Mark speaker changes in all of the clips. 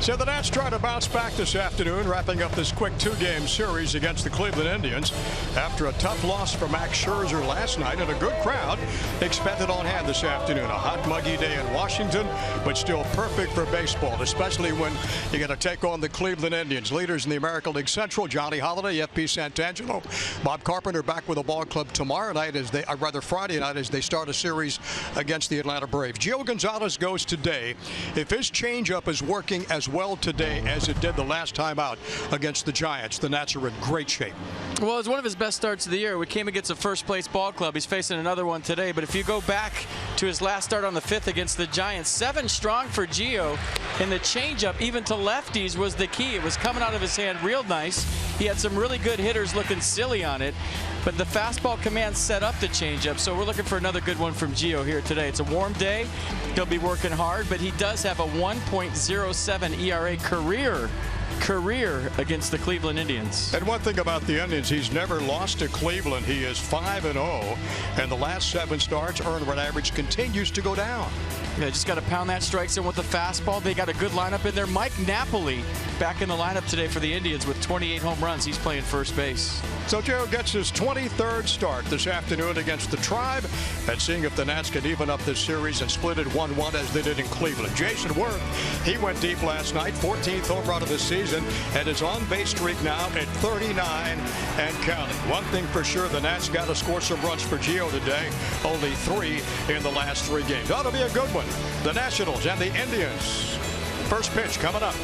Speaker 1: So the Nats try to bounce back this afternoon, wrapping up this quick two-game series against the Cleveland Indians after a tough loss for Max Scherzer last night, and a good crowd expected on hand this afternoon. A hot, muggy day in Washington, but still perfect for baseball, especially when you got to take on the Cleveland Indians. Leaders in the American League Central, Johnny Holiday, F.P. Santangelo, Bob Carpenter back with the ball club tomorrow night, Friday night, as they start a series against the Atlanta Braves. Gio Gonzalez goes today. If his changeup is working as well today as it did the last time out against the Giants, the Nats are in great shape.
Speaker 2: Well, it's one of his best starts of the year. We came against a first-place ball club. He's facing another one today. But if you go back to his last start on the 5th against the Giants, 7 strong for Gio. And the changeup, even to lefties, was the key. It was coming out of his hand real nice. He had some really good hitters looking silly on it. But the fastball command set up the changeup. So we're looking for another good one from Gio here today. It's a warm day. He'll be working hard, but he does have a 1.07 ERA career against the Cleveland Indians.
Speaker 1: And one thing about the Indians, he's never lost to Cleveland. He is 5-0, and the last 7 starts, earned run average continues to go down.
Speaker 2: Yeah, just got to pound that strike zone with the fastball. They got a good lineup in there. Mike Napoli back in the lineup today for the Indians with 28 home runs. He's playing first base.
Speaker 1: So Joe gets his 23rd start this afternoon against the Tribe, and seeing if the Nats can even up this series and split it 1-1 as they did in Cleveland. Jason Worth, he went deep last night, 14th home run of the season, and his on-base streak now at 39 and counting. One thing for sure, the Nats got to score some runs for Gio today. Only 3 in the last 3 games. Ought to be a good one. The Nationals and the Indians. First pitch coming up.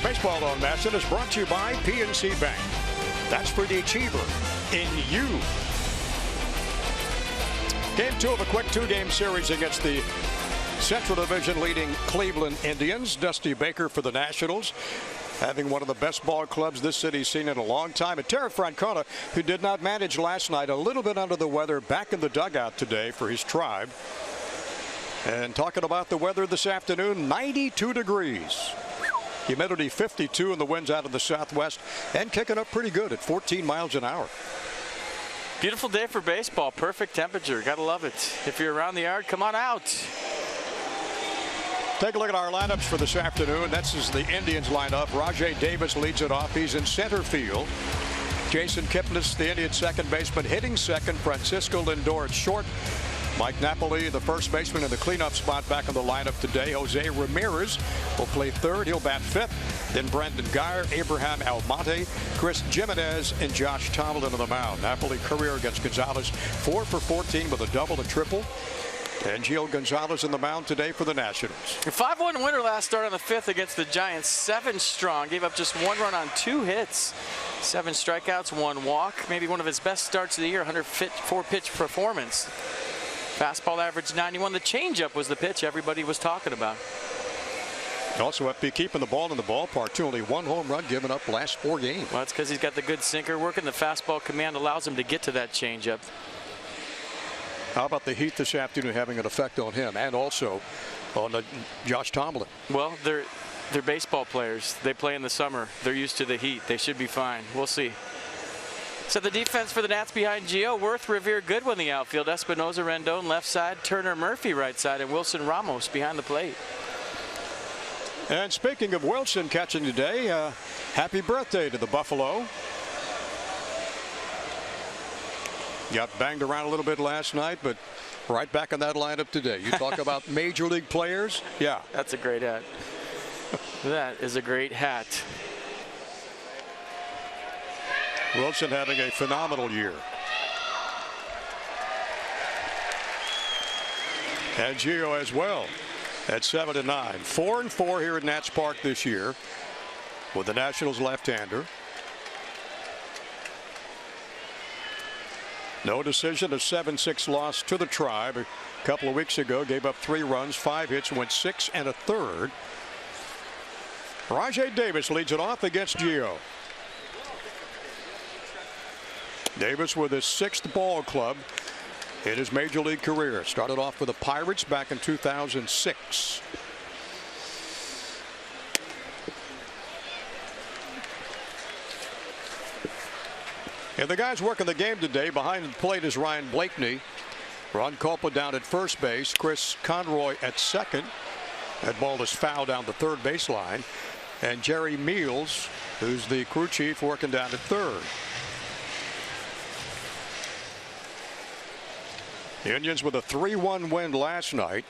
Speaker 1: Baseball on Masson is brought to you by PNC Bank. That's for the achiever in you. Game 2 of a quick 2-game series against the Central Division leading Cleveland Indians. Dusty Baker for the Nationals, having one of the best ball clubs this city's seen in a long time. And Terry Francona, who did not manage last night, a little bit under the weather, back in the dugout today for his Tribe. And talking about the weather this afternoon, 92 degrees. Humidity 52, and the winds out of the southwest and kicking up pretty good at 14 miles an hour.
Speaker 2: Beautiful day for baseball. Perfect temperature. Gotta love it. If you're around the yard, come on out.
Speaker 1: Take a look at our lineups for this afternoon. This is the Indians lineup. Rajai Davis leads it off. He's in center field. Jason Kipnis, the Indians second baseman, hitting second. Francisco Lindor at short. Mike Napoli, the first baseman in the cleanup spot, back in the lineup today. Jose Ramirez will play third. He'll bat fifth. Then Brandon Guyer, Abraham Almonte, Chris Jimenez, and Josh Tomlin on the mound. Napoli career against Gonzalez, 4 for 14 with a double and triple. And Gio Gonzalez in the mound today for the Nationals.
Speaker 2: A 5-1 winner last start on the 5th against the Giants. 7 strong. Gave up just 1 run on 2 hits. 7 strikeouts, 1 walk. Maybe one of his best starts of the year. 104 pitch performance. Fastball average 91. The changeup was the pitch everybody was talking about.
Speaker 1: Also up keeping the ball in the ballpark too. Only 1 home run given up last 4 games.
Speaker 2: Well, that's because he's got the good sinker working. The fastball command allows him to get to that changeup.
Speaker 1: How about the heat this afternoon having an effect on him and also on Josh Tomlin?
Speaker 2: Well, they're baseball players. They play in the summer. They're used to the heat. They should be fine. We'll see. So the defense for the Nats behind Gio: Worth, Revere, Goodwin the outfield, Espinosa, Rendon left side, Turner, Murphy right side, and Wilson Ramos behind the plate.
Speaker 1: And speaking of Wilson catching today, happy birthday to the Buffalo. Got banged around a little bit last night, but right back in that lineup today. You talk about major league players. Yeah.
Speaker 2: That's a great hat. That is a great hat.
Speaker 1: Wilson having a phenomenal year. And Gio as well at 7-9. 4-4 here at Nats Park this year with the Nationals left-hander. No decision, a 7-6 loss to the Tribe a couple of weeks ago. Gave up 3 runs, 5 hits, went 6 1/3. Rajai Davis leads it off against Gio. Davis with his 6th ball club in his major league career. Started off with the Pirates back in 2006. And the guys working the game today behind the plate is Ryan Blakeney. Ron Culpa down at first base. Chris Conroy at second. That ball is fouled down the third baseline. And Jerry Meals, who's the crew chief, working down at third. The Indians with a 3-1 win last night.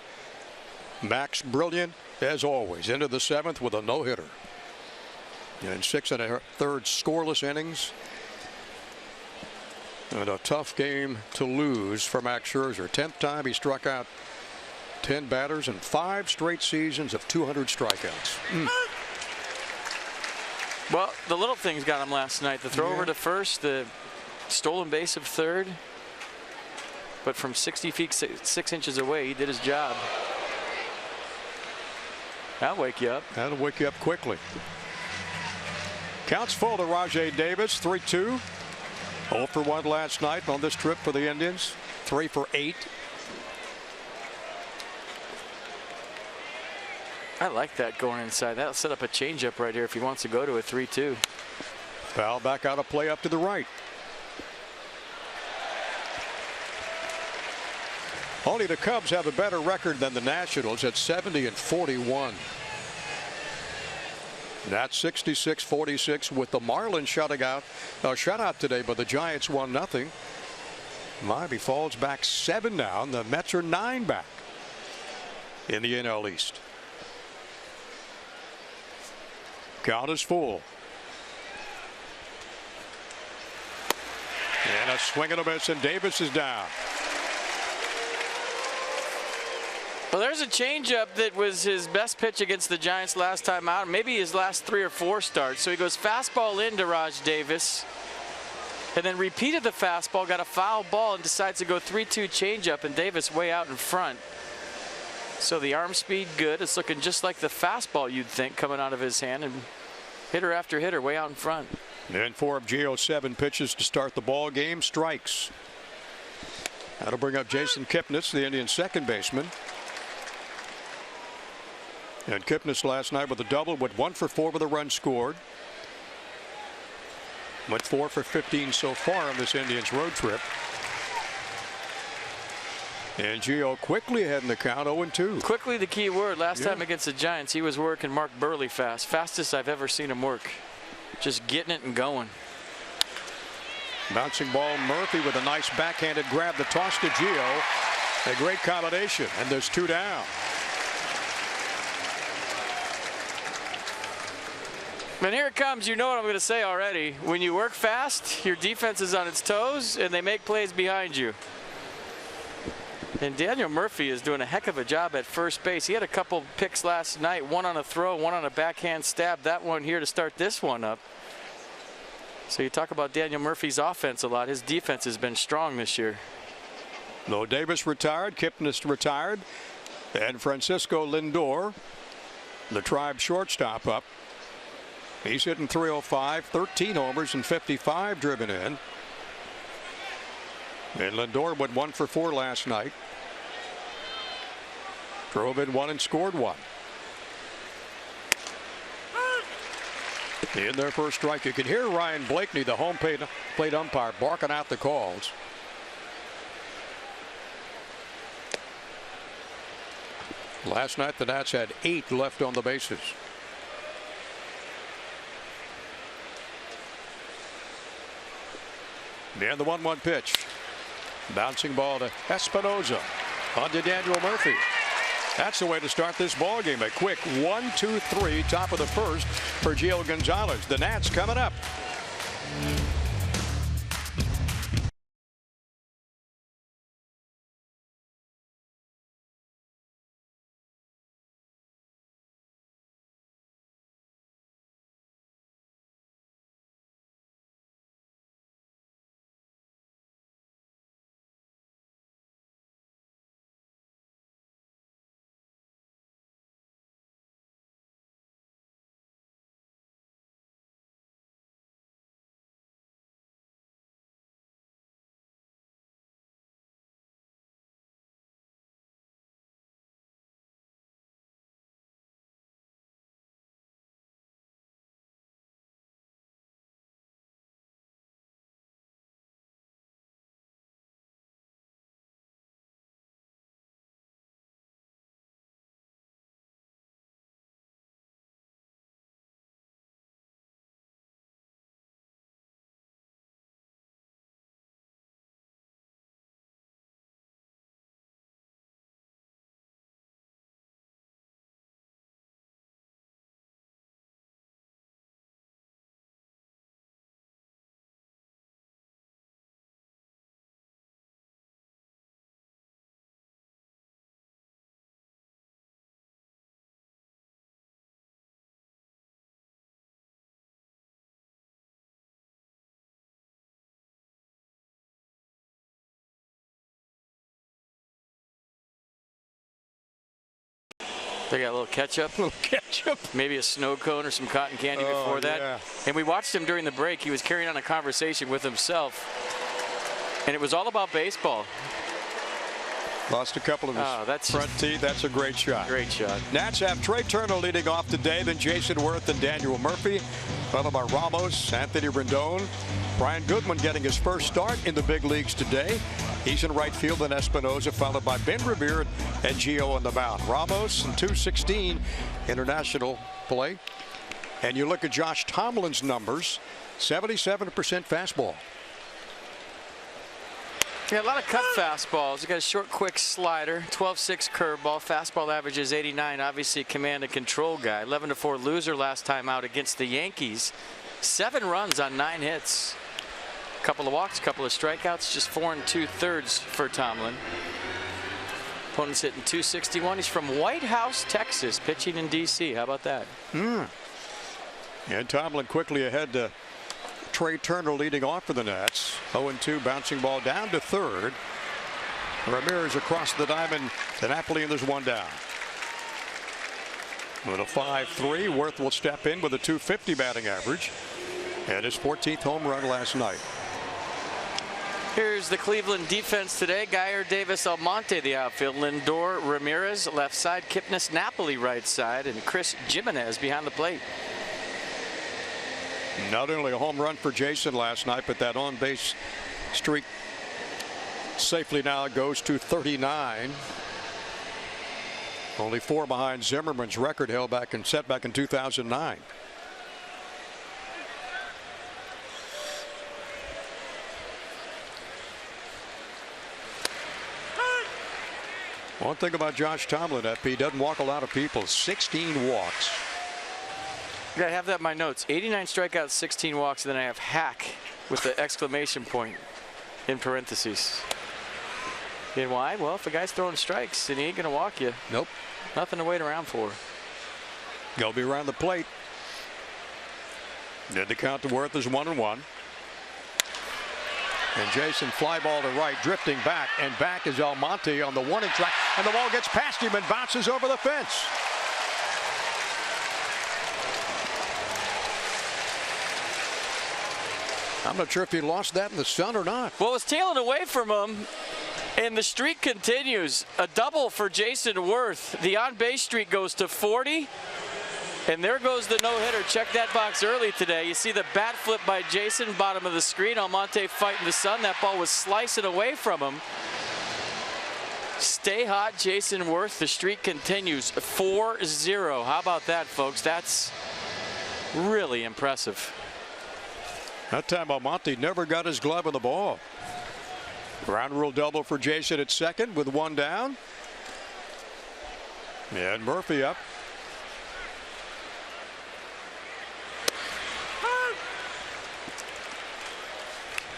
Speaker 1: Max Brilliant, as always, into the 7th with a no-hitter. In 6 1/3 scoreless innings. And a tough game to lose for Max Scherzer. 10th time he struck out 10 batters in 5 straight seasons of 200 strikeouts.
Speaker 2: Well, the little things got him last night. The throw over to first, the stolen base of third. But from 60 feet 6 inches away, he did his job. That'll wake you up.
Speaker 1: That'll wake you up quickly. Counts full to Rajai Davis, 3-2. 0 for 1 last night on this trip for the Indians. 3 for 8.
Speaker 2: I like that going inside. That'll set up a changeup right here if he wants to go to a 3-2.
Speaker 1: Foul back out of play up to the right. Only the Cubs have a better record than the Nationals at 70-41. That's 66-46 with the Marlins shutting out a shutout today, but the Giants 1-0. Miami falls back 7 down. The Mets are 9 back in the NL East. Count is full. And a swing and a miss, and Davis is down.
Speaker 2: Well, there's a changeup that was his best pitch against the Giants last time out, maybe his last 3 or 4 starts. So he goes fastball into Raj Davis, and then repeated the fastball, got a foul ball, and decides to go 3-2 changeup, and Davis way out in front. So the arm speed good. It's looking just like the fastball you'd think coming out of his hand, and hitter after hitter way out in front.
Speaker 1: And 4 of Gio's 7 pitches to start the ball game, strikes. That'll bring up Jason Kipnis, the Indians' second baseman. And Kipnis last night with a double, went 1 for 4 with a run scored. Went 4 for 15 so far on this Indians road trip. And Gio quickly ahead in the count, 0-2.
Speaker 2: Quickly, the key word. Last time against the Giants, he was working Mark Burley fast. Fastest I've ever seen him work. Just getting it and going.
Speaker 1: Bouncing ball, Murphy with a nice backhanded grab. The toss to Gio. A great combination, and there's 2 down.
Speaker 2: And here it comes. You know what I'm going to say already. When you work fast, your defense is on its toes, and they make plays behind you. And Daniel Murphy is doing a heck of a job at first base. He had a couple picks last night, one on a throw, one on a backhand stab. That one here to start this one up. So you talk about Daniel Murphy's offense a lot. His defense has been strong this year.
Speaker 1: Lo Davis retired, Kipnis retired, and Francisco Lindor, the Tribe shortstop, up. He's hitting .305, 13 homers and 55 driven in. And Lindor went 1 for 4 last night. Drove in 1 and scored 1. In their first strike, you can hear Ryan Blakeney, the home plate umpire, barking out the calls. Last night, the Nats had 8 left on the bases. And the 1-1 pitch. Bouncing ball to Espinosa. On to Daniel Murphy. That's the way to start this ball game. A quick 1-2-3, top of the first for Gio Gonzalez. The Nats coming up.
Speaker 2: They got a little ketchup. Maybe a snow cone or some cotton candy before that.
Speaker 1: Yeah.
Speaker 2: And we watched him during the break. He was carrying on a conversation with himself. And it was all about baseball.
Speaker 1: Lost a couple of his front teeth. That's a great shot.
Speaker 2: Great shot.
Speaker 1: Nats have Trey Turner leading off today, then Jason Worth and Daniel Murphy, followed by Ramos, Anthony Rendon. Brian Goodwin getting his first start in the big leagues today. He's in right field, then Espinosa, followed by Ben Revere and Gio on the mound. Ramos in 216 international play. And you look at Josh Tomlin's numbers, 77% fastball.
Speaker 2: Yeah, a lot of cut fastballs. He got a short, quick slider, 12-6 curveball. Fastball average is 89. Obviously a command and control guy. 11-4 loser last time out against the Yankees. 7 runs on 9 hits. Couple of walks, couple of strikeouts. Just 4 2/3 for Tomlin. Opponent's hitting .261. He's from White House, Texas, pitching in D.C. How about that?
Speaker 1: And Tomlin quickly ahead to Trey Turner leading off for the Nats. 0-2, bouncing ball down to third. Ramirez across the diamond to Napoli, and there's 1 down. With a 5-3, Worth will step in with a .250 batting average and his 14th home run last night.
Speaker 2: Here's the Cleveland defense today. Geyer, Davis, Almonte, the outfield. Lindor, Ramirez, left side. Kipnis, Napoli, right side. And Chris Jimenez behind the plate.
Speaker 1: Not only a home run for Jason last night, but that on-base streak safely now goes to 39. Only 4 behind Zimmerman's record set back in 2009. One thing about Josh Tomlin, FP, he doesn't walk a lot of people. 16 walks.
Speaker 2: You gotta have that in my notes. 89 strikeouts, 16 walks, and then I have hack with the exclamation point in parentheses. And why? Well, if a guy's throwing strikes and he ain't gonna walk you.
Speaker 1: Nope.
Speaker 2: Nothing to wait around for.
Speaker 1: Go be around the plate. Did the count to Worth is 1-1. And Jason fly ball to right, drifting back, and back is Almonte on the warning track, and the ball gets past him and bounces over the fence. I'm not sure if he lost that in the sun or not.
Speaker 2: Well, it was tailing away from him, and the streak continues. A double for Jason Worth. The on-base streak goes to 40. And there goes the no-hitter. Check that box early today. You see the bat flip by Jason, bottom of the screen. Almonte fighting the sun. That ball was slicing away from him. Stay hot, Jason Worth. The streak continues. 4-0. How about that, folks? That's really impressive.
Speaker 1: That time Almonte never got his glove on the ball. Ground rule double for Jason at second with 1 down. And Murphy up.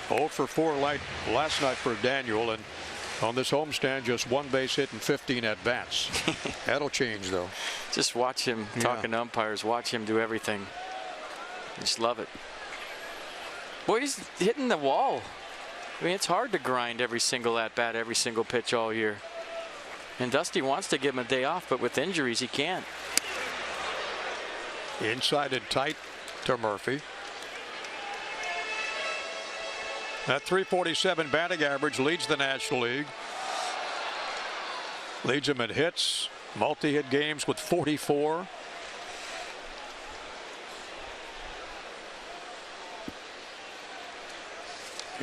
Speaker 1: Oh for 4 last night for Daniel, and on this homestand just 1 base hit and 15 at bats. That'll change though.
Speaker 2: Just watch him talking to umpires. Watch him do everything. Just love it. Boy, he's hitting the wall. I mean, it's hard to grind every single at bat, every single pitch all year. And Dusty wants to give him a day off, but with injuries he can't.
Speaker 1: Inside and tight to Murphy. That .347 batting average leads the National League. Leads him in hits, multi-hit games with 44.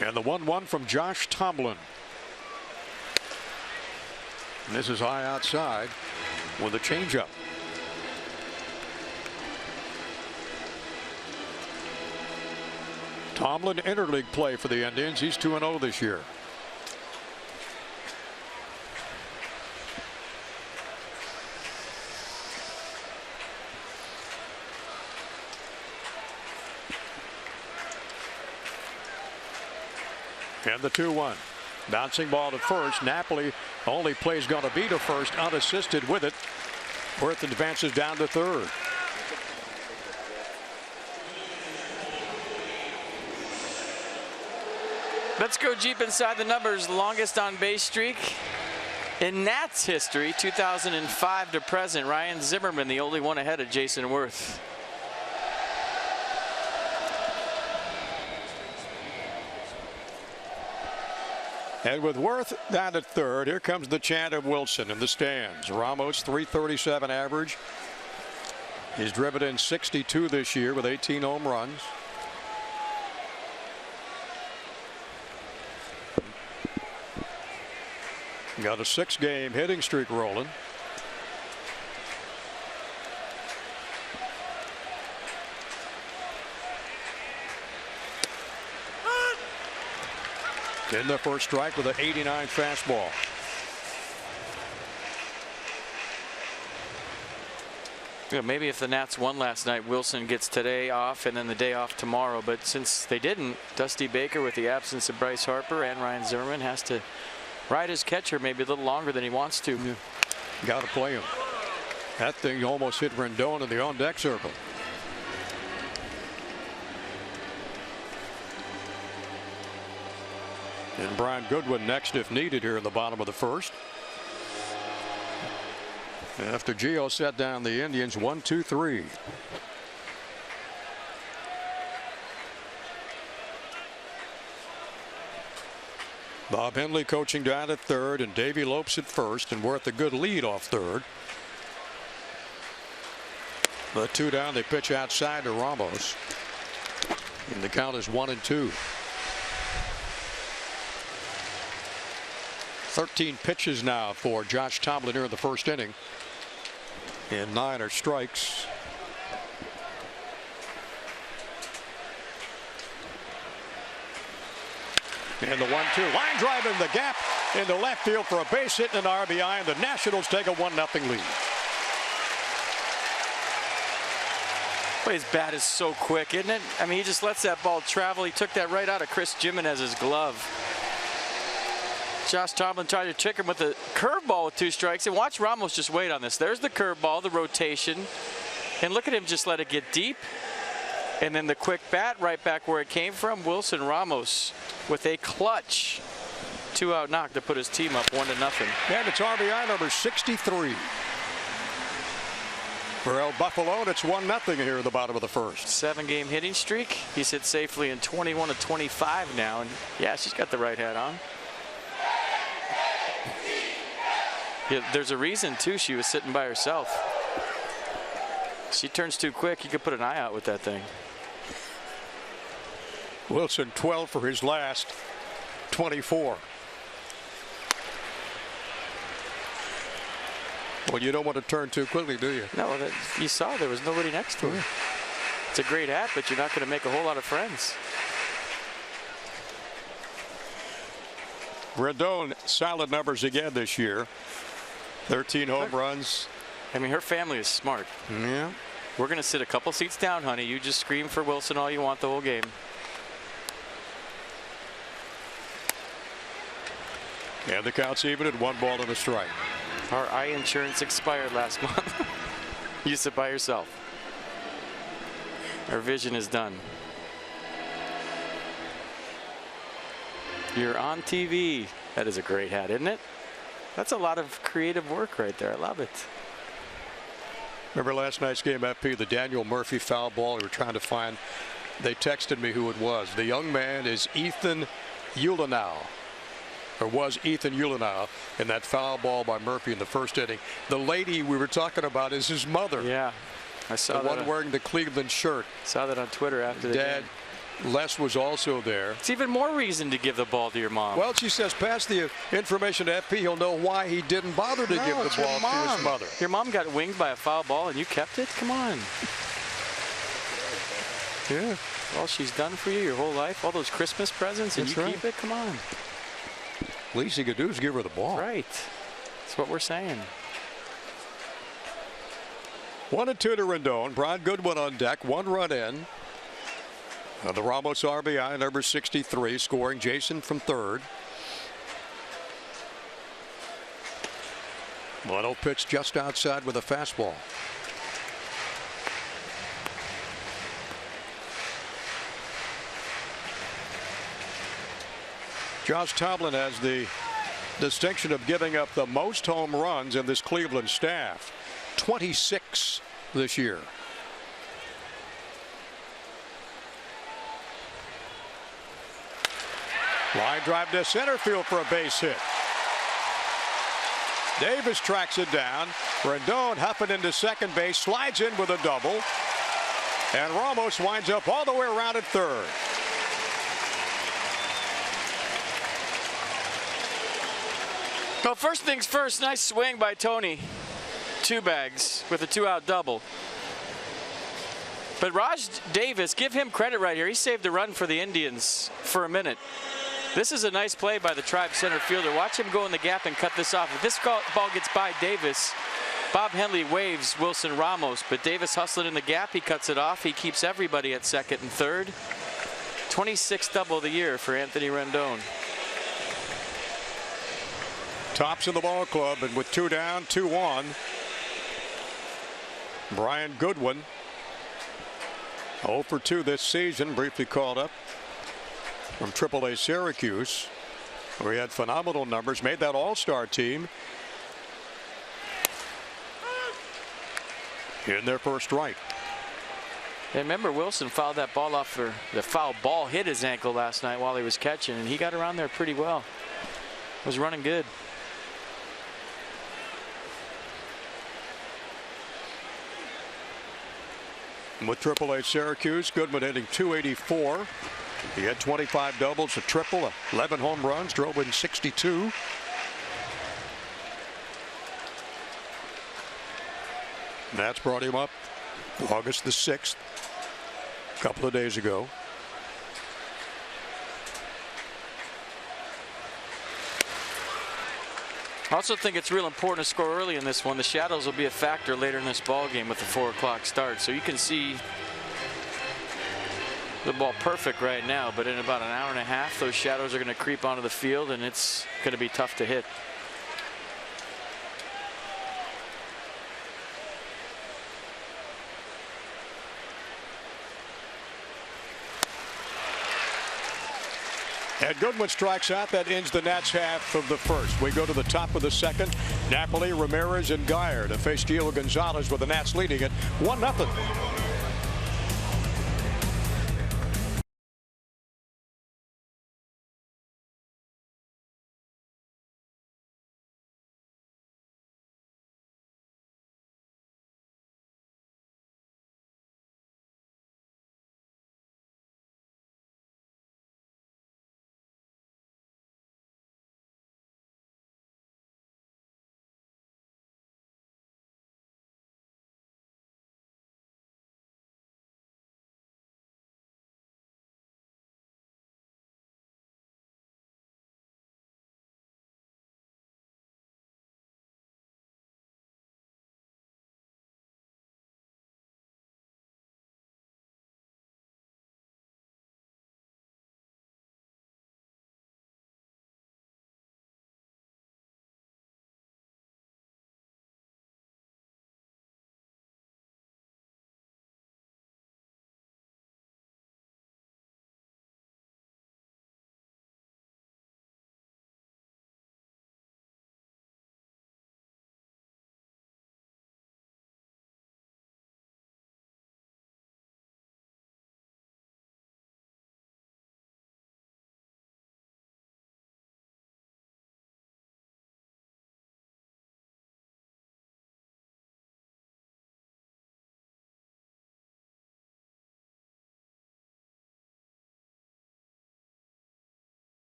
Speaker 1: And the 1-1 from Josh Tomlin. And this is high outside with a changeup. Tomlin interleague play for the Indians. He's 2-0 this year. And the 2-1. Bouncing ball to first. Napoli only play's going to be to first, unassisted with it. Worth advances down to third.
Speaker 2: Let's go deep inside the numbers. Longest on base streak in Nats history, 2005 to present. Ryan Zimmerman, the only one ahead of Jason Worth.
Speaker 1: And with Worth down at third, here comes the chant of Wilson in the stands. Ramos, .337 average. He's driven in 62 this year with 18 home runs. Got a 6-game hitting streak rolling. In the first strike with an 89 fastball.
Speaker 2: Yeah, maybe if the Nats won last night, Wilson gets today off and then the day off tomorrow. But since they didn't, Dusty Baker, with the absence of Bryce Harper and Ryan Zimmerman, has to ride his catcher maybe a little longer than he wants to.
Speaker 1: Yeah. Got to play him. That thing almost hit Rendon in the on-deck circle. And Brian Goodwin next if needed here in the bottom of the first. After Gio set down the Indians 1-2-3. Bob Henley coaching down at third, and Davey Lopes at first, and Worth a good lead off third. The 2 down, they pitch outside to Ramos. And the count is 1-2. 13 pitches now for Josh Tomlin here in the first inning. And 9 are strikes. And the 1-2 line drive in the gap into left field for a base hit and an RBI, and the Nationals take a 1-0 lead.
Speaker 2: But his bat is so quick, isn't it? I mean, he just lets that ball travel. He took that right out of Chris Jimenez's glove. Josh Tomlin tried to trick him with a curveball with 2 strikes. And watch Ramos just wait on this. There's the curveball, the rotation. And look at him just let it get deep. And then the quick bat right back where it came from. Wilson Ramos with a clutch 2-out knock to put his team up 1-0.
Speaker 1: And it's RBI number 63. For El Buffalo, it's 1-0 here in the bottom of the first.
Speaker 2: 7-game hitting streak. He's hit safely in 21 of 25 now. And yeah, she's got the right hat on. Yeah, there's a reason, too. She was sitting by herself. She turns too quick. You could put an eye out with that thing.
Speaker 1: Wilson 12 for his last 24. Well, you don't want to turn too quickly, do you?
Speaker 2: No, you saw there was nobody next to him. It's a great hat, but you're not going to make a whole lot of friends.
Speaker 1: Rendon, solid numbers again this year. 13 home runs.
Speaker 2: I mean, her family is smart.
Speaker 1: Yeah.
Speaker 2: We're going to sit a couple seats down, honey. You just scream for Wilson all you want the whole game.
Speaker 1: And the count's even at 1 ball and a strike.
Speaker 2: Our eye insurance expired last month. You sit by yourself. Our vision is done. You're on TV. That is a great hat, isn't it? That's a lot of creative work right there. I love it.
Speaker 1: Remember last night's game, FP, the Daniel Murphy foul ball? We were trying to find. They texted me who it was. The young man is Ethan Ulinow. Or was Ethan Ulinow in that foul ball by Murphy in the first inning. The lady we were talking about is his mother.
Speaker 2: Yeah, I saw
Speaker 1: the
Speaker 2: that.
Speaker 1: one wearing the Cleveland shirt.
Speaker 2: Saw that on Twitter after the
Speaker 1: Dad,
Speaker 2: game.
Speaker 1: Les was also there.
Speaker 2: It's even more reason to give the ball to your mom.
Speaker 1: Well, she says pass the information to FP. He'll know why he didn't bother to give the ball to his mother.
Speaker 2: Your mom got winged by a foul ball and you kept it? Come on.
Speaker 1: Yeah.
Speaker 2: All she's done for you your whole life, all those Christmas presents, and
Speaker 1: That's
Speaker 2: you
Speaker 1: right.
Speaker 2: keep it? Come on.
Speaker 1: Least he could do is give her the ball.
Speaker 2: Right. That's what we're saying.
Speaker 1: 1-2 to Rendon. Brian Goodwin on deck. 1 run in. The Ramos RBI, number 63, scoring Jason from third. 1-0 pitch just outside with a fastball. Josh Tomlin has the distinction of giving up the most home runs in this Cleveland staff. 26 this year. Line drive to center field for a base hit. Davis tracks it down. Rendon huffing into second base, slides in with a double. And Ramos winds up all the way around at third.
Speaker 2: Well, first things first, nice swing by Tony. 2 bags with a 2-out double. But Raj Davis, give him credit right here. He saved a run for the Indians for a minute. This is a nice play by the Tribe center fielder. Watch him go in the gap and cut this off. If this ball gets by Davis, Bob Henley waves Wilson Ramos, but Davis hustling in the gap. He cuts it off. He keeps everybody at second and third. 26th double of the year for Anthony Rendon.
Speaker 1: Tops of the ball club, and with 2 down, 2 on. Brian Goodwin 0 for 2 this season, briefly called up from AAA Syracuse, where he had phenomenal numbers, made that all-star team in their first right.
Speaker 2: And remember, Wilson fouled that ball off for the foul ball, hit his ankle last night while he was catching, and he got around there pretty well. Was running good.
Speaker 1: With AAA Syracuse, Goodman hitting .284. He had 25 doubles, a triple, 11 home runs, drove in 62. Nats brought him up August the 6th, a couple of days ago.
Speaker 2: I also think it's real important to score early in this one. The shadows will be a factor later in this ball game with the 4 o'clock start. So you can see the ball perfect right now, but in about an hour and a half, those shadows are going to creep onto the field, and it's going to be tough to hit.
Speaker 1: And Goodwin strikes out. That ends the Nats half of the first. We go to the top of the second. Napoli, Ramirez, and Geyer to face Gio Gonzalez with the Nats leading it 1-0.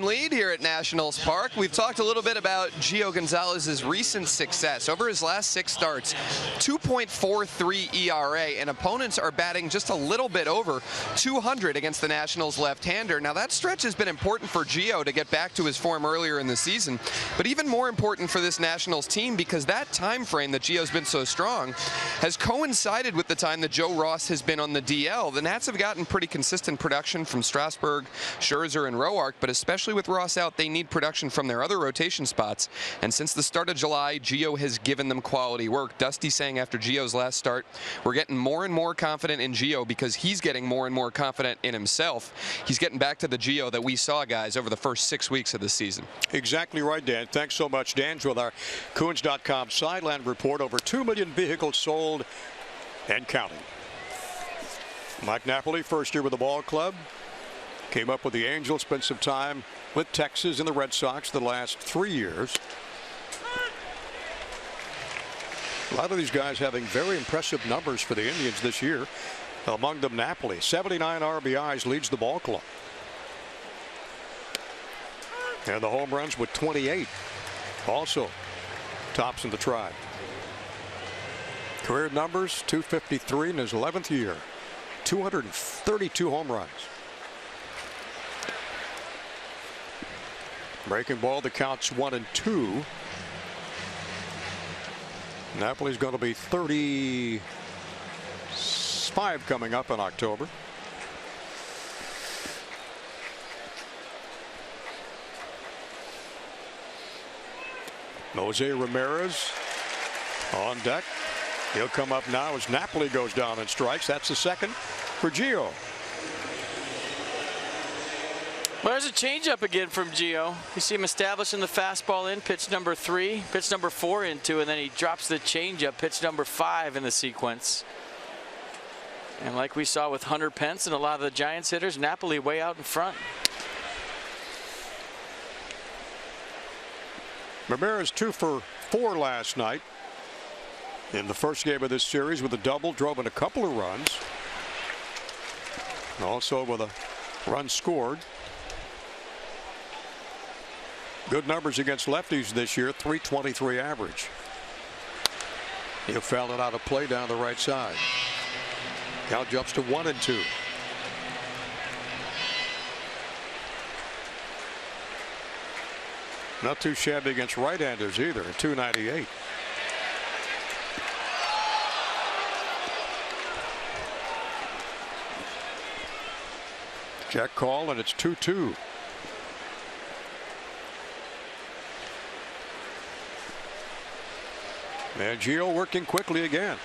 Speaker 3: Lead here at Nationals Park. We've talked a little bit about Gio Gonzalez's recent success. Over his last 6 starts, 2.43 ERA, and opponents are batting just a little bit over 200 against the Nationals left-hander. Now that stretch has been important for Gio to get back to his form earlier in the season, but even more important for this Nationals team because that time frame that Gio's been so strong has coincided with the time that Joe Ross has been on the DL. The Nats have gotten pretty consistent production from Strasburg, Scherzer, and Roark, but especially with Ross out, they need production from their other rotation spots. And since the start of July, Gio has given them quality work. Dusty saying after Gio's last start, we're getting more and more confident in Gio because he's getting more and more confident in himself. He's getting back to the Gio that we saw, guys, over the first 6 weeks of this season.
Speaker 1: Exactly right, Dan. Thanks so much. Dan's with our Coons.com sideline report. Over 2 million vehicles sold and counting. Mike Napoli, first year with the ball club. Came up with the Angels, spent some time with Texas and the Red Sox the last 3 years. A lot of these guys having very impressive numbers for the Indians this year. Among them, Napoli, 79 RBIs, leads the ball club. And the home runs with 28. Also tops in the Tribe. Career numbers, 253 in his 11th year. 232 home runs. Breaking ball, the count's 1-2. Napoli's going to be 35 coming up in October. Jose Ramirez on deck. He'll come up now as Napoli goes down and strikes. That's the second for Gio.
Speaker 2: Well, there's a changeup again from Gio. You see him establishing the fastball in pitch number 3, pitch number 4 into, and then he drops the changeup, pitch number 5 in the sequence. And like we saw with Hunter Pence and a lot of the Giants hitters, Napoli way out in front.
Speaker 1: Ramirez 2 for 4 last night. In the first game of this series with a double, drove in a couple of runs. Also with a run scored. Good numbers against lefties this year, .323 average. He fouled it out of play down the right side. Count jumps to 1-2. Not too shabby against right-handers either, at .298. Check call, and it's 2-2. And Gio working quickly again.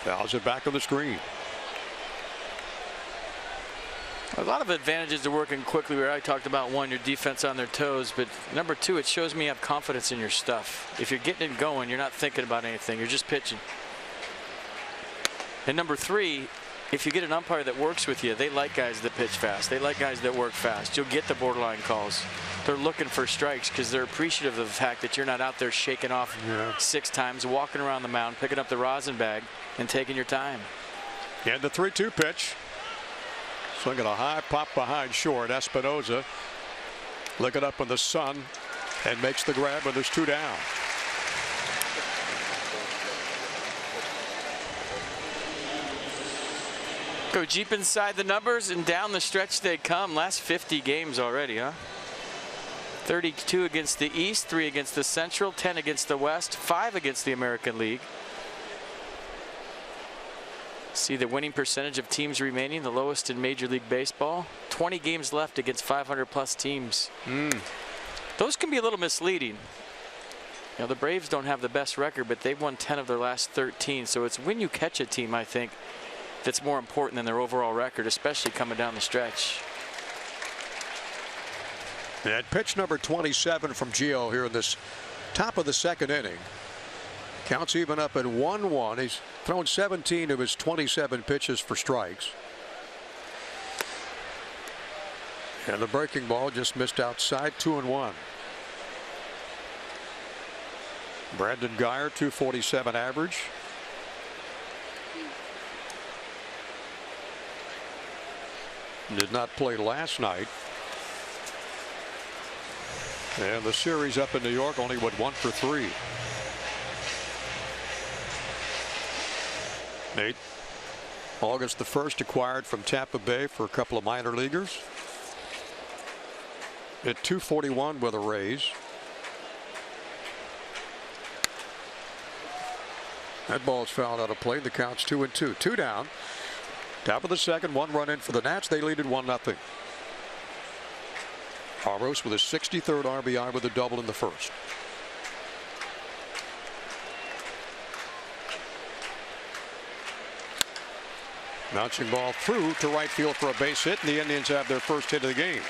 Speaker 1: Fouls it back on the screen.
Speaker 2: A lot of advantages to working quickly, where I talked about one, your defense on their toes, but number two, it shows me you have confidence in your stuff. If you're getting it going, you're not thinking about anything, you're just pitching. And number three, if you get an umpire that works with you, they like guys that pitch fast. They like guys that work fast. You'll get the borderline calls. They're looking for strikes because they're appreciative of the fact that you're not out there shaking off 6 times, walking around the mound, picking up the rosin bag, and taking your time.
Speaker 1: And the 3-2 pitch. Swinging a high pop behind short. Espinosa looking up in the sun and makes the grab when there's 2 down.
Speaker 2: Go deep inside the numbers and down the stretch they come. Last 50 games already, huh? 32 against the East, 3 against the Central, 10 against the West, 5 against the American League. See the winning percentage of teams remaining, the lowest in Major League Baseball. 20 games left against 500-plus teams. Those can be a little misleading. You know, the Braves don't have the best record, but they've won 10 of their last 13. So it's when you catch a team, I think, that's more important than their overall record, especially coming down the stretch.
Speaker 1: And pitch number 27 from Gio here in this top of the second inning. Counts even up at 1-1. He's thrown 17 of his 27 pitches for strikes. And the breaking ball just missed outside, 2-1. Brandon Guyer, .247 average. Did not play last night. And the series up in New York only went 1 for 3. Nate, August the 1st, acquired from Tampa Bay for a couple of minor leaguers. At .241 with a raise. That ball's fouled out of play. The count's 2-2. 2 down. Top of the second, 1 run in for the Nats. They lead at 1-0. Aros with his 63rd RBI with a double in the first. Bouncing ball through to right field for a base hit, and the Indians have their first hit of the game.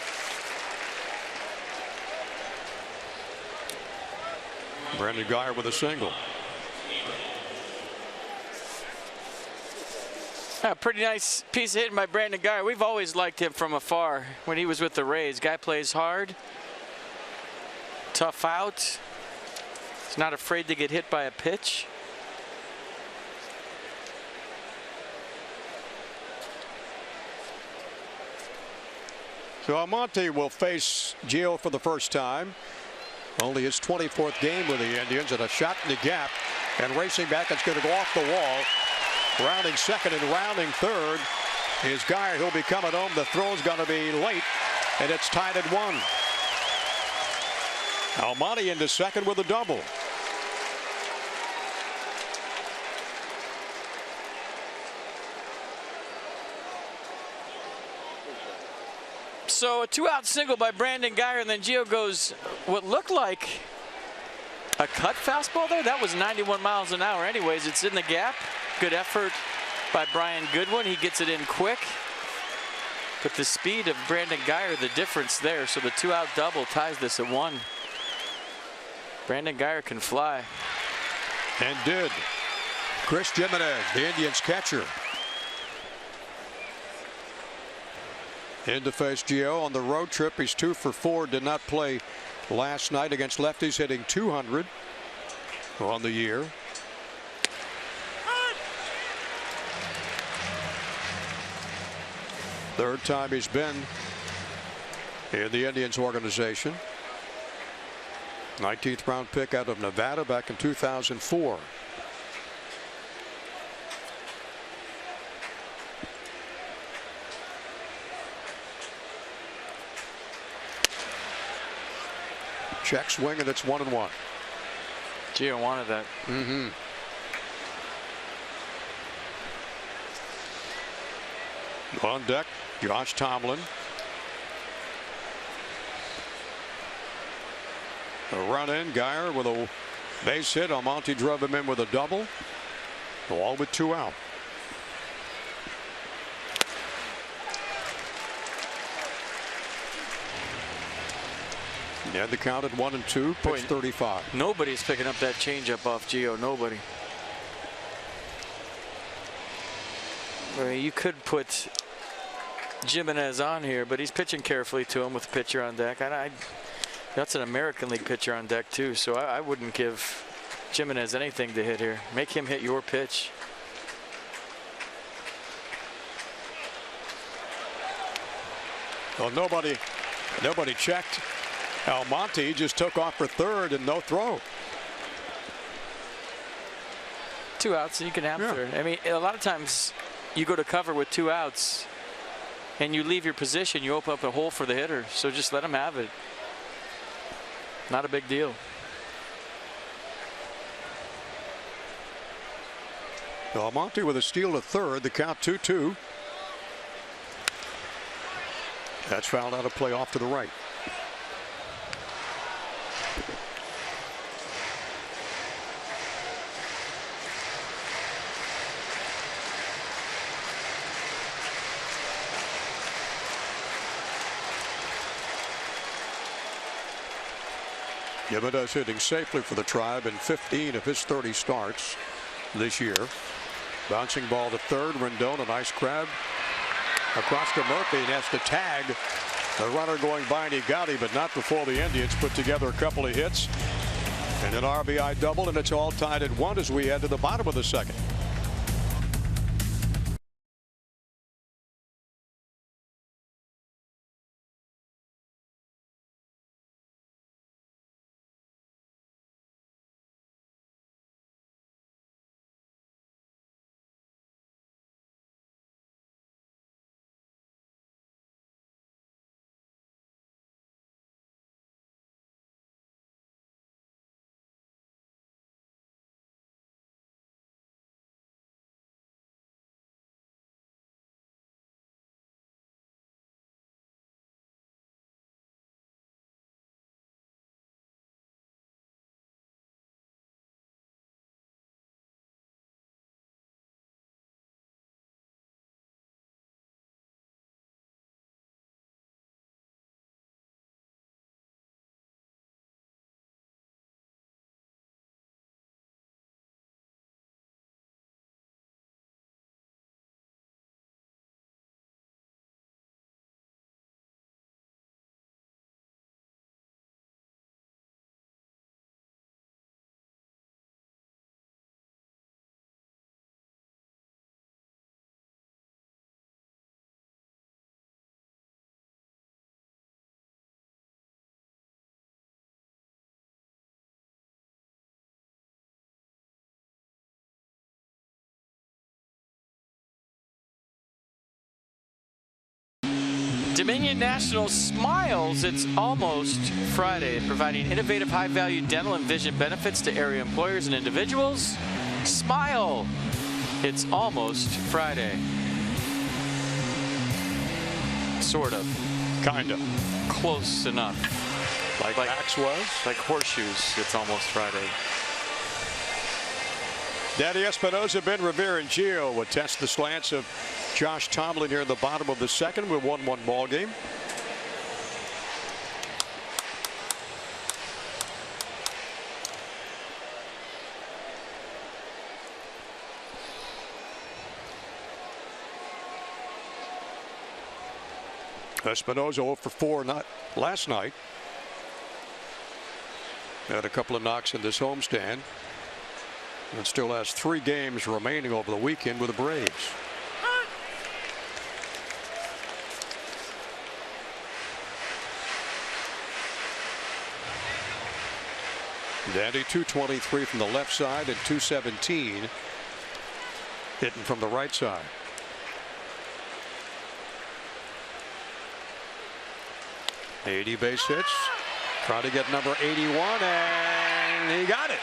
Speaker 1: Brandon Guyer with a single.
Speaker 2: A pretty nice piece of hitting by Brandon Guyer. We've always liked him from afar when he was with the Rays. Guy plays hard, tough out. He's not afraid to get hit by a pitch.
Speaker 1: So Almonte will face Gio for the first time. Only his 24th game with the Indians, and a shot in the gap, and racing back. It's going to go off the wall. Rounding second and rounding third is Guyer. He'll be coming home. The throw's going to be late, and it's tied at 1. Almonte into second with a double.
Speaker 2: So a 2-out single by Brandon Guyer, and then Gio goes what looked like a cut fastball there. That was 91 miles an hour anyways. It's in the gap. Good effort by Brian Goodwin. He gets it in quick. But the speed of Brandon Guyer, the difference there. So the 2-out double ties this at 1. Brandon Guyer can fly.
Speaker 1: And did. Chris Jimenez, the Indians catcher. In to face Gio on the road trip. He's 2 for 4. Did not play last night against lefties, hitting .200 on the year. Third time he's been in the Indians organization. 19th round pick out of Nevada back in 2004. Check swing, and it's 1-1.
Speaker 2: Gio wanted that.
Speaker 1: On deck, Josh Tomlin. A run in, Geyer with a base hit. Almonte drove him in with a double. All with 2 out. He had the count at 1-2. Pitch 35.
Speaker 2: Nobody's picking up that changeup off Gio. Nobody. I mean, you could put Jimenez on here, but he's pitching carefully to him with the pitcher on deck. That's an American League pitcher on deck too, so I wouldn't give Jimenez anything to hit here. Make him hit your pitch.
Speaker 1: Well, nobody checked Almonte. He just took off for third and no throw.
Speaker 2: 2 outs, and you can have third. I mean, a lot of times you go to cover with 2 outs and you leave your position, you open up a hole for the hitter. So just let him have it. Not a big deal.
Speaker 1: Almonte with a steal to third. The count 2-2. That's fouled out of play off to the right. Jimenez hitting safely for the Tribe in 15 of his 30 starts this year. Bouncing ball to third. Rendon, a nice grab across to Murphy, and has to tag the runner going by, and he got him, but not before the Indians put together a couple of hits and an RBI double, and it's all tied at 1 as we head to the bottom of the second.
Speaker 2: Dominion National smiles it's almost Friday, providing innovative high-value dental and vision benefits to area employers and individuals. Smile, it's almost Friday. Sort of.
Speaker 1: Kind of.
Speaker 2: Close enough.
Speaker 1: Like Max was?
Speaker 2: Like horseshoes, it's almost Friday.
Speaker 1: Danny Espinosa, Ben Revere, and Gio would test the slants of Josh Tomlin here in the bottom of the second with 1-1 ball game. Espinosa 0 for 4 last night. Had a couple of knocks in this homestand. And still has 3 games remaining over the weekend with the Braves. Danny 223 from the left side and 217 hitting from the right side. '80 base hits. Trying to get number 81, and he got it.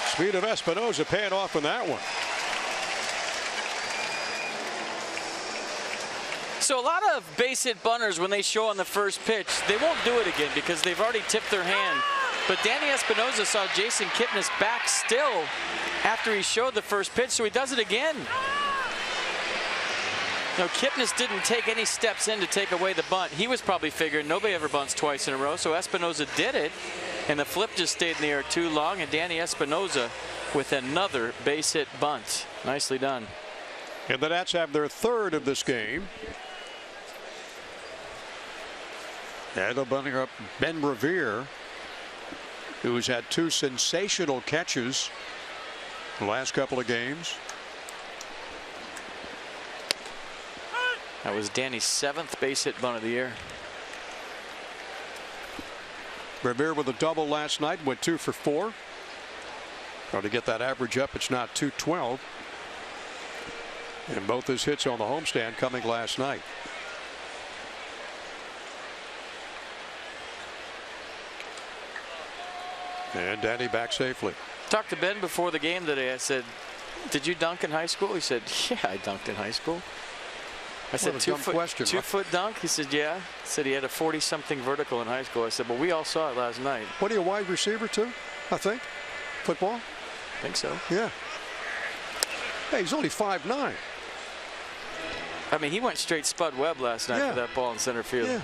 Speaker 1: Speed of Espinosa paying off in that one.
Speaker 2: So a lot of base hit bunters, when they show on the first pitch, they won't do it again because they've already tipped their hand. But Danny Espinosa saw Jason Kipnis back still after he showed the first pitch, so he does it again. Now, Kipnis didn't take any steps in to take away the bunt. He was probably figuring nobody ever bunts twice in a row, so Espinosa did it, and the flip just stayed in the air too long, and Danny Espinosa with another base hit bunt. Nicely done.
Speaker 1: And the Nats have their third of this game. And they're bunting up Ben Revere, who's had 2 sensational catches the last couple of games.
Speaker 2: That was Danny's 7th base hit bunt of the year.
Speaker 1: Revere with a double last night, went 2 for 4. Trying to get that average up. It's not 212. And both his hits on the homestand coming last night. And Danny back safely.
Speaker 2: Talked to Ben before the game today. I said, "Did you dunk in high school?" He said, "Yeah, I dunked in high school." I said,
Speaker 1: What a dumb question,
Speaker 2: two
Speaker 1: right?
Speaker 2: foot dunk? He said, "Yeah." He said he had a 40-something vertical in high school. I said, "Well, we all saw it last night."
Speaker 1: What are you, a wide receiver too? I think. Football?
Speaker 2: I think so.
Speaker 1: Yeah. Hey, he's only 5'9".
Speaker 2: I mean, he went straight Spud Webb last night
Speaker 1: Yeah.
Speaker 2: for that ball in center field.
Speaker 1: Yeah.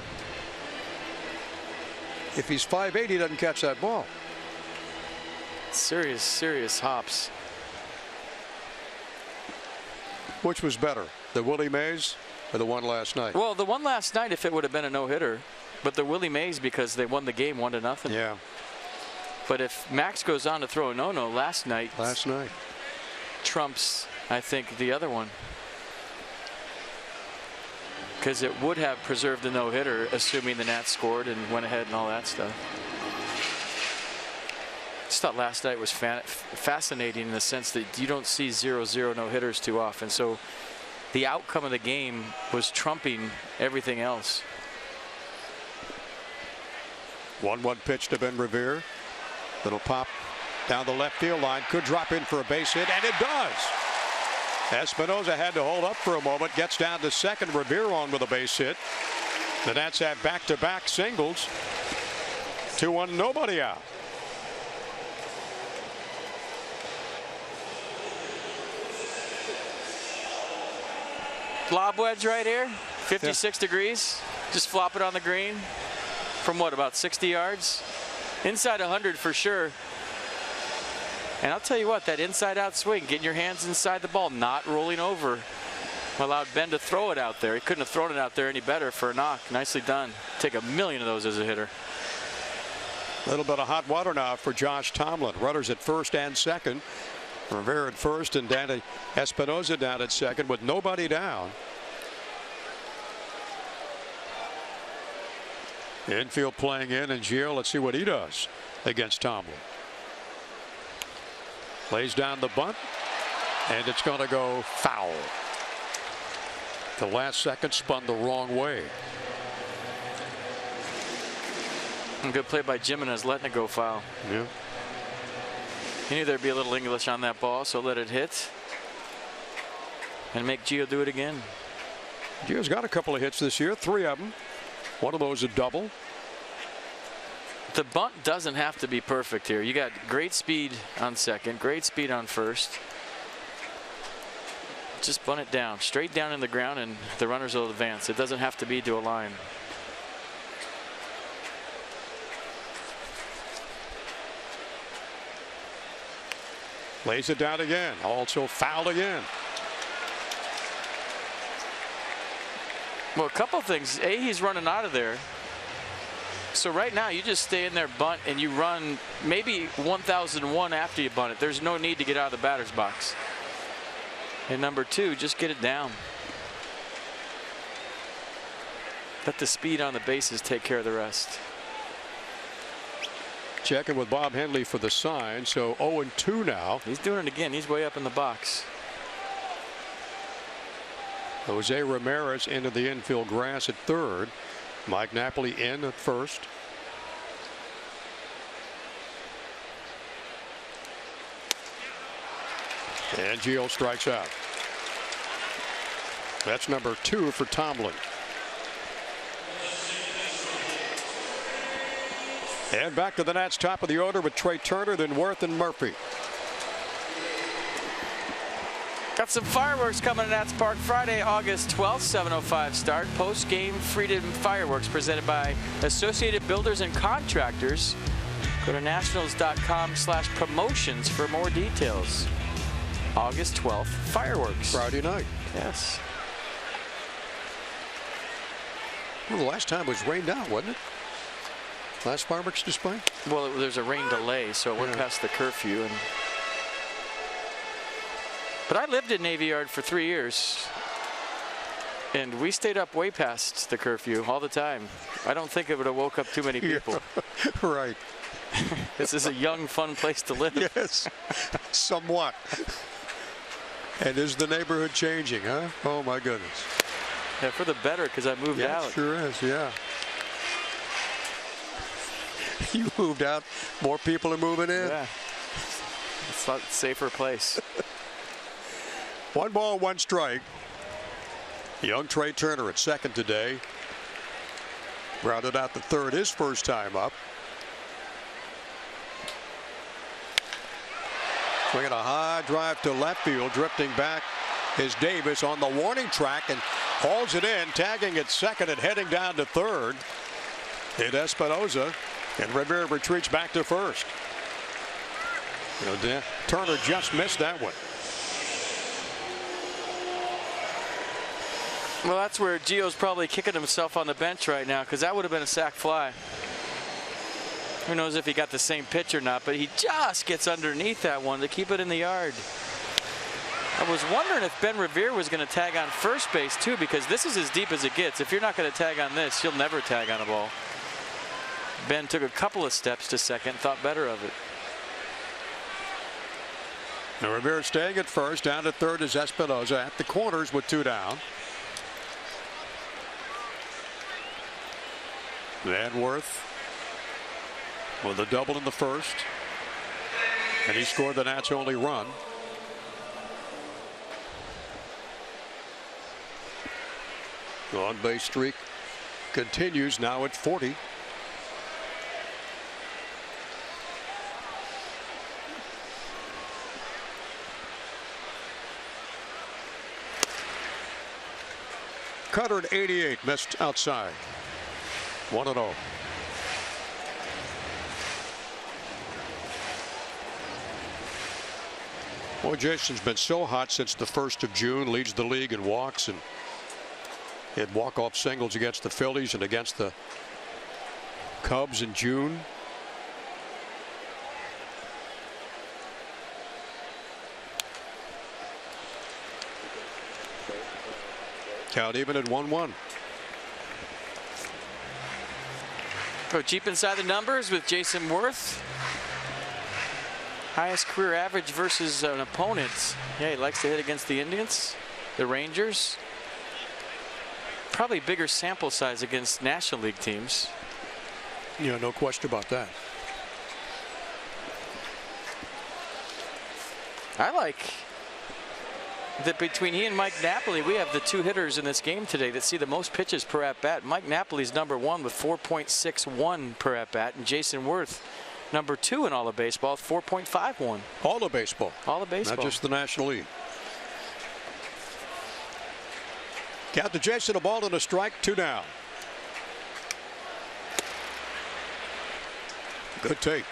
Speaker 1: If he's 5'8", he doesn't catch that ball.
Speaker 2: Serious hops.
Speaker 1: Which was better, the Willie Mays or the one last night?
Speaker 2: Well, the one last night, if it would have been a no-hitter, but the Willie Mays, because they won the game 1-0.
Speaker 1: Yeah.
Speaker 2: But if Max goes on to throw a no-no last night, trumps, I think, the other one. Because it would have preserved the no-hitter, assuming the Nats scored and went ahead and all that stuff. Just thought last night was fascinating in the sense that you don't see 0-0 no-hitters too often. So the outcome of the game was trumping everything else.
Speaker 1: 1-1 pitch to Ben Revere. Little pop down the left field line. Could drop in for a base hit, and it does. Espinosa had to hold up for a moment. Gets down to second. Revere on with a base hit. The Nats have back-to-back singles. 2-1, nobody out.
Speaker 2: Lob wedge right here, 56 degrees. Just flop it on the green from what, about 60 yards? Inside 100 for sure. And I'll tell you what, that inside out swing, getting your hands inside the ball, not rolling over, allowed Ben to throw it out there. He couldn't have thrown it out there any better for a knock. Nicely done. Take a million of those as a hitter.
Speaker 1: A little bit of hot water now for Josh Tomlin. Runners at first and second. Rivera at first and Danny Espinosa down at second with nobody down. Infield playing in, and Gio, let's see what he does against Tomlin. Lays down the bunt, and it's going to go foul. The last second spun the wrong way.
Speaker 2: And good play by Jimenez, letting it go foul.
Speaker 1: Yeah.
Speaker 2: He knew there'd be a little English on that ball, so let it hit and make Gio do it again.
Speaker 1: Gio's got a couple of hits this year, 3 of them. One of those a double.
Speaker 2: The bunt doesn't have to be perfect here. You got great speed on second, great speed on first. Just bunt it down, straight down in the ground, and the runners will advance. It doesn't have to be to a line.
Speaker 1: Lays it down again. Also fouled again.
Speaker 2: Well, a couple things. A, he's running out of there. So right now, you just stay in there, bunt, and you run maybe 1001 after you bunt it. There's no need to get out of the batter's box. And number 2, just get it down. Let the speed on the bases take care of the rest.
Speaker 1: Checking with Bob Henley for the sign. So 0-2 now.
Speaker 2: He's doing it again. He's way up in the box.
Speaker 1: Jose Ramirez into the infield grass at third. Mike Napoli in at first. And Gio strikes out. That's number 2 for Tomlin. And back to the Nats top of the order with Trey Turner, then Worth and Murphy.
Speaker 2: Got some fireworks coming to Nats Park Friday, August 12th, 7:05 start. Post-game Freedom Fireworks presented by Associated Builders and Contractors. Go to nationals.com/promotions for more details. August 12th, fireworks.
Speaker 1: Friday night.
Speaker 2: Yes.
Speaker 1: Well, the last time it was rained out, wasn't it? Last fireworks display?
Speaker 2: Well, there's a rain delay, so it went past the curfew. But I lived in Navy Yard for 3 years, and we stayed up way past the curfew all the time. I don't think it would have woke up too many people.
Speaker 1: Right.
Speaker 2: This is a young, fun place to live.
Speaker 1: Yes, somewhat. And is the neighborhood changing, huh? Oh, my goodness.
Speaker 2: Yeah, for the better, because I moved out.
Speaker 1: It sure is, yeah. You moved out, more people are moving in.
Speaker 2: Yeah. It's a safer place.
Speaker 1: 1 ball, 1 strike. Young Trey Turner at second today. Rounded out the third, his first time up. Swinging a high drive to left field. Drifting back is Davis on the warning track and hauls it in, tagging at second and heading down to third. Hit Espinosa, and Rivera retreats back to first. Turner just missed that one.
Speaker 2: Well, that's where Gio's probably kicking himself on the bench right now, because that would have been a sac fly. Who knows if he got the same pitch or not, but he just gets underneath that one to keep it in the yard. I was wondering if Ben Revere was going to tag on first base too, because this is as deep as it gets. If you're not going to tag on this, you'll never tag on a ball. Ben took a couple of steps to second, thought better of it.
Speaker 1: Now Rivera staying at first. Down to third is Espinosa at the corners with 2 down. Van Worth with a double in the first, and he scored the Nats' only run. The on-base streak continues, now at 40. Cutter at 88, missed outside. 1-0. Boy, Jason's been so hot since the 1st of June. Leads the league in walks and hit walk-off singles against the Phillies and against the Cubs in June. Count even at 1-1.
Speaker 2: Go deep inside the numbers with Jason Worth. Highest career average versus an opponent. Yeah, he likes to hit against the Indians, the Rangers. Probably bigger sample size against National League teams.
Speaker 1: Yeah, no question about that.
Speaker 2: I like that between he and Mike Napoli, we have the 2 hitters in this game today that see the most pitches per at-bat. Mike Napoli's number 1 with 4.61 per at-bat, and Jason Worth number 2 in all of baseball, 4.51.
Speaker 1: All of baseball.
Speaker 2: All of baseball.
Speaker 1: Not just the National League. Count to Jason, a ball and a strike, 2 down. Good take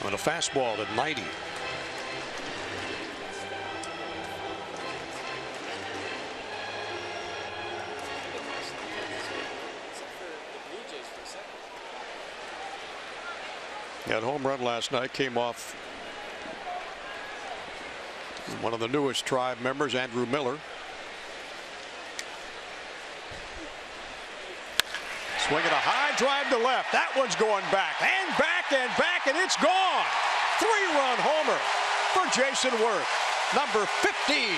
Speaker 1: on a fastball at 90. That home run last night came off one of the newest Tribe members, Andrew Miller. Swinging a high drive to left. That one's going back, and it's gone. 3-run homer for Jason Worth, number 15.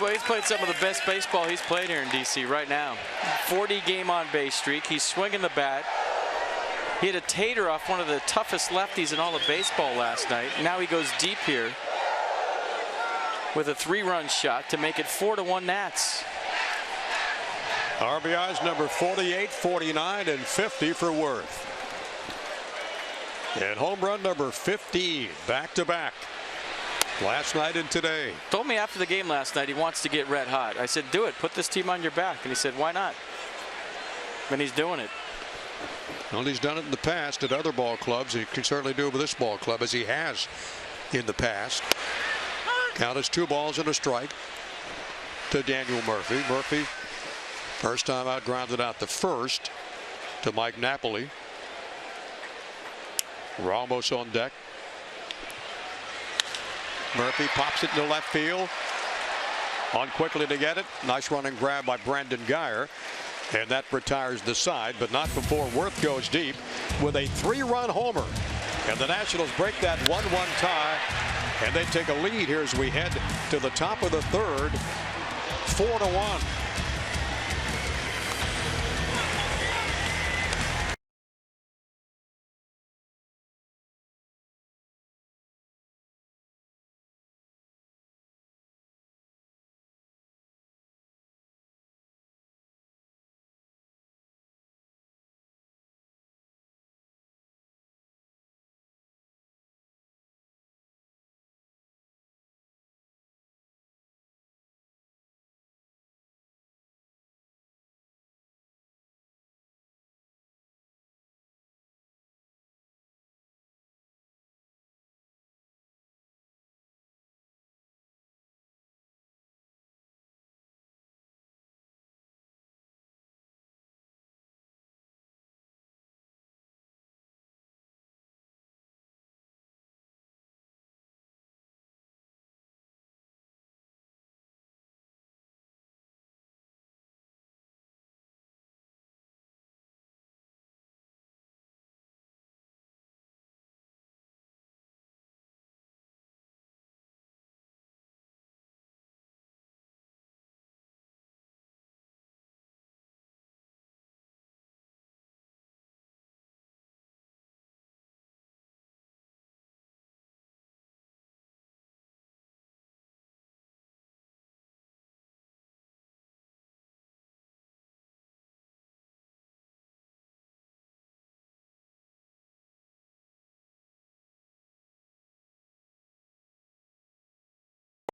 Speaker 2: Well, he's played some of the best baseball he's played here in DC right now. 40 game on base streak. He's swinging the bat. He had a tater off one of the toughest lefties in all of baseball last night. Now he goes deep here with a 3-run shot to make it 4-1 Nats.
Speaker 1: RBIs number 48, 49, and 50 for Worth. And home run number 15, back-to-back. Last night and today.
Speaker 2: Told me after the game last night he wants to get red hot. I said, do it. Put this team on your back. And he said, why not? And he's doing it.
Speaker 1: Well, he's done it in the past at other ball clubs. He can certainly do it with this ball club, as he has in the past. Count is 2 balls and a strike to Daniel Murphy. Murphy, first time out, grounded out the first to Mike Napoli. Ramos on deck. Murphy pops it into left field. On quickly to get it. Nice running grab by Brandon Guyer. And that retires the side, but not before Worth goes deep with a 3-run homer. And the Nationals break that 1-1 tie. And they take a lead here as we head to the top of the third. 4-1.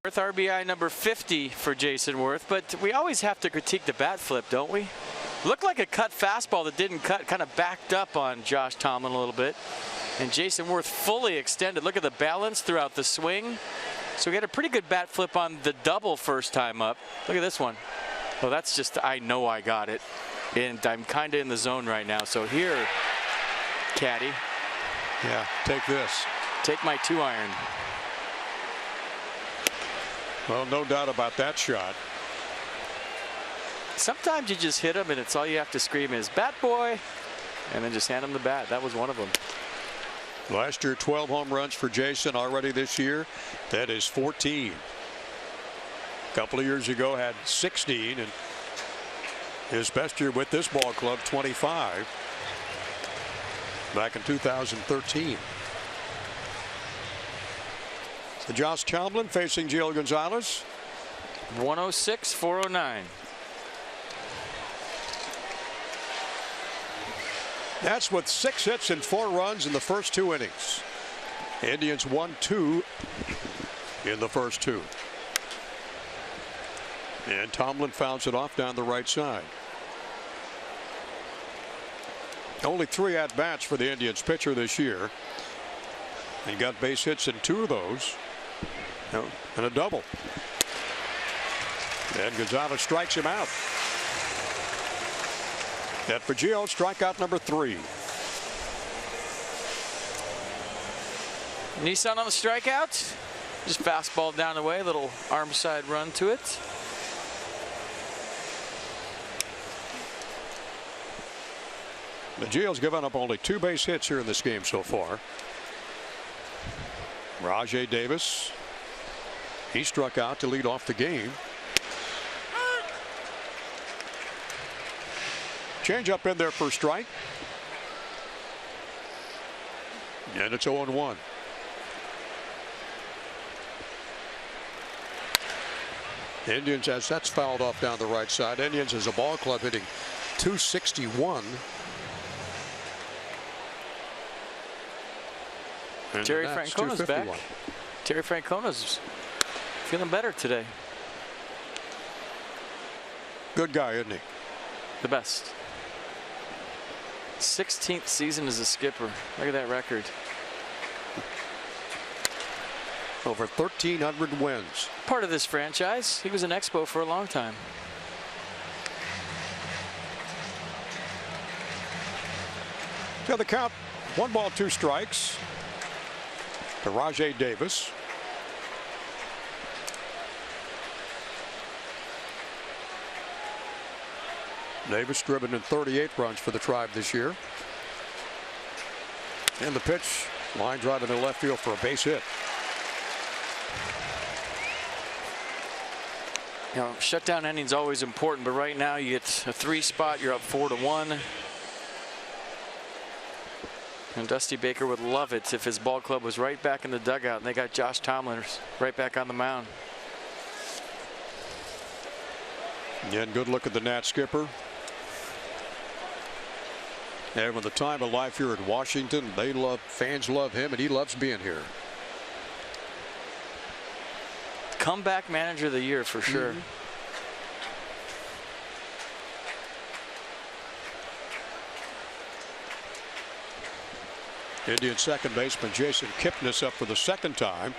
Speaker 2: RBI number 50 for Jason Worth, but we always have to critique the bat flip, don't we? Looked like a cut fastball that didn't cut, kind of backed up on Josh Tomlin a little bit. And Jason Worth fully extended. Look at the balance throughout the swing. So we had a pretty good bat flip on the double first time up. Look at this one. Oh, that's just, I know I got it. And I'm kind of in the zone right now. So here, caddy.
Speaker 1: Yeah, take this.
Speaker 2: Take my 2-iron.
Speaker 1: Well, no doubt about that shot.
Speaker 2: Sometimes you just hit him and it's all you have to scream is bat boy, and then just hand him the bat. That was one of them.
Speaker 1: Last year 12 home runs for Jason. Already this year that is 14. A couple of years ago had 16, and his best year with this ball club 25 back in 2013. So Josh Tomlin facing Gio Gonzalez.
Speaker 2: 106-409.
Speaker 1: That's with 6 hits and 4 runs in the first 2 innings. Indians 1-2 in the first 2. And Tomlin fouls it off down the right side. Only 3 at-bats for the Indians pitcher this year. He got base hits in 2 of those. And a double. And Gonzalez strikes him out. And for Gio, strikeout number 3.
Speaker 2: Nissan on the strikeout. Just fastball down the way, little arm side run to it.
Speaker 1: Gio's given up only 2 base hits here in this game so far. Rajay Davis, he struck out to lead off the game. Change up in there for a strike. And it's 0-1. Indians, as that's fouled off down the right side. Indians as a ball club hitting .261. And
Speaker 2: Terry Francona's back. Terry Francona's feeling better today.
Speaker 1: Good guy, isn't he?
Speaker 2: The best. 16th season as a skipper. Look at that record.
Speaker 1: Over 1,300 wins.
Speaker 2: Part of this franchise. He was an Expo for a long time.
Speaker 1: Yeah, the count, 1 ball, 2 strikes to Rajay Davis. Davis driven in 38 runs for the Tribe this year. And the pitch, line drive into left field for a base hit.
Speaker 2: You know, shutdown innings always important, but right now you get a 3 spot, you're up 4-1. And Dusty Baker would love it if his ball club was right back in the dugout and they got Josh Tomlin right back on the mound.
Speaker 1: Again, good look at the Nat skipper. And with the time of life here at Washington, fans love him, and he loves being here.
Speaker 2: Comeback manager of the year for sure.
Speaker 1: Indian second baseman Jason Kipnis up for the 2nd time.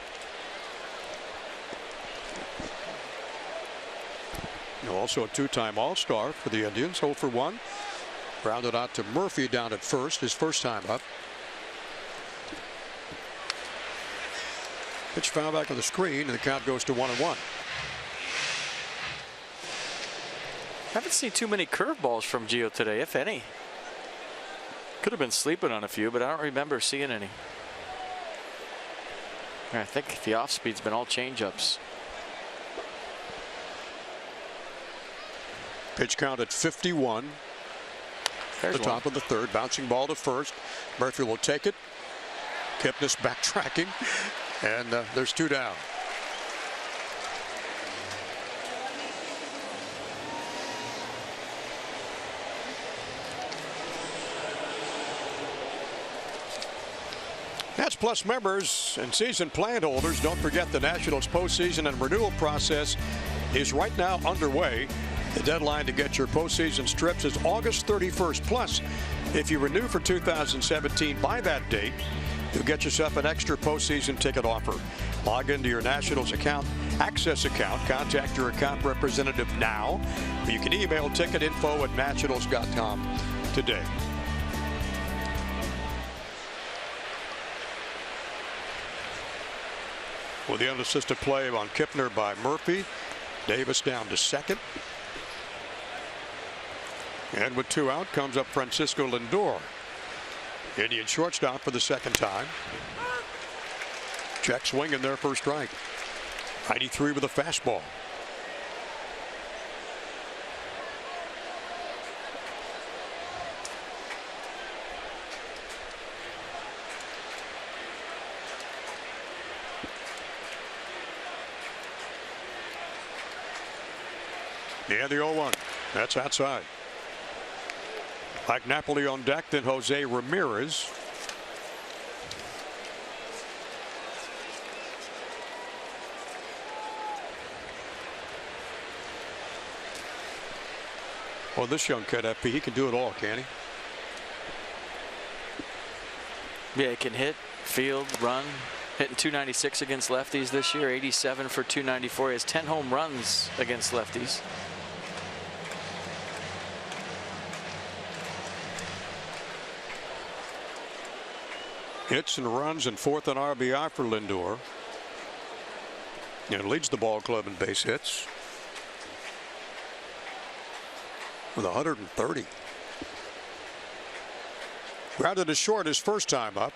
Speaker 1: Also a 2-time All-Star for the Indians. 0 for 1. Grounded out to Murphy down at first, his first time up. Pitch foul back on the screen, and the count goes to 1-1.
Speaker 2: Haven't seen too many curveballs from Gio today, if any. Could have been sleeping on a few, but I don't remember seeing any. I think the off speed's been all changeups.
Speaker 1: Pitch count at 51.
Speaker 2: There's
Speaker 1: the top of the 3rd, bouncing ball to first. Murphy will take it. Kipnis backtracking, and there's 2 down. Nats Plus members and season plan holders, don't forget the Nationals postseason and renewal process is right now underway. The deadline to get your postseason strips is August 31st. Plus, if you renew for 2017 by that date, you'll get yourself an extra postseason ticket offer. Log into your Nationals account, access account, contact your account representative now. You can email ticketinfo@nationals.com today. With the unassisted play on Kipner by Murphy. Davis down to 2nd. And with 2 out comes up Francisco Lindor. Indian shortstop for the 2nd time. Check swing in there for a strike. 93 with a fastball. Yeah, the 0-1. That's outside. Mike Napoli on deck, then Jose Ramirez. Well, this young kid, FP, he can do it all, can he?
Speaker 2: Yeah, he can hit, field, run. Hitting .296 against lefties this year, 87 for .294. He has 10 home runs against lefties.
Speaker 1: Hits and runs and 4th on RBI for Lindor. And leads the ball club in base hits with 130. Grounded to short his first time up.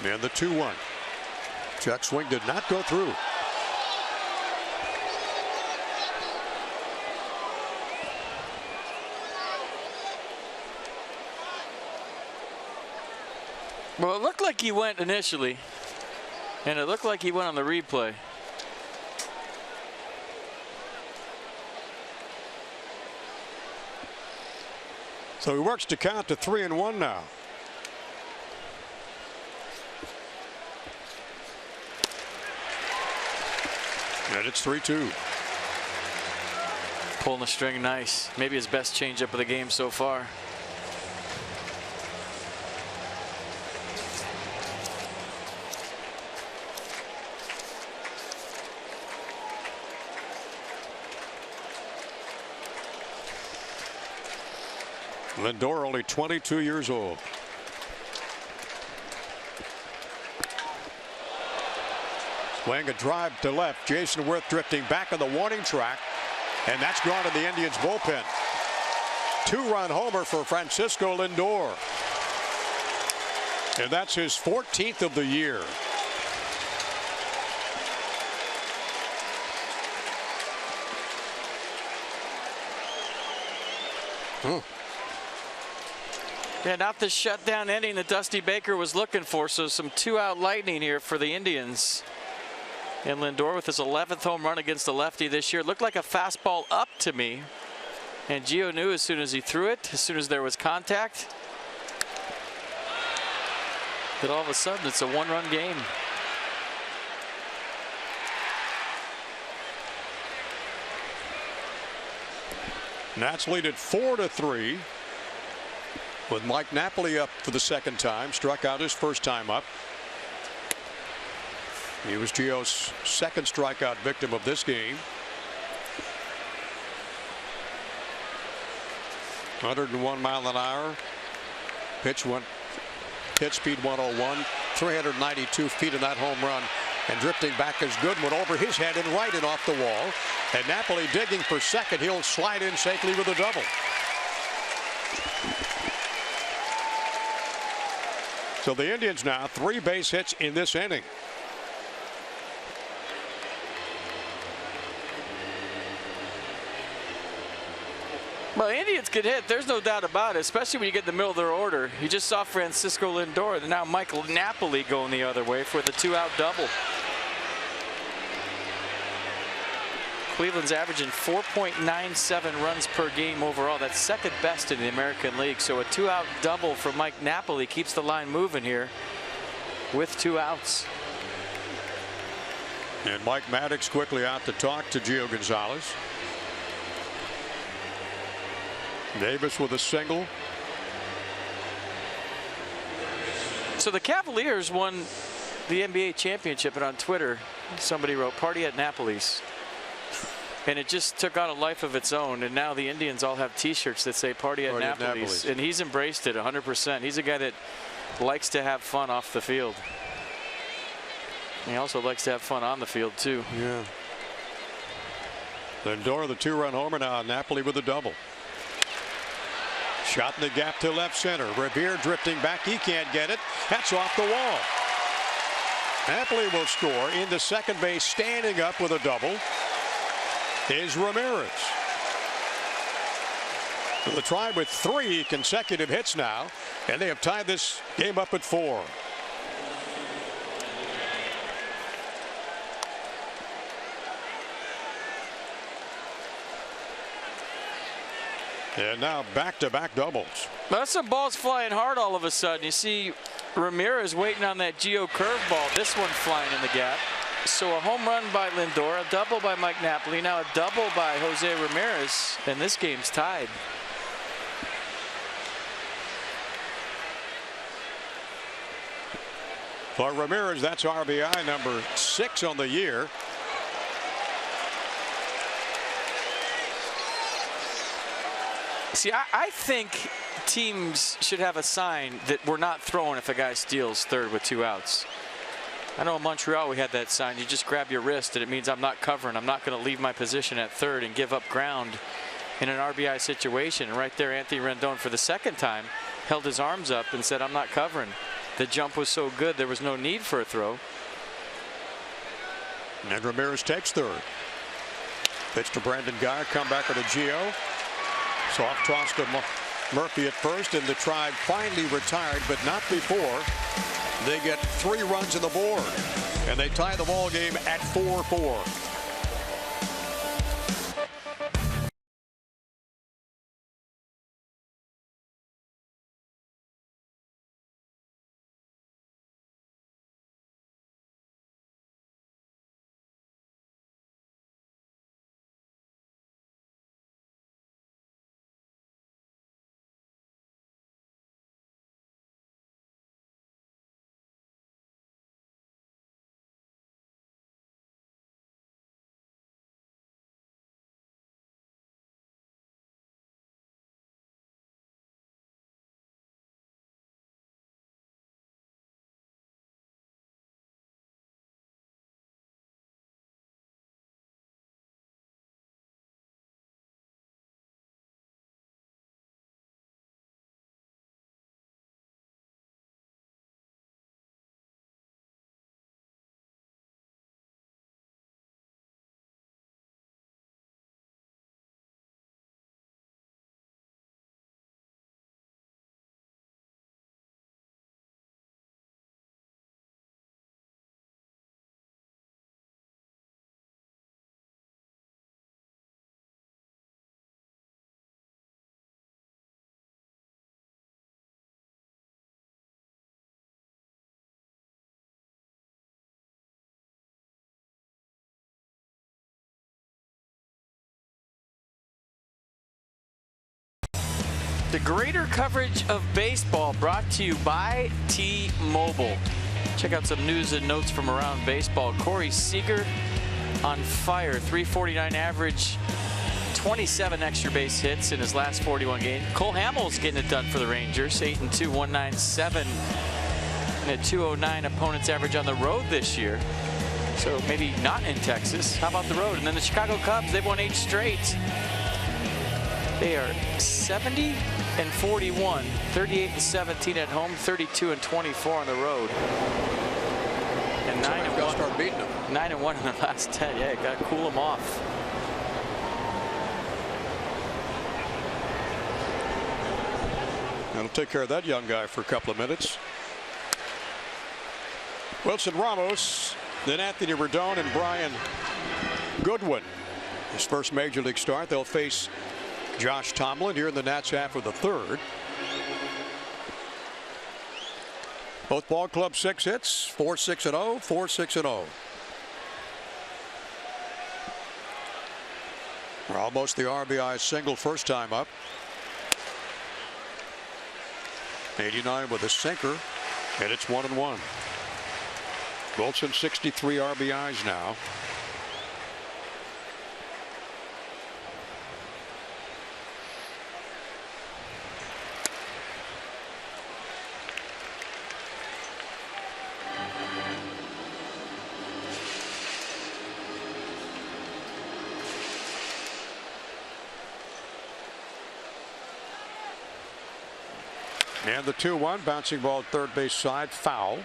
Speaker 1: And the 2-1. Check swing did not go through.
Speaker 2: Well, it looked like he went initially, and it looked like he went on the replay.
Speaker 1: So he works to count to 3-1 now. And it's 3-2.
Speaker 2: Pulling the string nice. Maybe his best changeup of the game so far.
Speaker 1: Lindor only 22 years old. Swing a drive to left. Jason Worth drifting back on the warning track. And that's gone to the Indians bullpen. 2-run homer for Francisco Lindor. And that's his 14th of the year.
Speaker 2: Yeah, not the shutdown inning that Dusty Baker was looking for. So some 2-out lightning here for the Indians. And Lindor with his 11th home run against the lefty this year. Looked like a fastball up to me. And Gio knew as soon as he threw it, as soon as there was contact, that all of a sudden it's a 1-run game.
Speaker 1: Nats lead at 4-3. With Mike Napoli up for the second time. Struck out his first time up. He was Gio's second strikeout victim of this game. 101 mile an hour. Pitch speed 101. 392 feet in that home run. And drifting back is Goodwin over his head and right and off the wall. And Napoli digging for second. He'll slide in safely with a double. So the Indians now 3 base hits in this inning.
Speaker 2: Well, the Indians could hit. There's no doubt about it, especially when you get in the middle of their order. You just saw Francisco Lindor, and now Michael Napoli going the other way for the 2-out double. Cleveland's averaging 4.97 runs per game overall. That's second best in the American League. So a 2-out double for Mike Napoli keeps the line moving here with 2 outs.
Speaker 1: And Mike Maddox quickly out to talk to Gio Gonzalez. Davis with a single.
Speaker 2: So the Cavaliers won the NBA championship, and on Twitter somebody wrote "Party at Napoli's." And it just took on a life of its own, and now the Indians all have T-shirts that say "Party at Napoli's," and he's embraced it 100%. He's a guy that likes to have fun off the field. He also likes to have fun on the field too.
Speaker 1: Yeah. Lindor the 2-run homer now. Napoli with a double. Shot in the gap to left center. Revere drifting back. He can't get it. That's off the wall. Napoli will score. Into second base, standing up with a double, is Ramirez. The Tribe with 3 consecutive hits now, and they have tied this game up at 4. And now back-to-back doubles.
Speaker 2: That's some balls flying hard all of a sudden. You see Ramirez waiting on that Gio curveball. This one flying in the gap. So a home run by Lindor, a double by Mike Napoli, now a double by Jose Ramirez, and this game's tied.
Speaker 1: For Ramirez, that's RBI number 6 on the year.
Speaker 2: See, I think teams should have a sign that we're not throwing if a guy steals third with 2 outs. I know in Montreal we had that sign. You just grab your wrist and it means I'm not covering. I'm not going to leave my position at third and give up ground in an RBI situation. And right there, Anthony Rendon for the second time held his arms up and said, I'm not covering. The jump was so good there was no need for a throw.
Speaker 1: And Ramirez takes third. Pitch to Brandon Guy. Come back to Gio. Soft toss to Murphy at first, and the Tribe finally retired, but not before they get 3 runs on the board, and they tie the ball game at 4-4.
Speaker 2: The greater coverage of baseball brought to you by T-Mobile. Check out some news and notes from around baseball. Corey Seager on fire. .349 average. 27 extra base hits in his last 41 games. Cole Hamels getting it done for the Rangers. 8-2, 197. And a .209 opponent's average on the road this year. So maybe not in Texas. How about the road? And then the Chicago Cubs, they've won 8 straight. They are 70-41, 38-17 at home, 32-24 on the road, and 9-1.
Speaker 1: Start beating them.
Speaker 2: 9-1 in the last 10. Yeah, got to cool them off.
Speaker 1: That'll take care of that young guy for a couple of minutes. Wilson Ramos, then Anthony Rendon and Brian Goodwin. His first major league start. They'll face Josh Tomlin here in the Nats half of the third. Both ball clubs 6 hits, 4-6-0, 4-6-0. Almost the RBI single first time up. 89 with a sinker, and it's 1-1. Wilson 63 RBIs now. And the 2-1 bouncing ball third base side, foul.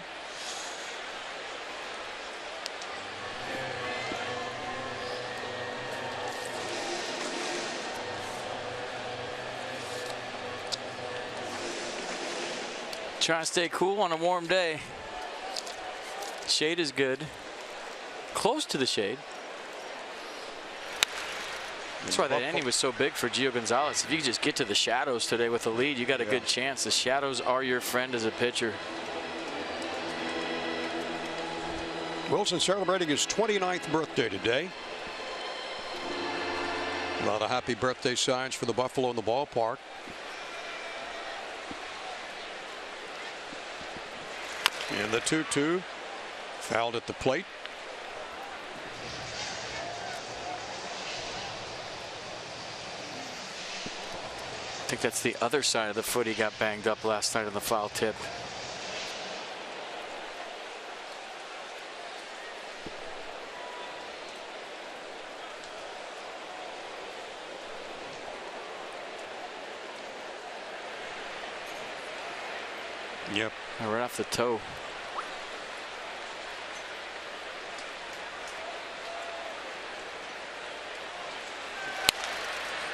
Speaker 2: Trying to stay cool on a warm day. Shade is good. Close to the shade. That's why that inning was so big for Gio Gonzalez. If you could just get to the shadows today with a lead, you got a good chance. The shadows are your friend as a pitcher.
Speaker 1: Wilson celebrating his 29th birthday today. A lot of happy birthday signs for the Buffalo in the ballpark. And the 2-2 fouled at the plate.
Speaker 2: I think that's the other side of the foot he got banged up last night on the foul tip.
Speaker 1: Yep.
Speaker 2: Right off the toe.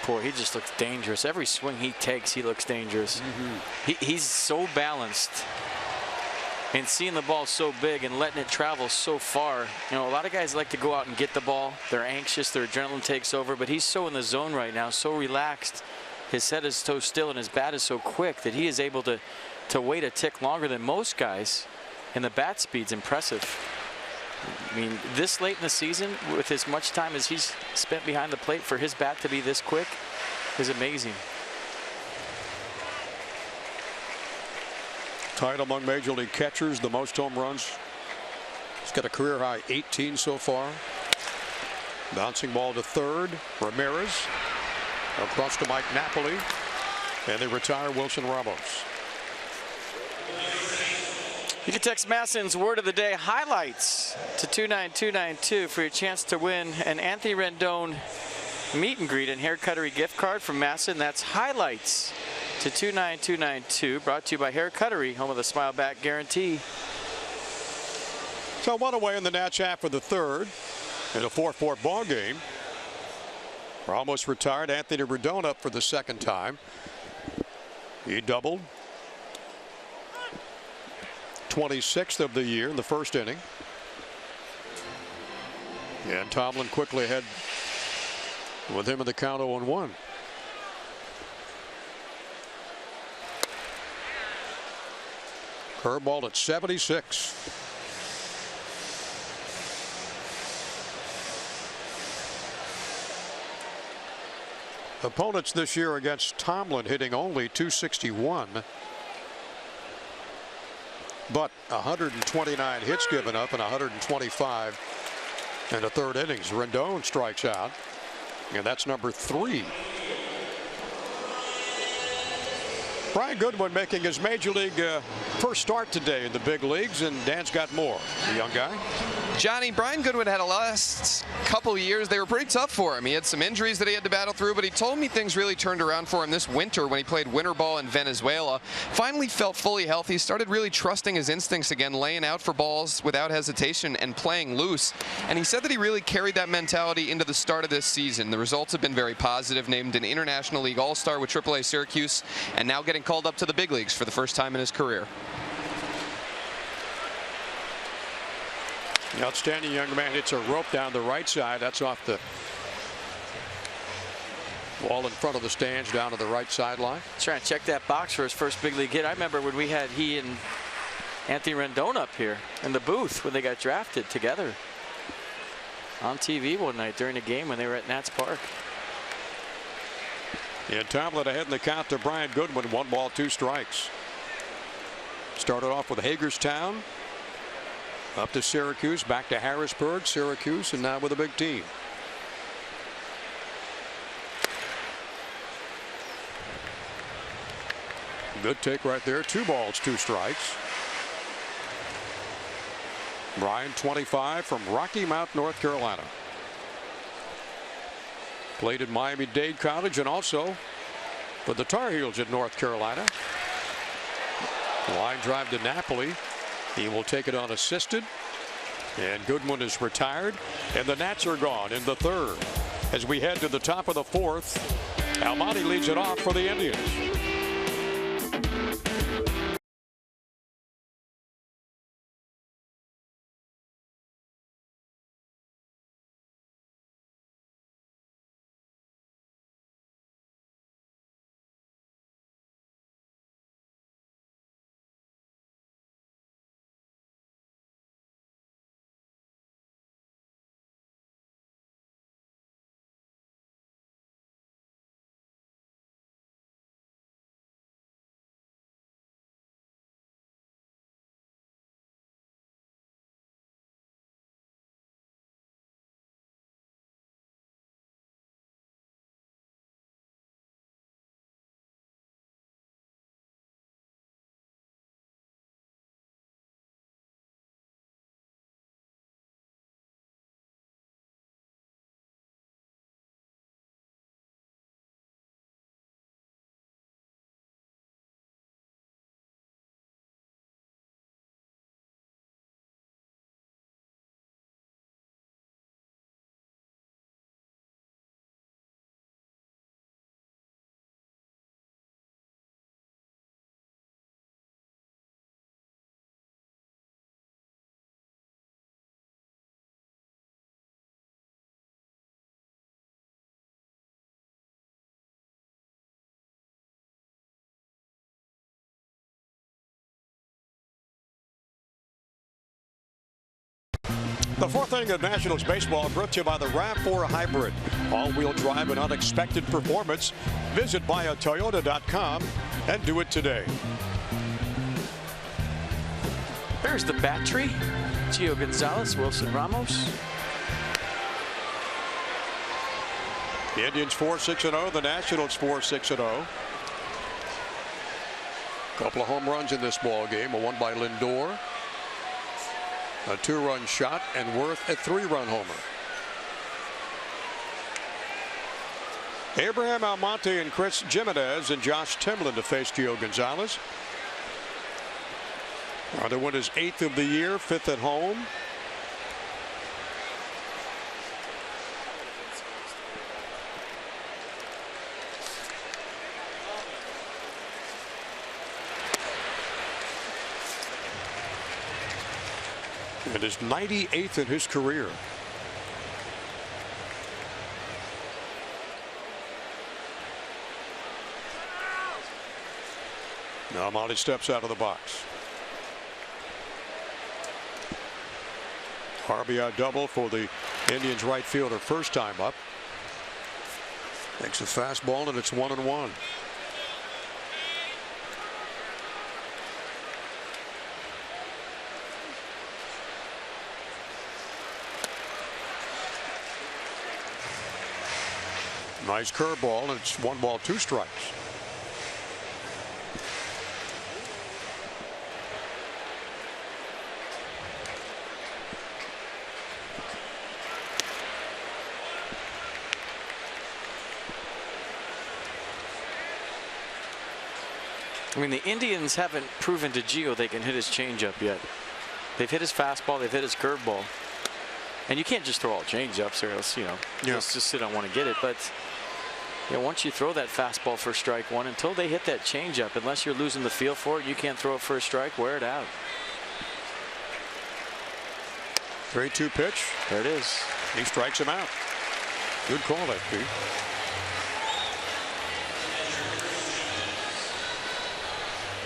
Speaker 2: Boy, he just looks dangerous. Every swing he takes, he looks dangerous. He's so balanced. And seeing the ball so big and letting it travel so far. You know, a lot of guys like to go out and get the ball. They're anxious, their adrenaline takes over, but he's so in the zone right now, so relaxed. His head is so still and his bat is so quick that he is able to wait a tick longer than most guys. And the bat speed's impressive. I mean, this late in the season, with as much time as he's spent behind the plate, for his bat to be this quick is amazing.
Speaker 1: Tied among major league catchers, the most home runs. He's got a career high 18 so far. Bouncing ball to third. Ramirez across to Mike Napoli, and they retire Wilson Ramos.
Speaker 2: You can text Masson's word of the day highlights to 29292 for your chance to win an Anthony Rendon meet and greet and hair cuttery gift card from Masson. That's highlights to 29292, brought to you by Hair Cuttery, home of the Smile Back Guarantee.
Speaker 1: So one away in the Nats half of the third in a 4-4 ball game. Ramos retired. Anthony Rendon up for the second time. He doubled. 26th of the year in the first inning. And Tomlin quickly ahead with him in the count 0-1. Curveball at 76. Opponents this year against Tomlin hitting only .261. But 129 hits given up and 125 in the third innings. Rendon strikes out, and that's number 3. Brian Goodwin making his major league first start today in the big leagues, and Dan's got more. The young guy.
Speaker 3: Johnny, Brian Goodwin had a last couple of years. They were pretty tough for him. He had some injuries that he had to battle through, but he told me things really turned around for him this winter when he played winter ball in Venezuela. Finally felt fully healthy, started really trusting his instincts again, laying out for balls without hesitation and playing loose. And he said that he really carried that mentality into the start of this season. The results have been very positive, named an International League All-Star with AAA Syracuse, and now getting called up to the big leagues for the first time in his career.
Speaker 1: The outstanding young man hits a rope down the right side. That's off the wall in front of the stands down to the right sideline.
Speaker 2: Trying to check that box for his first big league hit. I remember when we had he and Anthony Rendon up here in the booth when they got drafted together on TV one night during a game when they were at Nats Park.
Speaker 1: And Tomlin ahead in the count to Brian Goodwin. 1 ball, 2 strikes. Started off with Hagerstown. Up to Syracuse, back to Harrisburg, Syracuse, and now with a big team. Good take right there. 2 balls, 2 strikes. Brian, 25, from Rocky Mount, North Carolina. Played at Miami-Dade College and also for the Tar Heels at North Carolina. Line drive to Napoli. He will take it unassisted, and Goodwin is retired, and the Nats are gone in the third. As we head to the top of the fourth, Almonte leads it off for the Indians. The fourth inning of Nationals baseball brought to you by the RAV4 Hybrid. All-wheel drive and unexpected performance. Visit buyatoyota.com and do it today.
Speaker 2: There's the bat tree. Gio Gonzalez, Wilson Ramos.
Speaker 1: The Indians 4-6-0. The Nationals 4-6-0. Couple of home runs in this ball game. A one by Lindor, a two-run shot, and Worth a three-run homer. Abraham Almonte and Chris Jimenez and Josh Timlin to face Gio Gonzalez. They won his 8th of the year, 5th at home. And his 98th in his career. Now Almonte steps out of the box. RBI double for the Indians right fielder first time up. Takes a fastball and it's 1-1. Nice curveball, and it's 1 ball, 2 strikes.
Speaker 2: I mean, the Indians haven't proven to Gio they can hit his changeup yet. They've hit his fastball, they've hit his curveball. And you can't just throw all changeups or else, let's just sit on one and get it. But once you throw that fastball for strike one, until they hit that changeup, unless you're losing the feel for it, you can't throw it for a strike, wear it out.
Speaker 1: 3-2 pitch.
Speaker 2: There it is.
Speaker 1: He strikes him out. Good call, FP.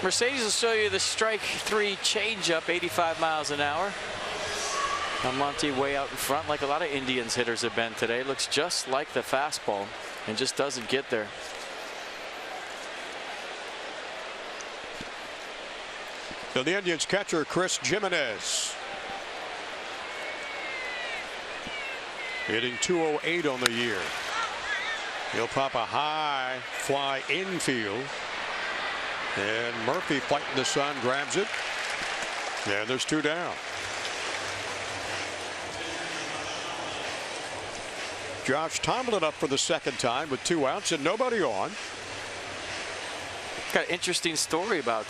Speaker 2: Mercedes will show you the strike 3 changeup, 85 miles an hour. Almonte way out in front, like a lot of Indians hitters have been today. Looks just like the fastball and just doesn't get there.
Speaker 1: So the Indians catcher Chris Jimenez hitting .208 on the year. He'll pop a high fly infield. And Murphy fighting the sun, grabs it. And there's 2 down. Josh Tomlin up for the second time with 2 outs and nobody on.
Speaker 2: Got an interesting story about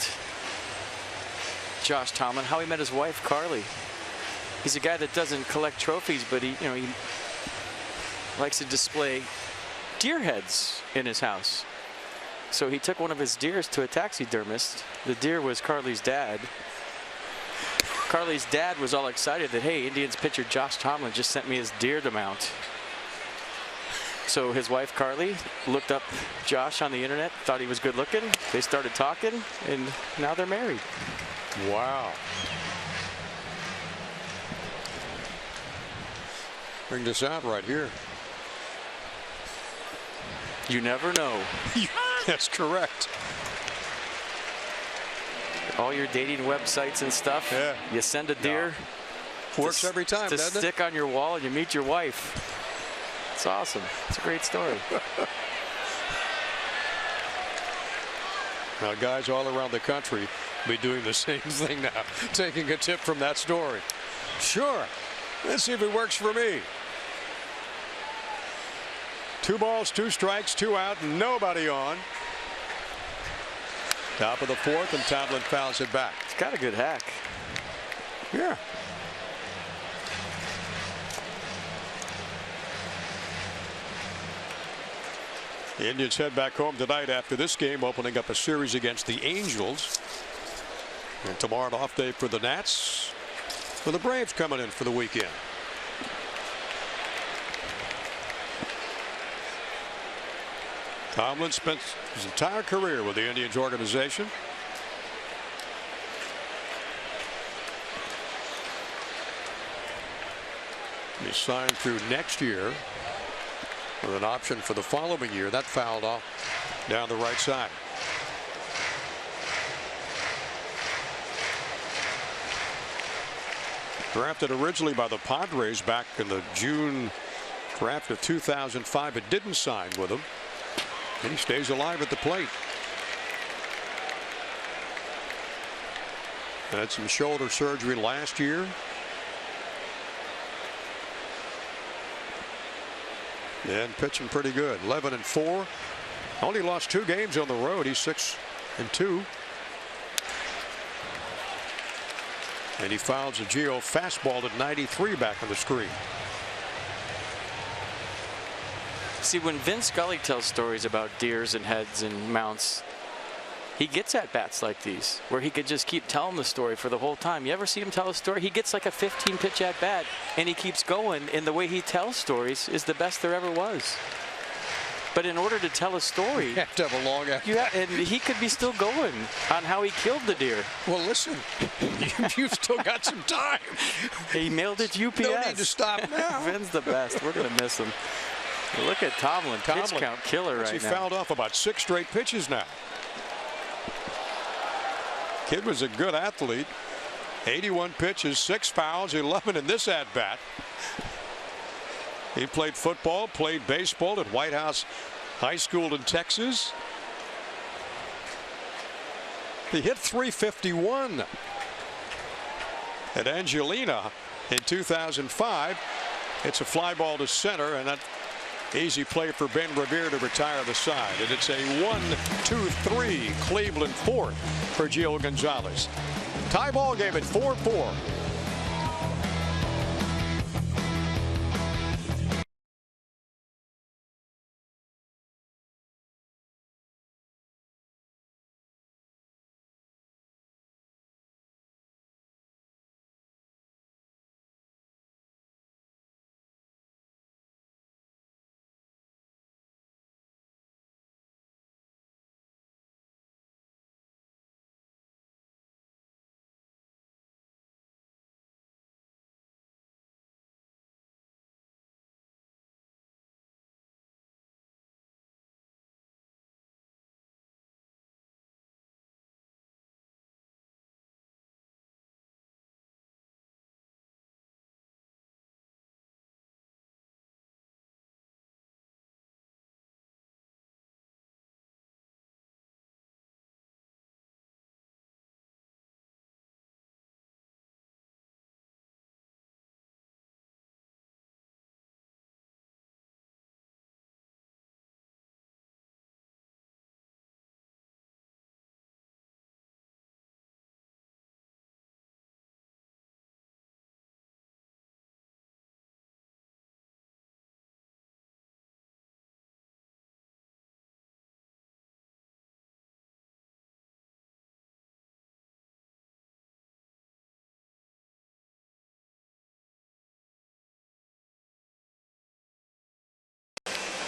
Speaker 2: Josh Tomlin, how he met his wife Carly. He's a guy that doesn't collect trophies, but he likes to display deer heads in his house. So he took one of his deers to a taxidermist. The deer was Carly's dad. Carly's dad was all excited that, hey, Indians pitcher Josh Tomlin just sent me his deer to mount. So his wife Carly looked up Josh on the internet, thought he was good looking. They started talking, and now they're married.
Speaker 1: Wow. Bring this out right here.
Speaker 2: You never know.
Speaker 1: That's correct.
Speaker 2: All your dating websites and stuff.
Speaker 1: Yeah.
Speaker 2: You send a deer.
Speaker 1: Works every time,
Speaker 2: to
Speaker 1: doesn't
Speaker 2: stick on your wall, and you meet your wife. It's awesome. It's a great story.
Speaker 1: Now, guys all around the country be doing the same thing now, taking a tip from that story. Sure. Let's see if it works for me. 2 balls, 2 strikes, 2 out, nobody on. Top of the 4th, and Tomlin fouls it back.
Speaker 2: It's got a good hack.
Speaker 1: Yeah. The Indians head back home tonight after this game, opening up a series against the Angels. And tomorrow an off day for the Nats. For the Braves coming in for the weekend. Tomlin spent his entire career with the Indians organization. He signed through next year with an option for the following year. That fouled off down the right side. Drafted originally by the Padres back in the June draft of 2005. It didn't sign with him. And he stays alive at the plate. Had some shoulder surgery last year. And pitching pretty good. 11-4. Only lost 2 games on the road. He's 6-2. And he fouls a Gio fastball at 93 back on the screen.
Speaker 2: See, when Vin Scully tells stories about deers and heads and mounts, he gets at bats like these where he could just keep telling the story for the whole time. You ever see him tell a story? He gets like a 15 pitch at bat and he keeps going, and the way he tells stories is the best there ever was. But in order to tell a story,
Speaker 1: you have to have a long at-bat.
Speaker 2: and he could be still going on how he killed the deer.
Speaker 1: Well, listen, you've still got some time.
Speaker 2: He mailed it to UPS.
Speaker 1: No need to stop now.
Speaker 2: Vin's the best. We're going to miss him. Look at Tomlin. Pitch count killer right now.
Speaker 1: He fouled off about 6 straight pitches now. Kid was a good athlete. 81 pitches, 6 fouls, 11 in this at-bat. He played football, played baseball at White House High School in Texas. He hit .351 at Angelina in 2005. It's a fly ball to center, and that easy play for Ben Revere to retire the side. And it's a 1-2-3 Cleveland 4th for Gio Gonzalez. Tie ball game at 4-4.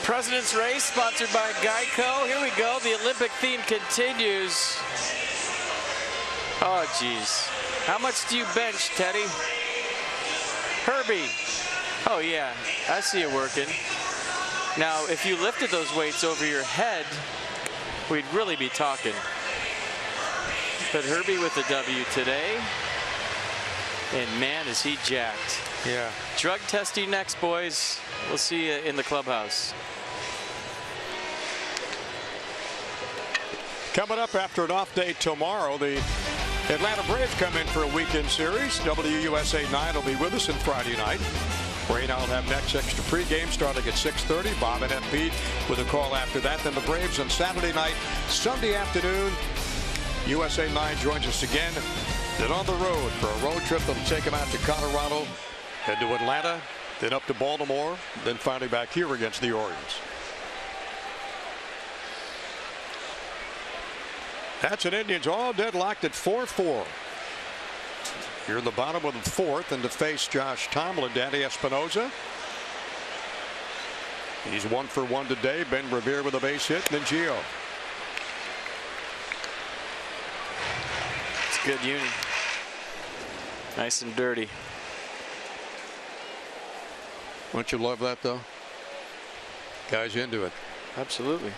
Speaker 2: President's Race, sponsored by Geico. Here we go. The Olympic theme continues. Oh, geez. How much do you bench, Teddy? Herbie. Oh, yeah. I see it working. Now, if you lifted those weights over your head, we'd really be talking. But Herbie with the W today. And, man, is he jacked.
Speaker 1: Yeah.
Speaker 2: Drug testing next, boys. We'll see you in the clubhouse.
Speaker 1: Coming up after an off day tomorrow, the Atlanta Braves come in for a weekend series. WUSA 9 will be with us on Friday night. Rain I'll have next extra pregame starting at 6:30. Bob and FP with a call after that. Then the Braves on Saturday night. Sunday afternoon, USA 9 joins us again. Then on the road for a road trip that'll take them out to Colorado, head to Atlanta, then up to Baltimore, then finally back here against the Orioles. That's an Indians all deadlocked at 4-4. Here in the bottom of the 4th, and to face Josh Tomlin, Danny Espinosa. He's 1 for 1 today. Ben Revere with a base hit, and then Gio.
Speaker 2: It's a good unit. Nice and dirty.
Speaker 1: Don't you love that, though? Guys into it.
Speaker 2: Absolutely.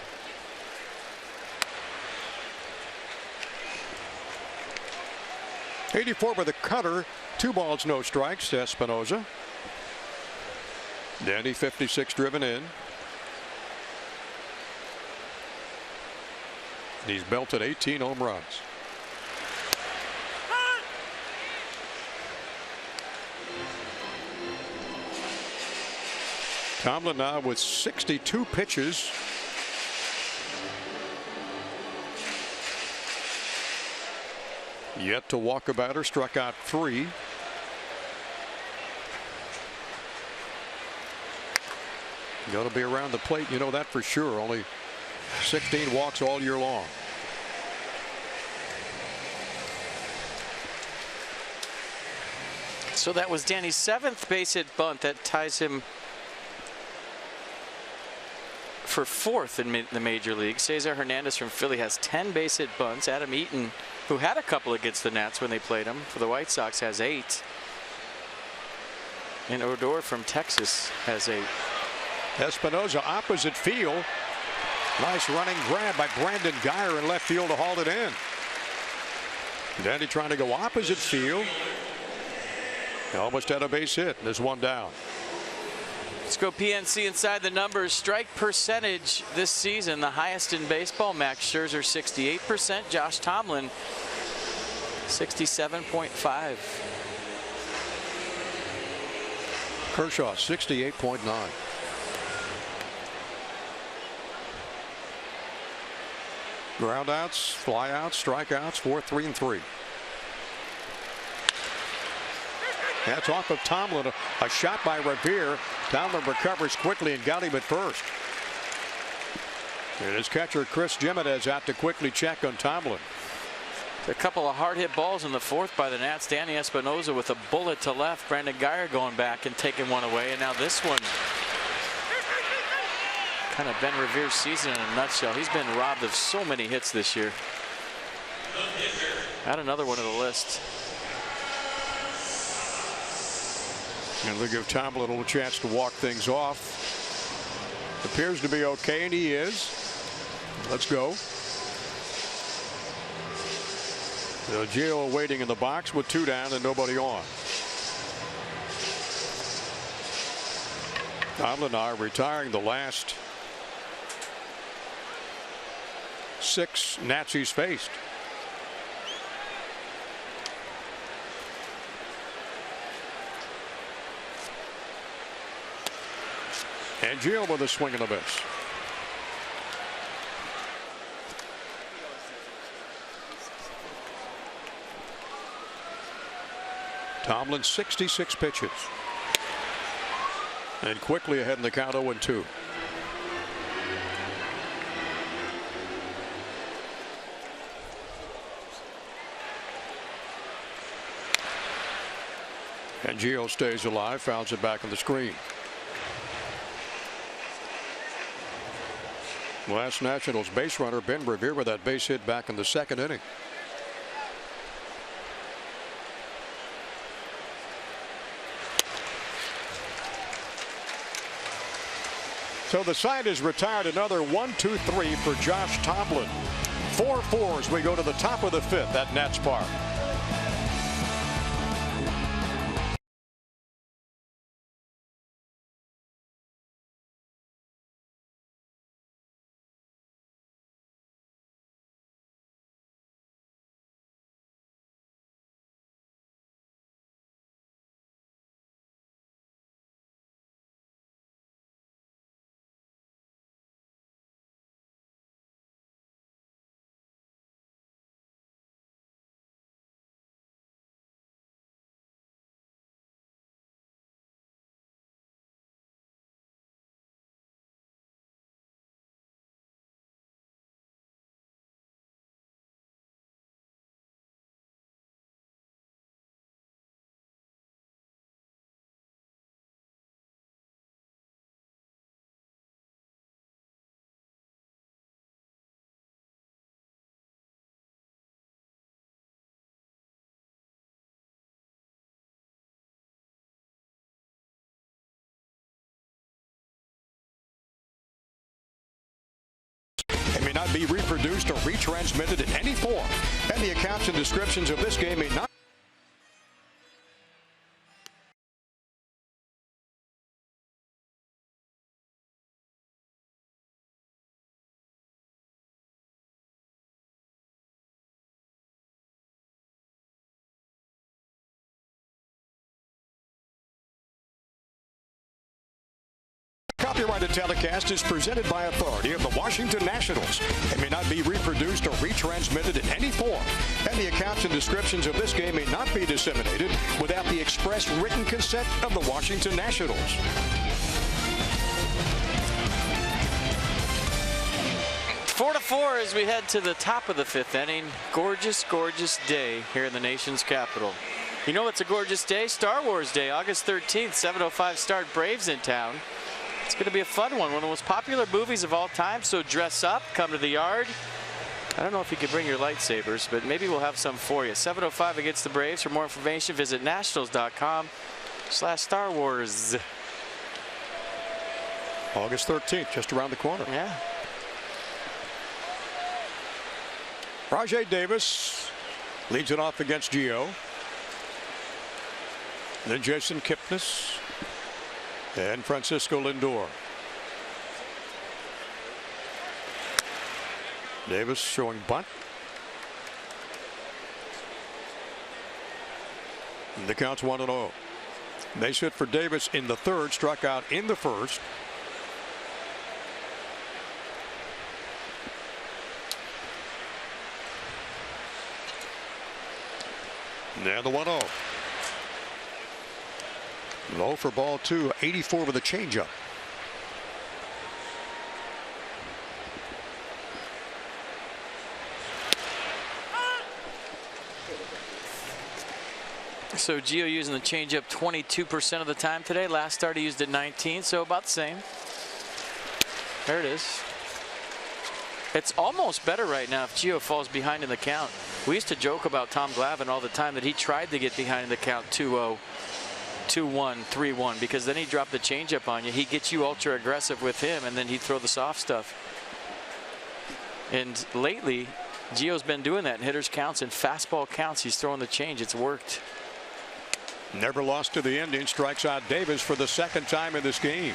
Speaker 1: '84 with a cutter. 2 balls, no strikes to Espinosa. Danny 56 driven in. He's belted 18 home runs. Tomlin now with 62 pitches. Yet to walk a batter, struck out 3. Got to be around the plate, you know that for sure. Only 16 walks all year long.
Speaker 2: So that was Danny's 7th base hit bunt. That ties him for 4th in the major league. Cesar Hernandez from Philly has 10 base hit bunts. Adam Eaton, who had a couple against the Nats when they played him for the White Sox, has 8. And Odor from Texas has 8.
Speaker 1: Espinosa opposite field. Nice running grab by Brandon Guyer in left field to haul it in. Danny trying to go opposite field. Almost had a base hit. There's one down.
Speaker 2: Let's go PNC inside the numbers. Strike percentage this season, the highest in baseball. Max Scherzer 68%. Josh Tomlin 67.5.
Speaker 1: Kershaw 68.9. Groundouts, flyouts, strikeouts, 4, 3, and 3. That's off of Tomlin. A shot by Revere. Tomlin recovers quickly and got him at first. And his catcher Chris Jimenez out to quickly check on Tomlin.
Speaker 2: A couple of hard hit balls in the 4th by the Nats. Danny Espinosa with a bullet to left. Brandon Guyer going back and taking one away. And now this one. Kind of Ben Revere's season in a nutshell. He's been robbed of so many hits this year. Add another one to the list.
Speaker 1: And they'll give Tomlin a little chance to walk things off. Appears to be okay, and he is. Let's go. Gio waiting in the box with 2 down and nobody on. Tomlin now retiring the last 6 Nats he's faced. And Gio with a swing and a miss. Tomlin 66 pitches. And quickly ahead in the count 0-2. And Gio stays alive, fouls it back on the screen. Last Nationals base runner Ben Revere with that base hit back in the 2nd inning. So the side is retired. Another 1-2-3 for Josh Tomlin. 4-4 as we go to the top of the 5th at Nats Park. not be reproduced or retransmitted in any form, and the accounts and descriptions of this game may not Copyrighted telecast is presented by authority of the Washington Nationals and may not be reproduced or retransmitted in any form. And the accounts and descriptions of this game may not be disseminated without the express written consent of the Washington Nationals.
Speaker 2: Four to four as we head to the top of the fifth inning. Gorgeous, gorgeous day here in the nation's capital. You know it's a gorgeous day? Star Wars Day, August 13th, 7:05 start, Braves in town. It's going to be a fun one of the most popular movies of all time, so dress up, come to the yard. I don't know if you could bring your lightsabers, but maybe we'll have some for you. 7:05 against the Braves. For more information, visit nationals.com/Star Wars.
Speaker 1: August 13th, just around the corner.
Speaker 2: Yeah.
Speaker 1: Rajai Davis leads it off against Gio. Then Jason Kipnis and Francisco Lindor. Davis showing bunt. And the count's 1-0. Base hit for Davis in the third, struck out in the first. Now the 1-0. Low for ball two, 84 with a changeup.
Speaker 2: So Gio using the changeup 22% of the time today. Last start he used it 19, so about the same. There it is. It's almost better right now if Gio falls behind in the count. We used to joke about Tom Glavine all the time that he tried to get behind in the count 2-0. 2-1, 3-1, because then he dropped the changeup on you. He gets you ultra aggressive with him, and then he'd throw the soft stuff. And lately, Gio's been doing that in hitters counts and fastball counts. He's throwing the change. It's worked.
Speaker 1: Never lost to the Indians. Strikes out Davis for the second time in this game.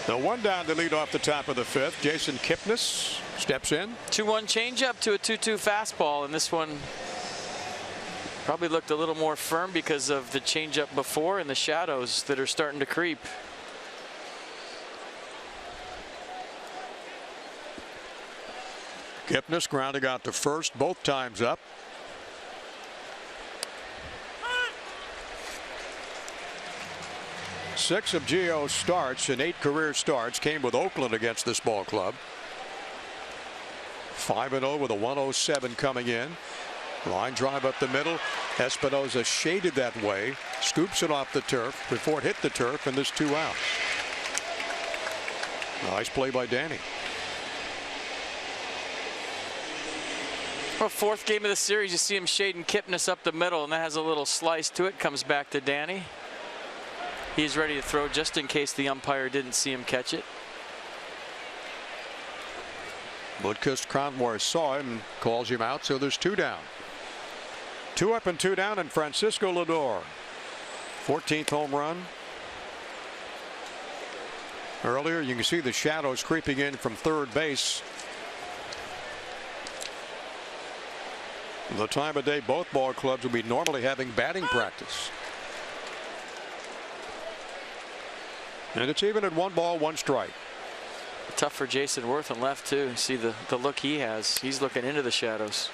Speaker 1: The one down to lead off the top of the fifth. Jason Kipnis steps in.
Speaker 2: 2-1 changeup to a 2-2 fastball, and this one probably looked a little more firm because of the changeup before and the shadows that are starting to creep.
Speaker 1: Kipnis grounding out to first both times up. Six of Gio's starts and 8 career starts came with Oakland against this ball club. 5-0 with a 107 coming in. Line drive up the middle. Espinosa shaded that way. Scoops it off the turf before it hit the turf, and there's 2 outs. Nice play by Danny.
Speaker 2: Well, fourth game of the series, you see him shading Kipnis up the middle, and that has a little slice to it. Comes back to Danny. He's ready to throw just in case the umpire didn't see him catch it.
Speaker 1: Woodcust Cronmore saw him and calls him out, so there's 2 down. 2 up and 2 down, and Francisco Lindor, 14th home run. Earlier, you can see the shadows creeping in from third base. The time of day both ball clubs will be normally having batting practice. And it's even at 1 ball, 1 strike.
Speaker 2: Tough for Jason Worth on left too. See the look he has. He's looking into the shadows.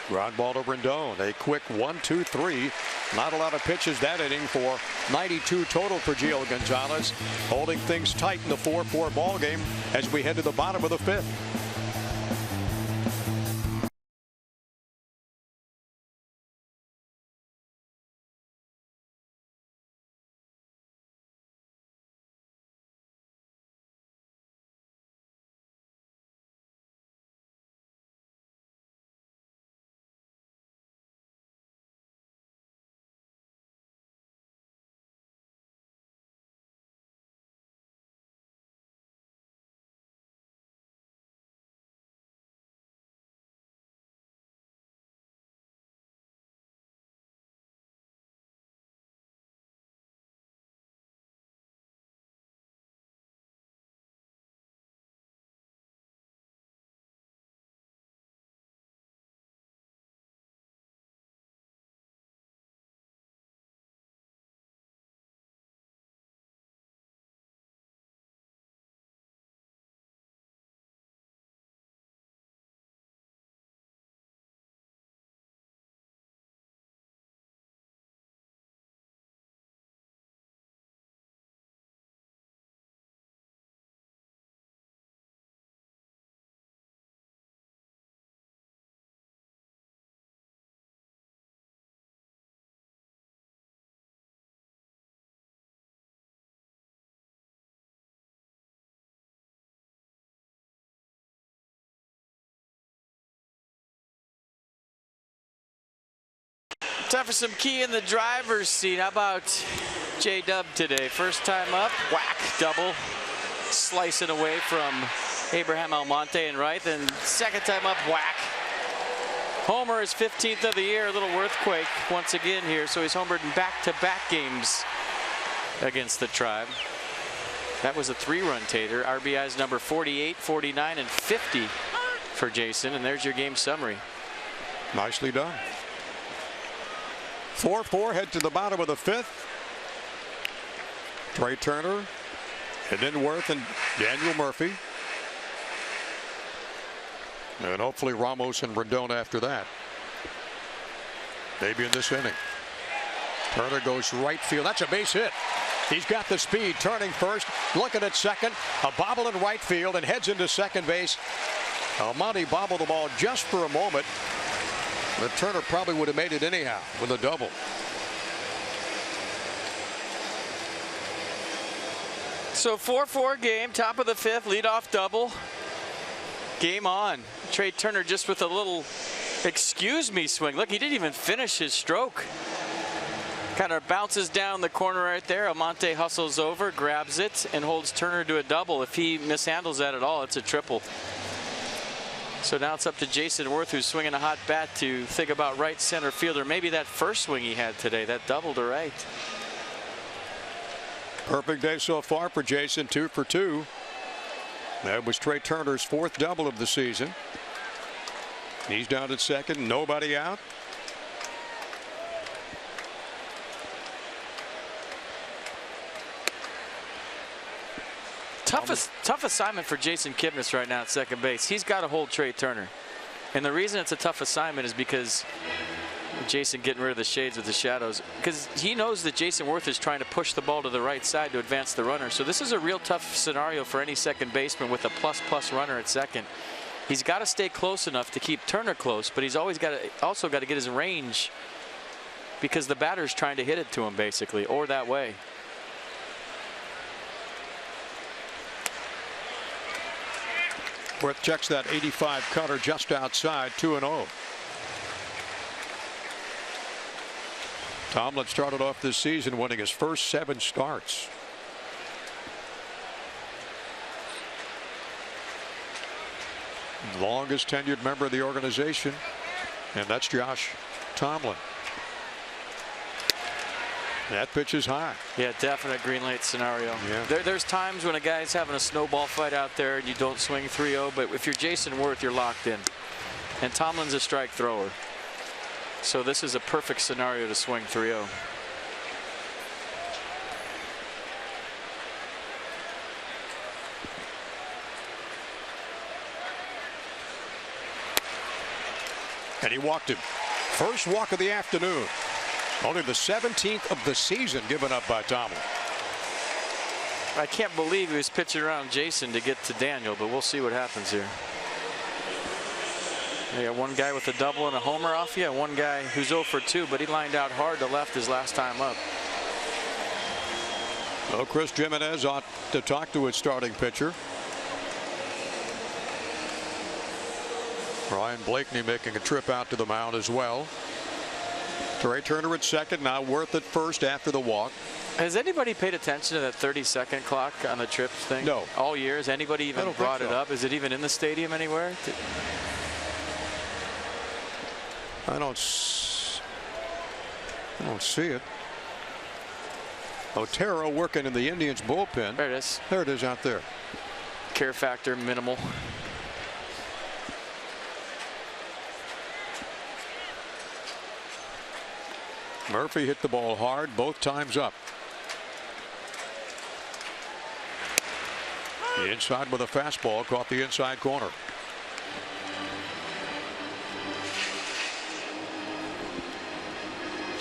Speaker 1: Ground ball to Rendon. A quick 1-2-3. Not a lot of pitches that inning for 92 total for Gio Gonzalez. Holding things tight in the 4-4 ball game as we head to the bottom of the fifth.
Speaker 2: Time for some key in the driver's seat. How about J-Dub today? First time up, whack, double, slicing away from Abraham Almonte and right. Then second time up, whack. Homer is 15th of the year, a little earthquake once again here. So he's homered in back-to-back games against the Tribe. That was a 3-run tater. RBIs number 48, 49, and 50 for Jason. And there's your game summary.
Speaker 1: Nicely done. 4-4, head to the bottom of the 5th. Trey Turner, and then Worth and Daniel Murphy. And hopefully Ramos and Rendon after that. Maybe in this inning. Turner goes right field. That's a base hit. He's got the speed, turning first, looking at second, a bobble in right field, and heads into second base. Almonte bobbled the ball just for a moment, but Turner probably would have made it anyhow with a double.
Speaker 2: So 4-4 game, top of the 5th, leadoff double. Game on. Trey Turner just with a little excuse me swing. Look, he didn't even finish his stroke. Kind of bounces down the corner right there. Almonte hustles over, grabs it, and holds Turner to a double. If he mishandles that at all, it's a triple. So now it's up to Jason Worth, who's swinging a hot bat, to think about right center fielder. Maybe that first swing he had today, that double to right.
Speaker 1: Perfect day so far for Jason, 2 for 2. That was Trey Turner's 4th double of the season. He's down at second, nobody out.
Speaker 2: Tough assignment for Jason Kipnis right now at second base. He's got to hold Trey Turner. And the reason it's a tough assignment is because Jason getting rid of the shades with the shadows, because he knows that Jason Worth is trying to push the ball to the right side to advance the runner. So this is a real tough scenario for any second baseman with a plus runner at second. He's got to stay close enough to keep Turner close, but he's always also got to get his range, because the batter's trying to hit it to him basically, or that way.
Speaker 1: Worth checks that 85 cutter just outside, 2-0. Tomlin started off this season winning his first 7 starts. Longest tenured member of the organization, and that's Josh Tomlin. That pitch is high.
Speaker 2: Yeah, definite green light scenario.
Speaker 1: Yeah.
Speaker 2: There's times when a guy's having a snowball fight out there and you don't swing 3-0, but if you're Jason Worth, you're locked in. And Tomlin's a strike thrower. So this is a perfect scenario to swing 3-0.
Speaker 1: And he walked him. First walk of the afternoon. Only the 17th of the season given up by Tomlin.
Speaker 2: I can't believe he was pitching around Jason to get to Daniel, but we'll see what happens here. You got one guy with a double and a homer off you, and one guy who's 0 for 2, but he lined out hard to left his last time up.
Speaker 1: Well, Chris Jimenez ought to talk to his starting pitcher. Ryan Blakeney making a trip out to the mound as well. Trey Turner at second, now Worth at first after the walk.
Speaker 2: Has anybody paid attention to that 30-second clock on the trips thing?
Speaker 1: No.
Speaker 2: All year? Has anybody even brought it up? Is it even in the stadium anywhere?
Speaker 1: I don't see it. Otero working in the Indians bullpen.
Speaker 2: There it is.
Speaker 1: There it is out there.
Speaker 2: Care factor minimal.
Speaker 1: Murphy hit the ball hard both times up. The inside with a fastball caught the inside corner.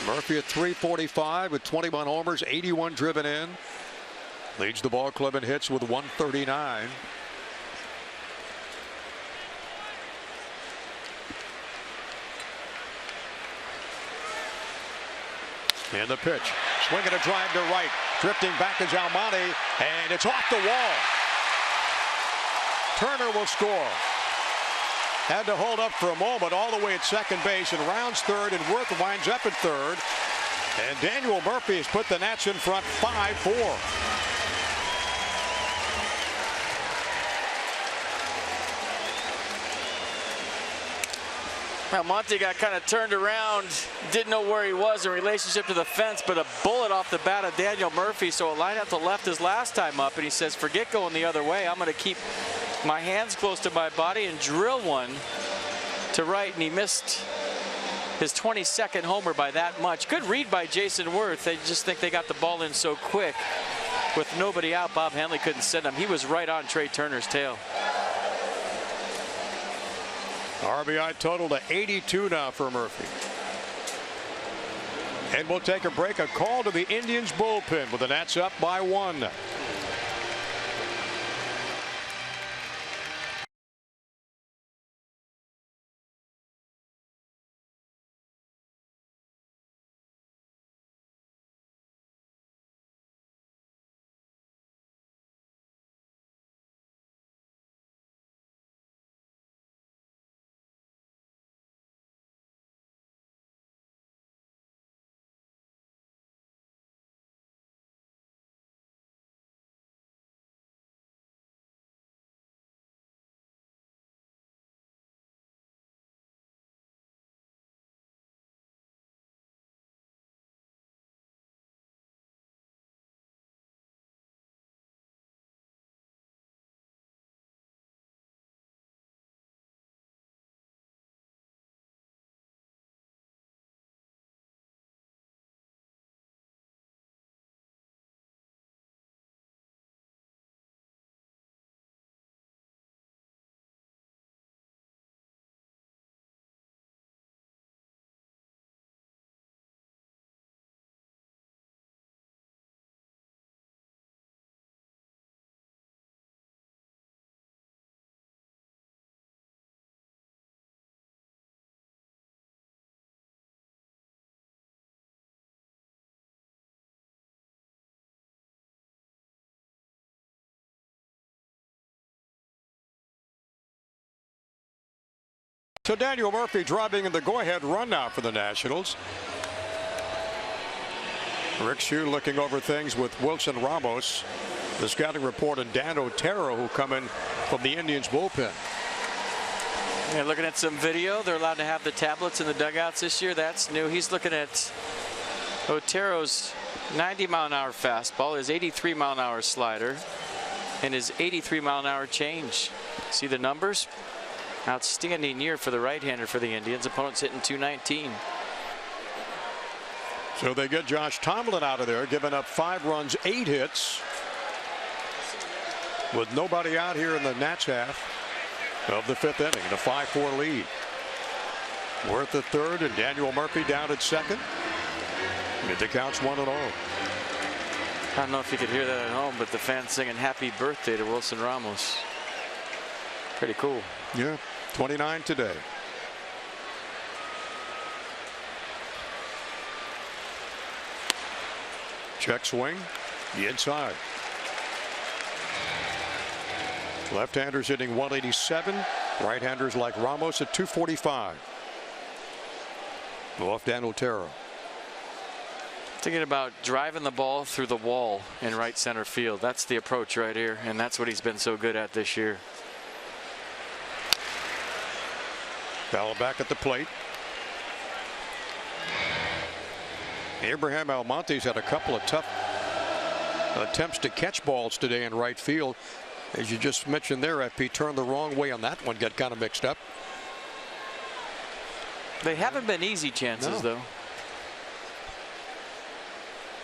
Speaker 1: Murphy at .345 with 21 homers, 81 driven in. Leads the ball club in hits with 139. And the pitch. Swinging a drive to right. Drifting back is Almonte, and it's off the wall. Turner will score. had to hold up for a moment all the way at second base and rounds third, and Wirth winds up at third. And Daniel Murphy has put the Nats in front 5-4.
Speaker 2: Almonte got kind of turned around, didn't know where he was in relationship to the fence, but a bullet off the bat of Daniel Murphy, so a line out to left his last time up, and he says, forget going the other way. I'm going to keep my hands close to my body and drill one to right, and he missed his 22nd homer by that much. Good read by Jason Wirth. They just think they got the ball in so quick. With nobody out, Bob Henley couldn't send him. He was right on Trey Turner's tail.
Speaker 1: RBI total to 82 now for Murphy. And we'll take a break. A call to the Indians bullpen with the Nats up by 1. So Daniel Murphy driving in the go-ahead run now for the Nationals. Rick Shue looking over things with Wilson Ramos, the scouting report, and Dan Otero, who come in from the Indians bullpen.
Speaker 2: Yeah, looking at some video. They're allowed to have the tablets in the dugouts this year. That's new. He's looking at Otero's 90-mile-an-hour fastball, his 83-mile-an-hour slider, and his 83-mile-an-hour change. See the numbers? Outstanding year for the right-hander for the Indians. Opponents hitting .219.
Speaker 1: So they get Josh Tomlin out of there, giving up 5 runs, 8 hits, with nobody out here in the Nats half of the 5th inning. The 5-4 lead. Wirth at third and Daniel Murphy down at second. And the count's 1-0.
Speaker 2: I don't know if you could hear that at home, but the fans singing happy birthday to Wilson Ramos. Pretty cool.
Speaker 1: Yeah, 29 today. Check swing, the inside. Left-handers hitting 187. Right-handers like Ramos at 245. Off Dan Otero.
Speaker 2: Thinking about driving the ball through the wall in right center field. That's the approach right here, and that's what he's been so good at this year.
Speaker 1: Foul back at the plate. Abraham Almonte's had a couple of tough attempts to catch balls today in right field. As you just mentioned there, FP turned the wrong way on that one, got kind of mixed up.
Speaker 2: They haven't been easy chances, though.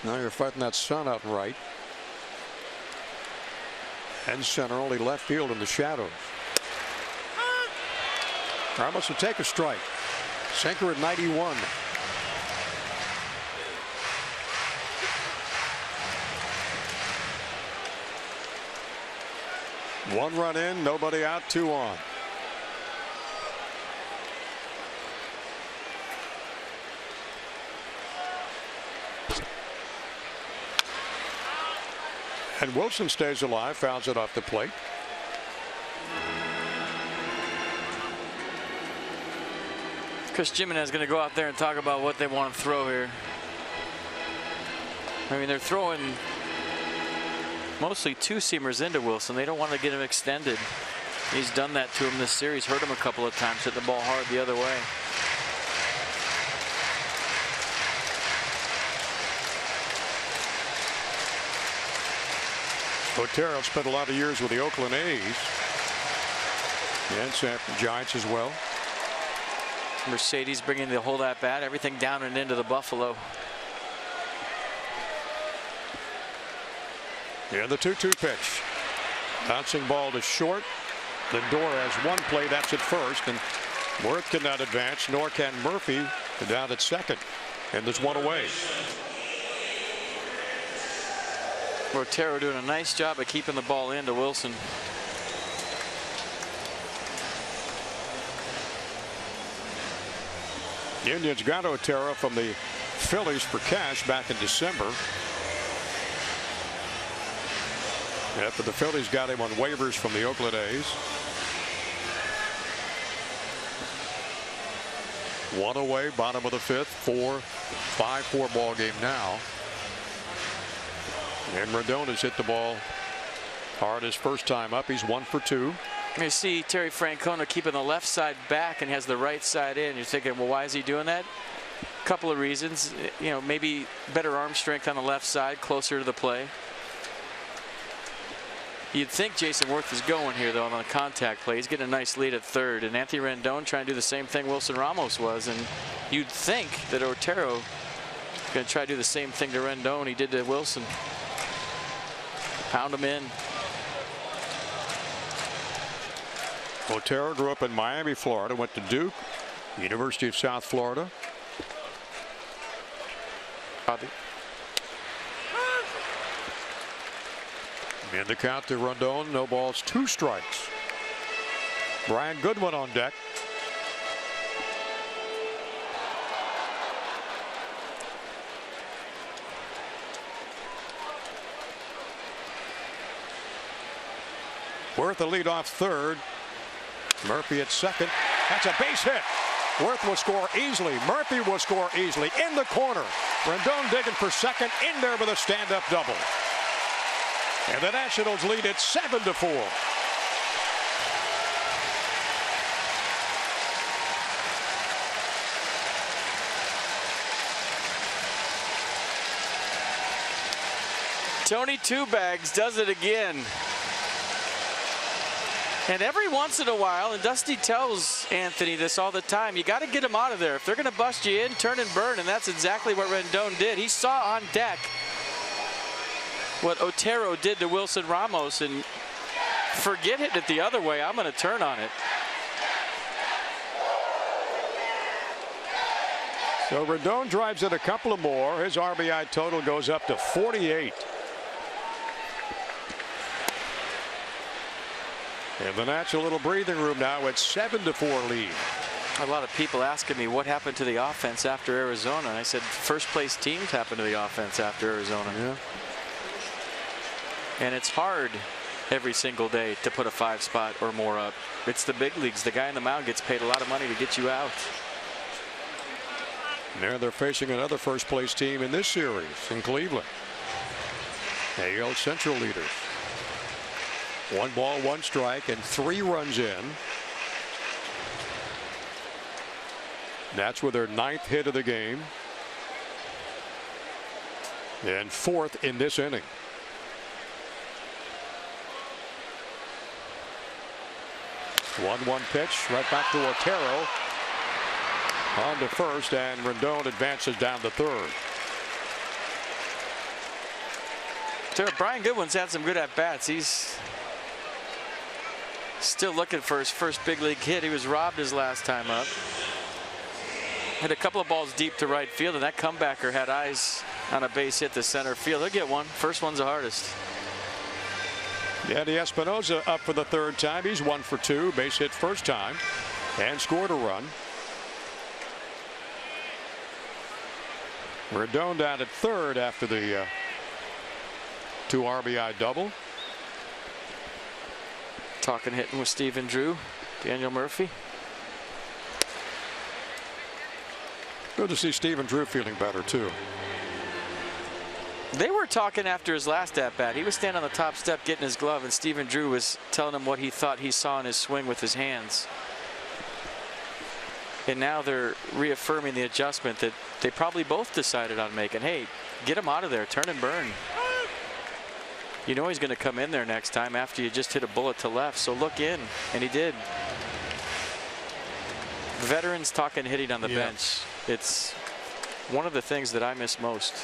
Speaker 1: Now you're fighting that sun out right. And center, only left field in the shadows. Ramos will take a strike. Sinker at 91. One run in, nobody out, 2 on. And Wilson stays alive, fouls it off the plate.
Speaker 2: Chris Jimenez is going to go out there and talk about what they want to throw here. I mean, they're throwing mostly two-seamers into Wilson. They don't want to get him extended. He's done that to him this series, hurt him a couple of times, hit the ball hard the other way.
Speaker 1: Otero spent a lot of years with the Oakland A's and San Giants as well.
Speaker 2: Mercedes bringing the hold at bat, everything down and into the Buffalo.
Speaker 1: Yeah, the 2-2 pitch. Bouncing ball to short. Lindor has one play, that's at first, and Worth cannot advance, nor can Murphy. Down at second, and there's one away.
Speaker 2: Otero doing a nice job of keeping the ball into Wilson.
Speaker 1: The Indians got Otero from the Phillies for cash back in December. After the Phillies got him on waivers from the Oakland A's. One away, bottom of the fifth, 5-4 ball game now. And Rendon has hit the ball hard his first time up. He's 1 for 2.
Speaker 2: You see Terry Francona keeping the left side back and has the right side in. You're thinking, well, why is he doing that? A couple of reasons. You know, maybe better arm strength on the left side, closer to the play. You'd think Jason Worth is going here, though, on the contact play. He's getting a nice lead at third. And Anthony Rendon trying to do the same thing Wilson Ramos was. And you'd think that Otero is going to try to do the same thing to Rendon he did to Wilson. Pound him in.
Speaker 1: Otero grew up in Miami, Florida, went to Duke, University of South Florida. In the count to Rendon, no balls, 2 strikes. Brian Goodwin on deck. Worth the lead off third. Murphy at second. That's a base hit. Worth will score easily. Murphy will score easily. In the corner. Rendon digging for second. In there with a stand-up double. And the Nationals lead it 7-4.
Speaker 2: Tony Two Bags does it again. And every once in a while, and Dusty tells Anthony this all the time, you got to get them out of there. If they're going to bust you in, turn and burn, and that's exactly what Rendon did. He saw on deck what Otero did to Wilson Ramos, and forget hitting it the other way. I'm going to turn on it.
Speaker 1: So Rendon drives in a couple of more. His RBI total goes up to 48. And the Nats a little breathing room now at 7-4 lead.
Speaker 2: A lot of people asking me what happened to the offense after Arizona. And I said first place teams happen to the offense after Arizona.
Speaker 1: Yeah.
Speaker 2: And it's hard every single day to put a 5 spot or more up. It's the big leagues. The guy in the mound gets paid a lot of money to get you out.
Speaker 1: Now they're facing another first place team in this series in Cleveland. AL Central leaders. 1 ball, 1 strike, and 3 runs in. That's with their 9th hit of the game. And 4th in this inning. One pitch right back to Otero. On to first, and Rendon advances down to third.
Speaker 2: Brian Goodwin's had some good at-bats. He's still looking for his first big league hit. He was robbed his last time up. Hit a couple of balls deep to right field, and that comebacker had eyes on a base hit to center field. He'll get one. First one's the hardest.
Speaker 1: Yandy Espinosa up for the 3rd time. He's 1 for 2. Base hit first time and scored a run. Rendon down at 3rd after the 2 RBI double.
Speaker 2: Talking hitting with Stephen Drew. Daniel Murphy.
Speaker 1: Good to see Stephen Drew feeling better, too.
Speaker 2: They were talking after his last at-bat. He was standing on the top step getting his glove, and Stephen Drew was telling him what he thought he saw in his swing with his hands. And now they're reaffirming the adjustment that they probably both decided on making. Hey, get him out of there, turn and burn. You know he's going to come in there next time after you just hit a bullet to left, so look in, and he did. Veterans talking hitting on the bench. It's one of the things that I miss most.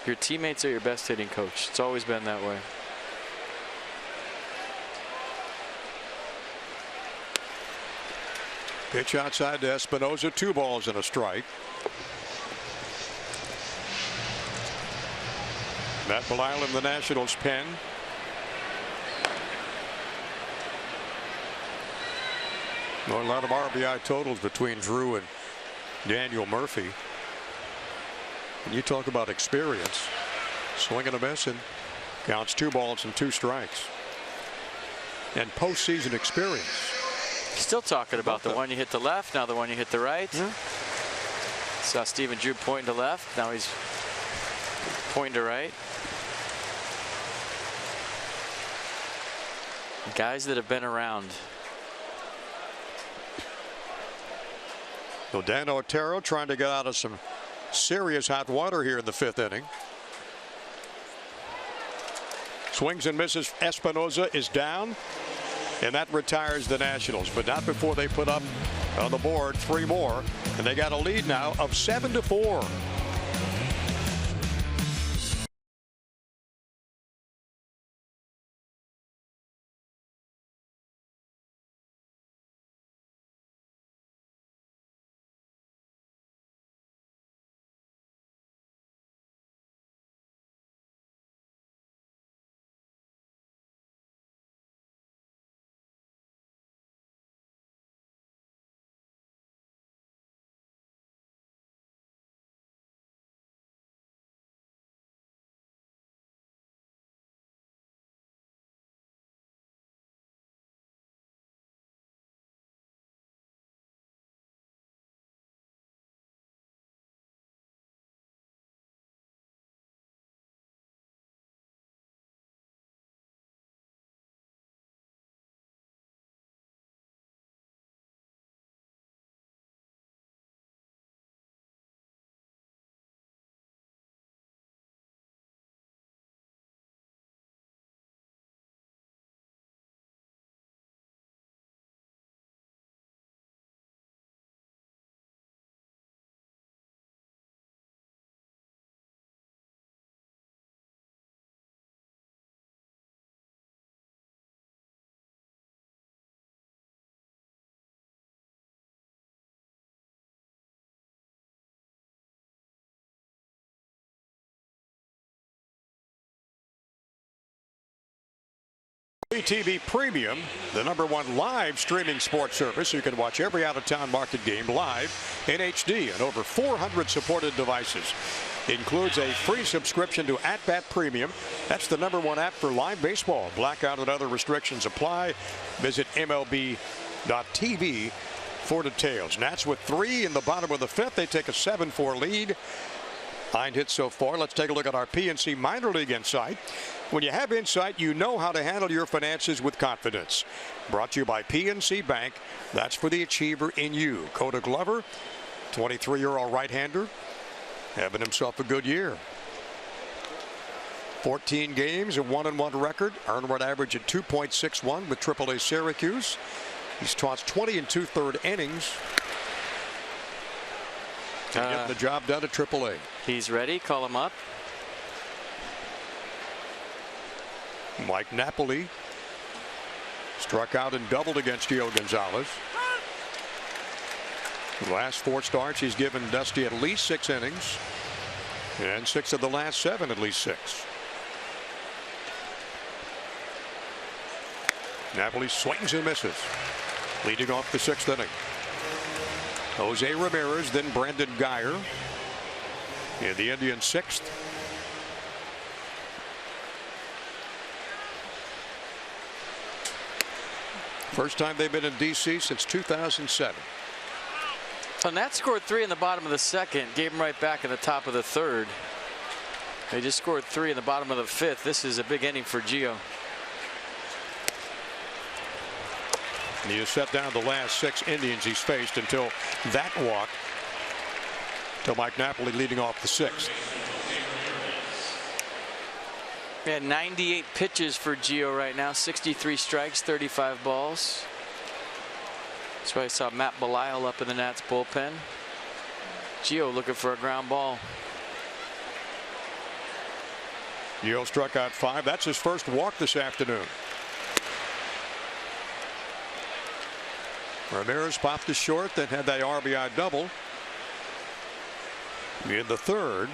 Speaker 2: Your teammates are your best hitting coach. It's always been that way.
Speaker 1: Pitch outside to Espinosa, 2 balls and a strike. Matt Belisle in the Nationals pen. Well, a lot of RBI totals between Drew and Daniel Murphy. And you talk about experience. Swing and a miss, and counts 2 balls and 2 strikes. And postseason experience.
Speaker 2: Still talking about the one you hit to left, now the one you hit to right.
Speaker 1: Yeah.
Speaker 2: Saw Stephen Drew pointing to left, now he's pointing to right. Guys that have been around.
Speaker 1: So Dan Otero trying to get out of some serious hot water here in the 5th inning. Swings and misses. Espinosa is down, and that retires the Nationals, but not before they put up on the board 3 more, and they got a lead now of 7-4. TV Premium, the #1 live streaming sports service. You can watch every out-of-town market game live in HD on over 400 supported devices. Includes a free subscription to At-Bat Premium. That's the #1 app for live baseball. Blackout and other restrictions apply. Visit MLB.tv for details. Nats with 3 in the bottom of the 5th. They take a 7-4 lead. 9 hits so far. Let's take a look at our PNC Minor League Insight. When you have insight, you know how to handle your finances with confidence. Brought to you by PNC Bank. That's for the achiever in you. Coda Glover, 23-year-old right-hander, having himself a good year. 14 games, a 1-1 record, earned run average at 2.61 with AAA Syracuse. He's tossed 20 2/3 innings. Getting the job done at AAA.
Speaker 2: He's ready. Call him up.
Speaker 1: Mike Napoli struck out and doubled against Gio Gonzalez. The last 4 starts, he's given Dusty at least 6 innings, and 6 of the last 7 at least 6. Napoli swings and misses, leading off the 6th inning. Jose Ramirez, then Brandon Guyer in the Indians' 6th. First time they've been in D.C. since 2007.
Speaker 2: And that scored 3 in the bottom of the second, gave him right back in the top of the third. They just scored 3 in the bottom of the fifth. This is a big inning for Gio.
Speaker 1: He has set down the last 6 Indians he's faced until that walk. To Mike Napoli leading off the 6th.
Speaker 2: We had 98 pitches for Gio right now, 63 strikes, 35 balls. That's why I saw Matt Belisle up in the Nats bullpen. Gio looking for a ground ball.
Speaker 1: Gio struck out 5. That's his first walk this afternoon. Ramirez popped to short, then had that RBI double in the third.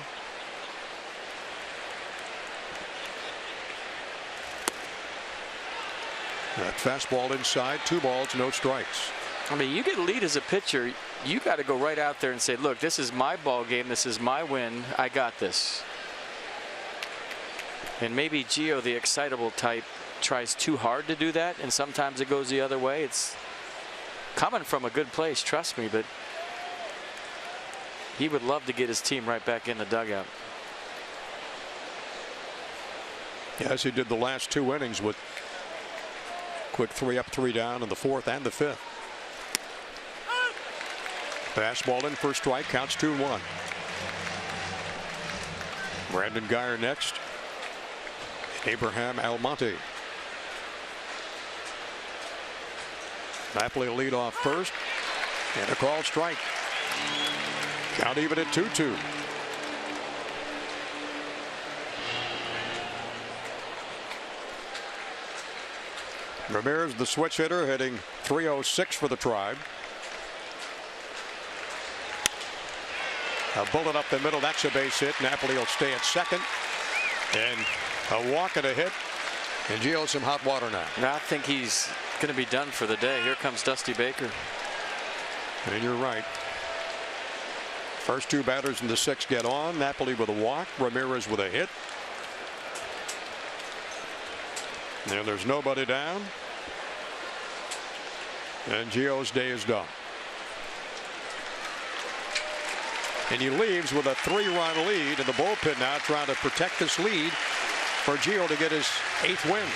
Speaker 1: That fastball inside, 2 balls, no strikes.
Speaker 2: I mean, you get a lead as a pitcher, you got to go right out there and say, look, this is my ball game, this is my win, I got this. And maybe Gio, the excitable type, tries too hard to do that, and sometimes it goes the other way. It's coming from a good place, trust me, but he would love to get his team right back in the dugout.
Speaker 1: Yes, he did the last 2 innings with quick 3 up, 3 down in the 4th and the 5th. Fastball in for a strike, counts 2-1. Brandon Guyer next. Abraham Almonte. Napoli lead off first, and a called strike. Count even at 2-2. Ramirez, the switch hitter, hitting .306 for the Tribe. A bullet up the middle, that's a base hit. Napoli will stay at second. And a walk and a hit. And Gio some hot water now.
Speaker 2: I think he's going to be done for the day. Here comes Dusty Baker.
Speaker 1: And you're right. First 2 batters in the 6th get on. Napoli with a walk. Ramirez with a hit. And there's nobody down. And Gio's day is done. And he leaves with a 3-run lead in the bullpen now, trying to protect this lead for Gio to get his 8th win.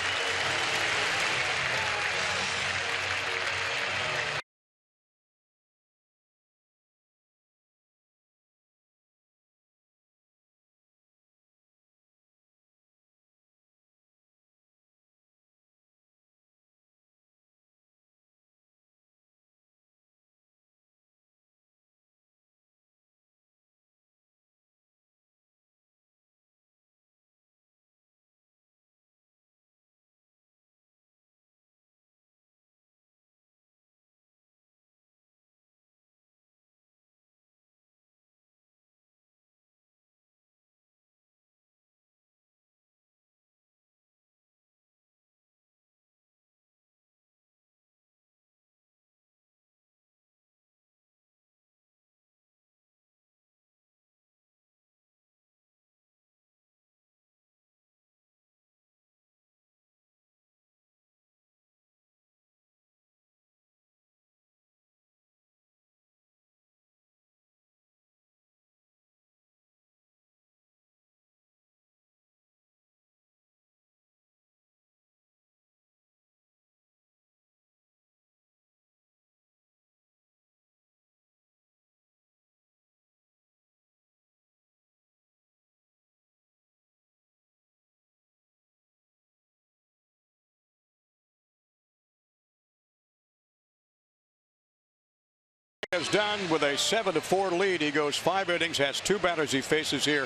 Speaker 1: Is done with a 7-4 lead. He goes 5 innings, has 2 batters he faces here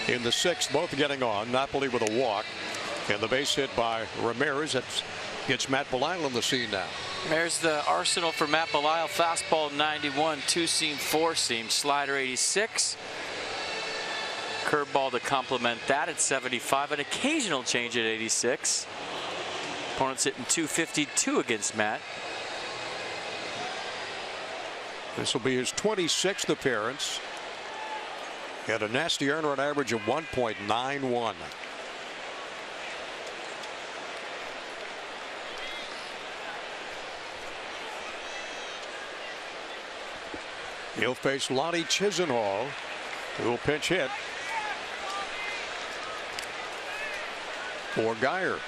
Speaker 1: in the 6th, both getting on. Napoli with a walk, and the base hit by Ramirez. That gets Matt Belisle on the scene now.
Speaker 2: There's the arsenal for Matt Belisle. Fastball 91, 2-seam, 4-seam, slider 86. Curveball to complement that at 75. An occasional change at 86. Opponents hitting 252 against Matt.
Speaker 1: This will be his 26th appearance. He had a nasty earner run average of 1.91. He'll face Lonnie Chisenhall, who will pinch hit for Geyer.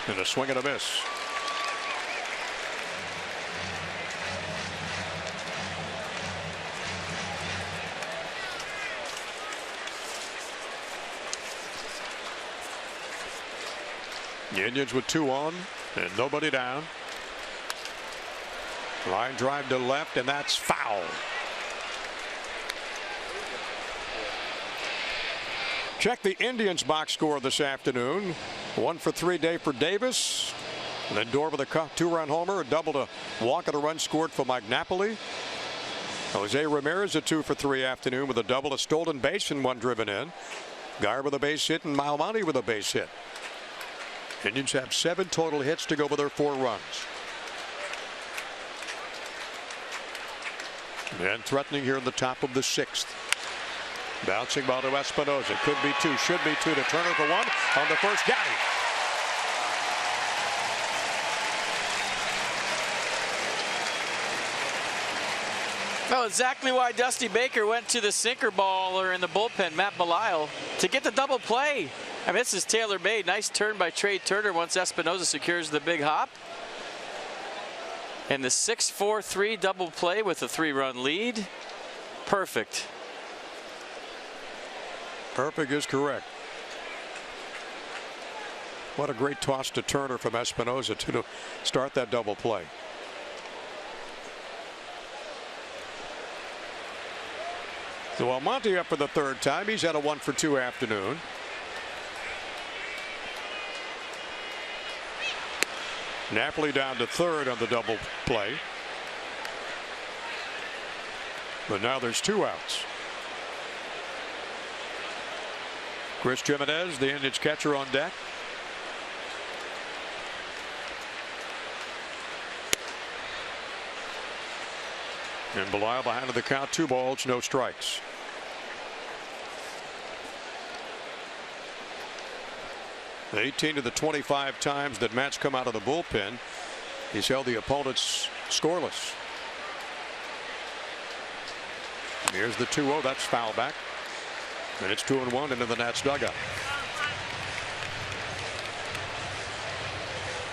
Speaker 1: And a swing and a miss. The Indians with 2 on and nobody down. Line drive to left, and that's foul. Check the Indians box score this afternoon. 1 for 3 day for Davis. Lindor with a 2-run homer, a double to walk, and a run scored for Mike Napoli. Jose Ramirez a 2 for 3 afternoon with a double, a stolen base, and 1 driven in. Geyer with a base hit and Malmonte with a base hit. Indians have 7 total hits to go with their 4 runs. And threatening here in the top of the 6th. Bouncing ball to Espinosa. Could be 2, should be 2 to Turner for 1 on the first. Got him.
Speaker 2: Well, exactly why Dusty Baker went to the sinker baller in the bullpen, Matt Belisle, to get the double play. I mean, this is tailor-made. Nice turn by Trey Turner once Espinosa secures the big hop. And the 6-4-3 double play with a 3-run lead. Perfect.
Speaker 1: Perfect is correct. What a great toss to Turner from Espinosa to start that double play. So Almonte up for the 3rd time. He's had a 1 for 2 afternoon. Napoli down to 3rd on the double play. But now there's 2 outs. Chris Jimenez, the Indians catcher, on deck. And Belisle behind the count, 2 balls, no strikes. The 18 of the 25 times that Matt's come out of the bullpen, he's held the opponents scoreless. Here's the 2-0. That's foul back. And it's 2-1 into the Nats dugout.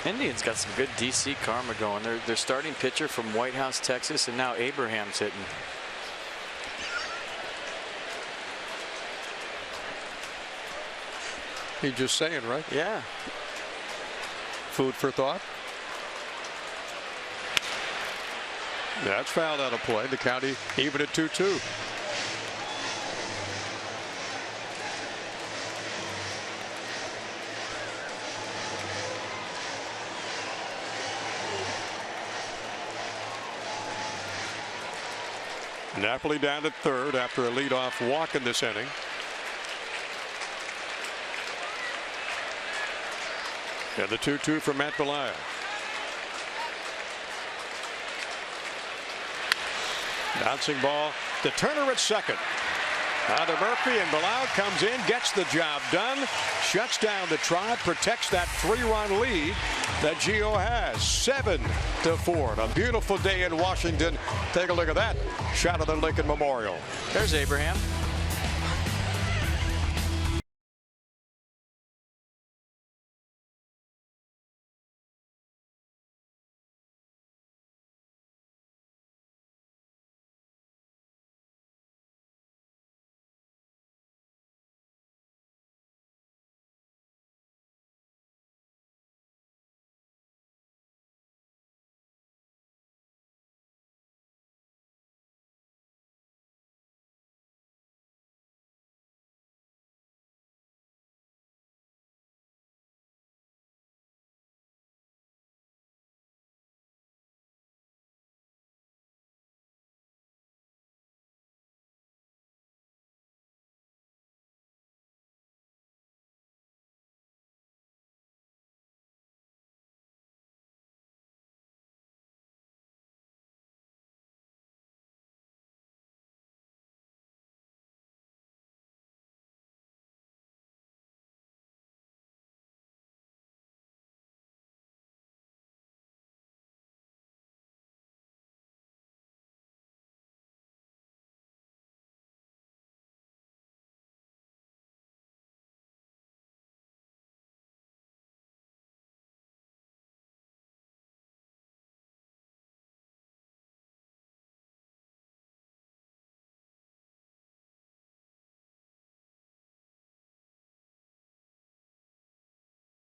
Speaker 2: Indians got some good DC karma going. They're starting pitcher from White House, Texas, and now Abraham's hitting.
Speaker 1: He's just saying, right?
Speaker 2: Yeah.
Speaker 1: Food for thought. That's fouled out of play. The county even at 2-2. Napoli down at 3rd after a leadoff walk in this inning. And the 2-2 from Matt Belisle. Bouncing ball to Turner at 2nd. Now to Murphy, and Belisle comes in, gets the job done, shuts down the Tribe, protects that 3-run lead that Gio has. 7-4. A beautiful day in Washington. Take a look at that shot of the Lincoln Memorial.
Speaker 2: There's Abraham.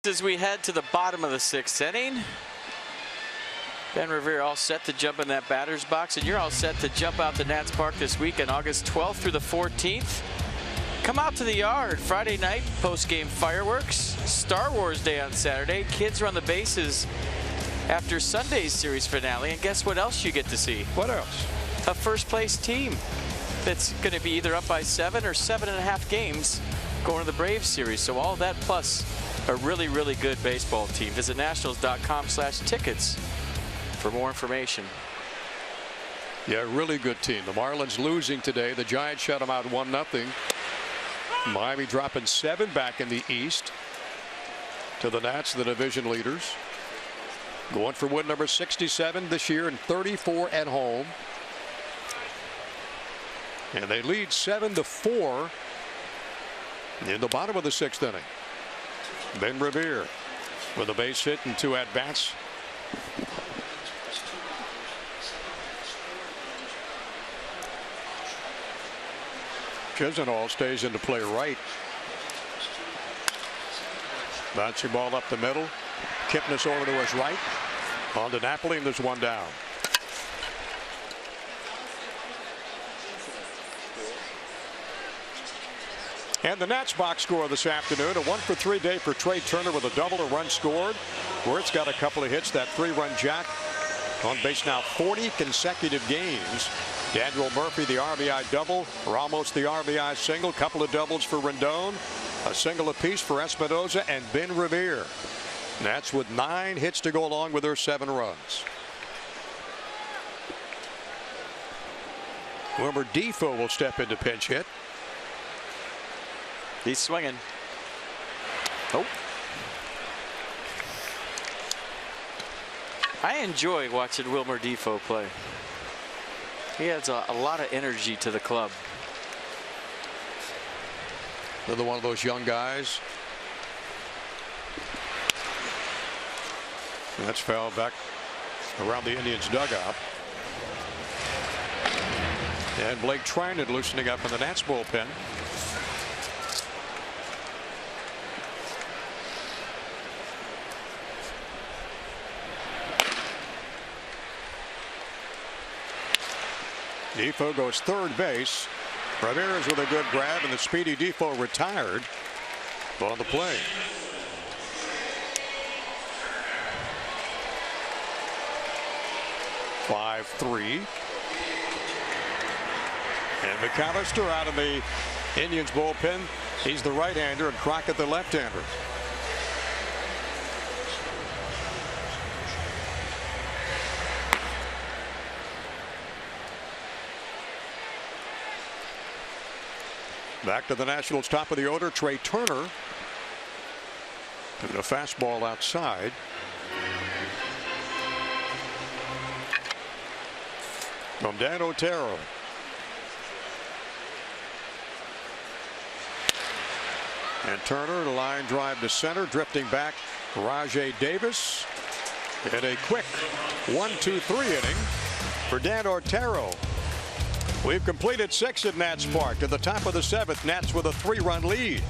Speaker 2: As we head to the bottom of the 6th inning, Ben Revere all set to jump in that batter's box, and you're all set to jump out to Nats Park this weekend, August 12th through the 14th. Come out to the yard. Friday night, post-game fireworks. Star Wars Day on Saturday. Kids run the bases after Sunday's series finale. And guess what else you get to see?
Speaker 1: What else?
Speaker 2: A first-place team that's going to be either up by 7 or 7.5 games going to the Braves series. So all that plus a really, really good baseball team. Visit nationals.com/tickets for more information.
Speaker 1: Yeah, really good team. The Marlins losing today. The Giants shut them out 1-0. Miami dropping 7 back in the East to the Nats, the division leaders. Going for win number 67 this year and 34 at home. And they lead 7-4 in the bottom of the 6th inning. Ben Revere with a base hit and 2 at-bats. Chisenhall stays into play right. Bouncing ball up the middle. Kipnis over to his right. On to Napoli, and there's 1 down. And the Nats box score this afternoon, a 1-for-3 day for Trey Turner with a double, a run scored. Wirtz got a couple of hits, that 3-run jack. On base now 40 consecutive games. Daniel Murphy the RBI double, Ramos the RBI single, couple of doubles for Rendon, a single apiece for Espinoza and Ben Revere. Nats with 9 hits to go along with their 7 runs. Wilmer Difo will step into pinch hit.
Speaker 2: He's swinging. Oh. I enjoy watching Wilmer Difo play. He adds a lot of energy to the club.
Speaker 1: Another one of those young guys. That's fouled back around the Indians dugout. And Blake Trinan loosening up in the Nats bullpen. Difo goes third base. Ramirez with a good grab, and the speedy Difo retired on the play. Five, 3. And McAllister out of the Indians bullpen. He's the right-hander and Crockett the left-hander. Back to the Nationals top of the order, Trey Turner. And a fastball outside. From Dan Otero. And Turner, the line drive to center, drifting back, Rajai Davis. And a quick 1-2-3 inning for Dan Otero. We've completed 6 at Nats Park. To the top of the 7th, Nats with a 3-run lead.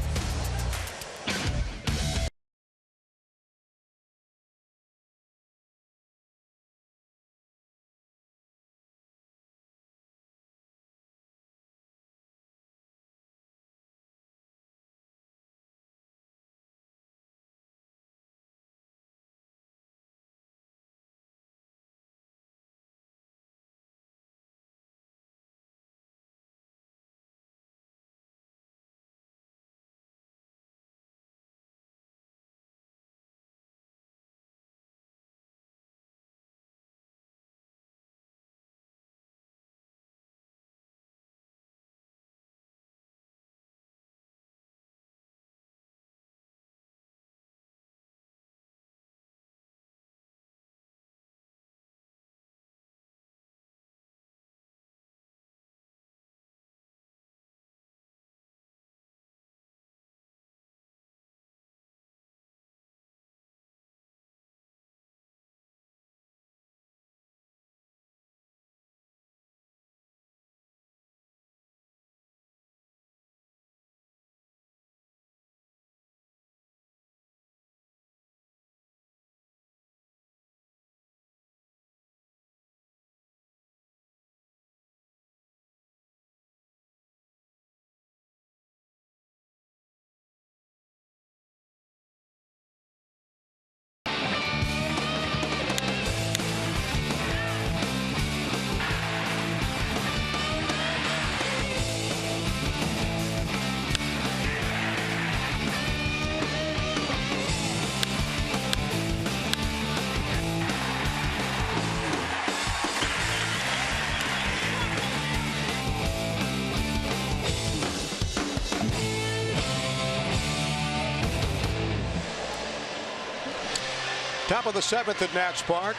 Speaker 1: Top of the 7th at Nats Park.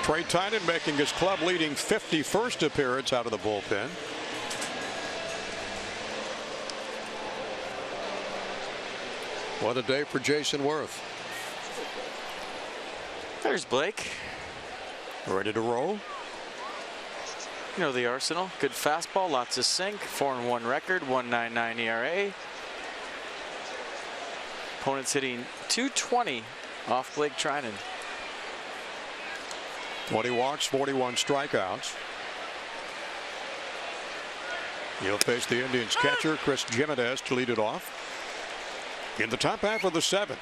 Speaker 1: Trey Tynan making his club leading 51st appearance out of the bullpen. What a day for Jason Worth.
Speaker 2: There's Blake.
Speaker 1: Ready to roll.
Speaker 2: You know the arsenal. Good fastball, lots of sink, 4-1 record, 1.99 ERA. Opponents hitting .220 off Blake Treinen.
Speaker 1: 20 walks, 41 strikeouts. He'll face the Indians catcher Chris Gimenez to lead it off in the top half of the 7th.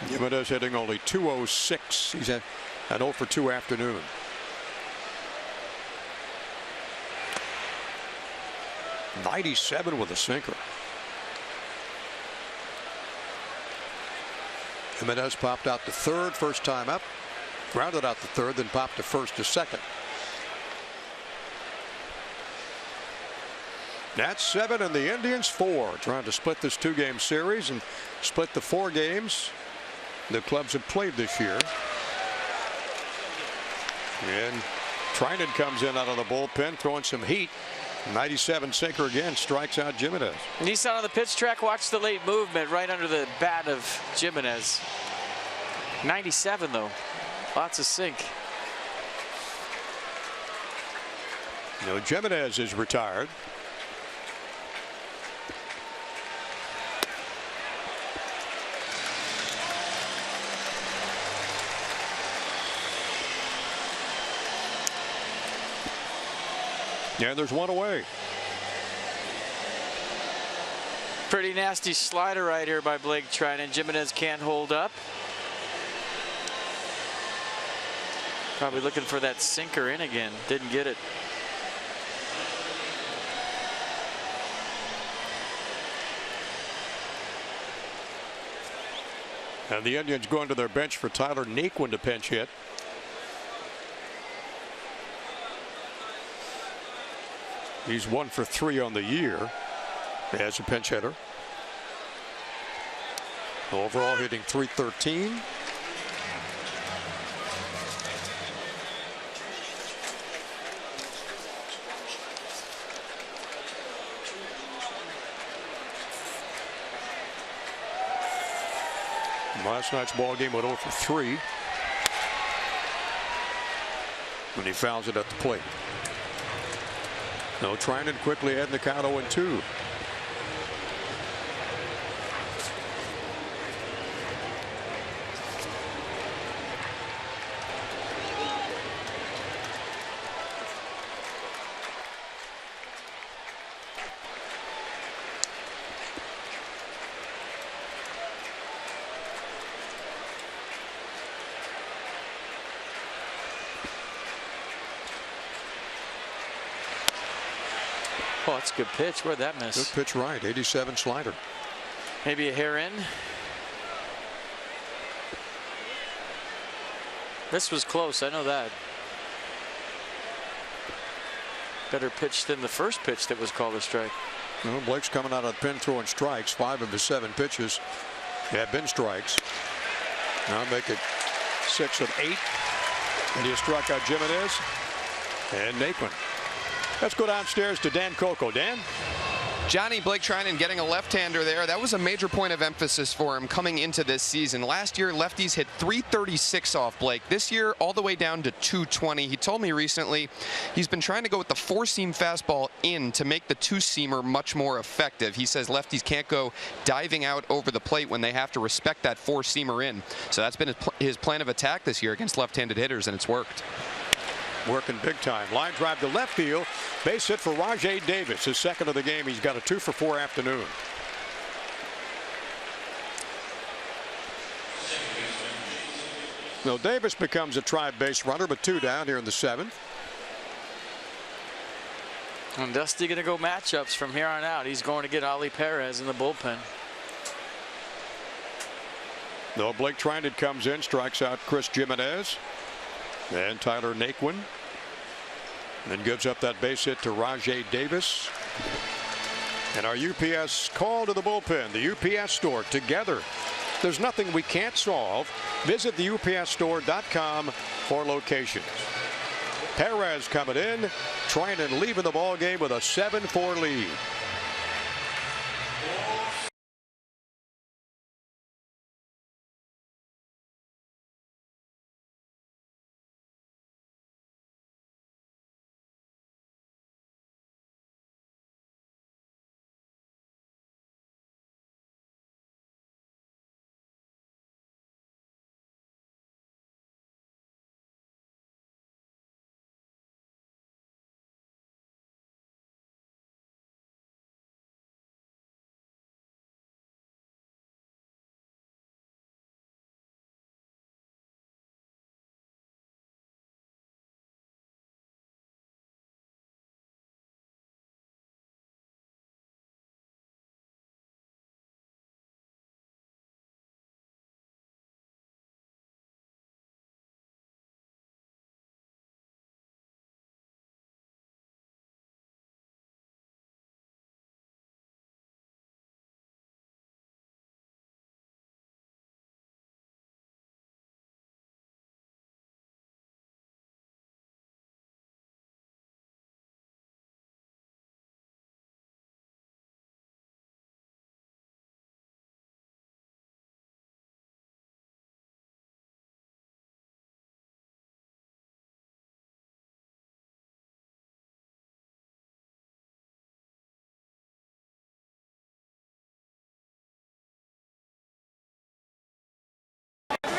Speaker 1: Gimenez hitting only .206. He's had an 0 for 2 afternoon. .97 with a sinker. Gimenez popped out to third first time up, grounded out to third, then popped to first to second. Nats 7 and the Indians 4, trying to split this 2-game series and split the 4 games the clubs have played this year. And Treinen comes in out of the bullpen throwing some heat. 97 sinker again, strikes out Gimenez.
Speaker 2: Nissan on the pitch track. Watch the late movement right under the bat of Gimenez. 97 though, lots of sink.
Speaker 1: No, Gimenez is retired. And there's one away.
Speaker 2: Pretty nasty slider right here by Blake Treinen. Gimenez can't hold up. Probably looking for that sinker in again. Didn't get it.
Speaker 1: And the Indians going to their bench for Tyler Naquin to pinch hit. He's 1 for 3 on the year as a pinch hitter. Overall hitting .313. Last night's ball game went 0 for 3 when he fouls it at the plate. No, Treinen quickly adding the count 0-2.
Speaker 2: Oh, that's a good pitch. Where'd that miss?
Speaker 1: Good pitch right. 87 slider.
Speaker 2: Maybe a hair in. This was close. I know that. Better pitch than the first pitch that was called a strike.
Speaker 1: Well, Blake's coming out of the pen throwing strikes. 5 of his 7 pitches have been strikes. Now make it 6 of 8. And he struck out Gimenez and Naquin. Let's go downstairs to Dan Coco. Dan?
Speaker 3: Johnny, Blake Treinen getting a left-hander there. That was a major point of emphasis for him coming into this season. Last year, lefties hit .336 off Blake. This year, all the way down to .220. He told me recently he's been trying to go with the 4-seam fastball in to make the 2-seamer much more effective. He says lefties can't go diving out over the plate when they have to respect that 4-seamer in. So that's been his plan of attack this year against left-handed hitters, and it's worked.
Speaker 1: Working big time. Line drive to left field. Base hit for Rajai Davis. His second of the game. He's got a 2 for 4 afternoon. Now Davis becomes a tribe base runner, but 2 down here in the 7th.
Speaker 2: And Dusty going to go matchups from here on out. He's going to get Ali Perez in the bullpen.
Speaker 1: Though Blake Treinen comes in, strikes out Chris Gimenez and Tyler Naquin, then gives up that base hit to Rajai Davis. And our UPS call to the bullpen, the UPS store, together. There's nothing we can't solve. Visit the UPSstore.com for locations. Perez coming in, trying to leave in the ball game with a 7-4 lead.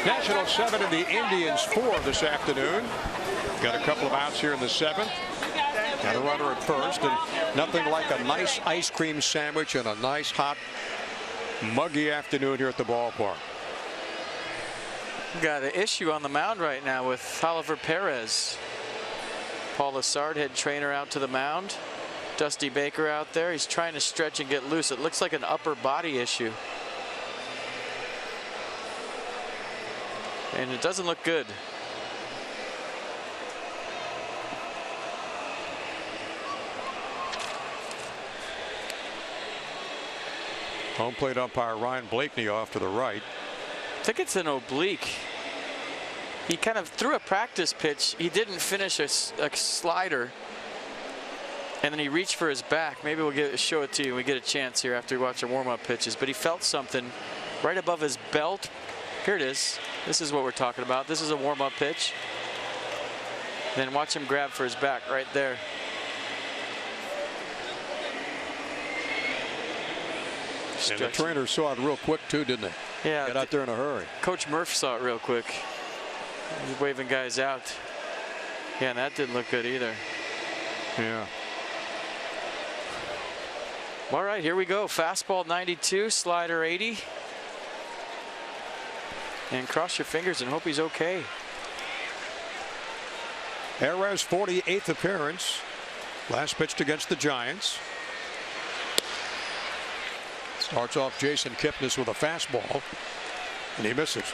Speaker 1: Nationals 7 and the Indians 4 this afternoon. Got a couple of outs here in the 7th. Got a runner at first, and nothing like a nice ice cream sandwich and a nice hot muggy afternoon here at the ballpark.
Speaker 2: Got an issue on the mound right now with Oliver Perez. Paul Lessard, head trainer, out to the mound. Dusty Baker out there. He's trying to stretch and get loose. It looks like an upper body issue. And it doesn't look good.
Speaker 1: Home plate umpire Ryan Blakeney off to the right.
Speaker 2: I think it's an oblique. He kind of threw a practice pitch. He didn't finish a slider. And then he reached for his back. Maybe we'll show it to you when we get a chance here after we watch the warm-up pitches. But he felt something right above his belt. Here it is. This is what we're talking about. This is a warm-up pitch. Then watch him grab for his back right there.
Speaker 1: And the trainer saw it real quick too, didn't they?
Speaker 2: Yeah.
Speaker 1: Got out there in a hurry.
Speaker 2: Coach Murph saw it real quick. He's waving guys out. Yeah, and that didn't look good either.
Speaker 1: Yeah.
Speaker 2: All right, here we go. Fastball 92, slider 80. And cross your fingers and hope he's okay.
Speaker 1: Perez 48th appearance. Last pitched against the Giants. Starts off Jason Kipnis with a fastball, and he misses.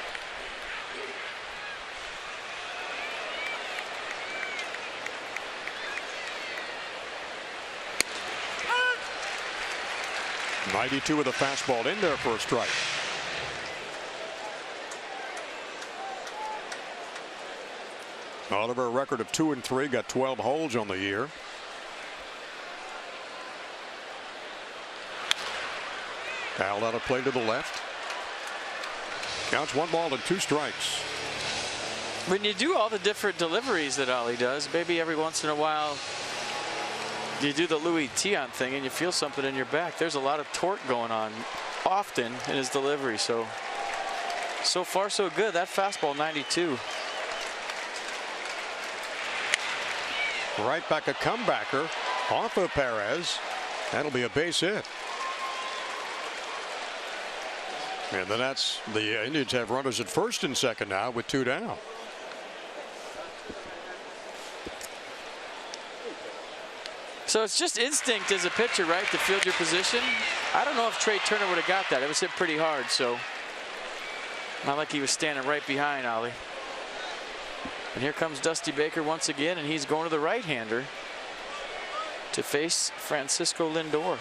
Speaker 1: .92 with a fastball in there for a strike. Oliver, a record of 2-3, got 12 holds on the year. Fouled out of play to the left. Counts 1 ball and 2 strikes.
Speaker 2: When you do all the different deliveries that Ollie does, maybe every once in a while you do the Louis Tion thing and you feel something in your back. There's a lot of torque going on often in his delivery. So far so good. That fastball 92.
Speaker 1: Right back, a comebacker off of Perez. That'll be a base hit. And then the Indians have runners at first and second now with 2 down.
Speaker 2: So it's just instinct as a pitcher, right, to field your position. I don't know if Trey Turner would have got that. It was hit pretty hard, so not like he was standing right behind Ollie. And here comes Dusty Baker once again, and he's going to the right-hander to face Francisco Lindor.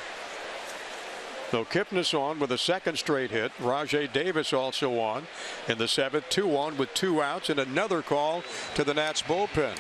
Speaker 1: Though Kipnis on with a second straight hit. Rajay Davis also on in the 7th. 2 on with 2 outs and another call to the Nats bullpen.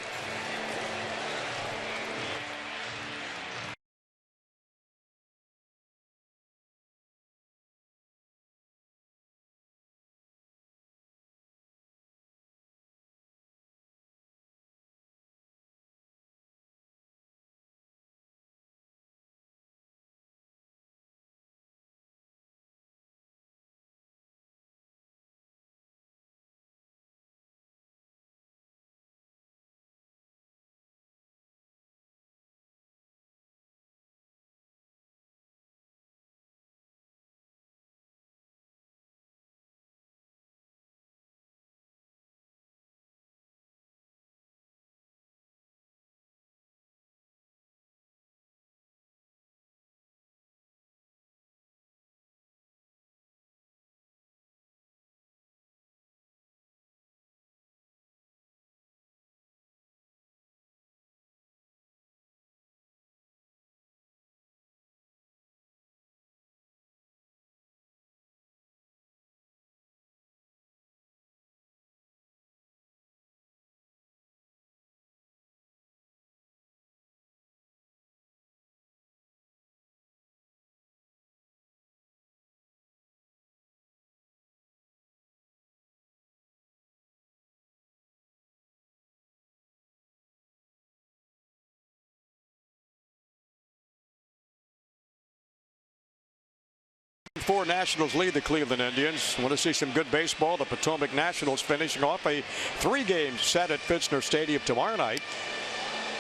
Speaker 1: Four Nationals lead the Cleveland Indians. Want to see some good baseball? The Potomac Nationals finishing off a 3-game set at Fitzner Stadium tomorrow night.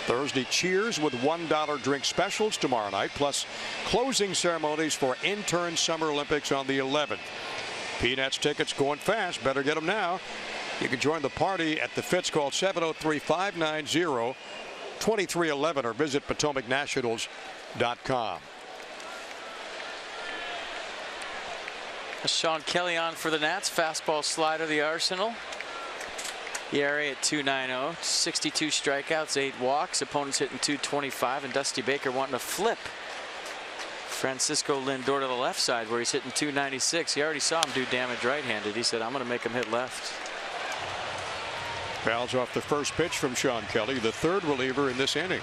Speaker 1: Thursday cheers with $1 drink specials tomorrow night, plus closing ceremonies for intern Summer Olympics on the 11th. Peanuts tickets going fast. Better get them now. You can join the party at the Fitz. Call 703-590-2311 or visit PotomacNationals.com.
Speaker 2: Sean Kelly on for the Nats. Fastball slider, the arsenal. ERA at 2.90. 62 strikeouts, 8 walks. Opponents hitting 225, and Dusty Baker wanting to flip Francisco Lindor to the left side where he's hitting 296. He already saw him do damage right-handed. He said, I'm going to make him hit left.
Speaker 1: Fouls off the first pitch from Sean Kelly, the 3rd reliever in this inning.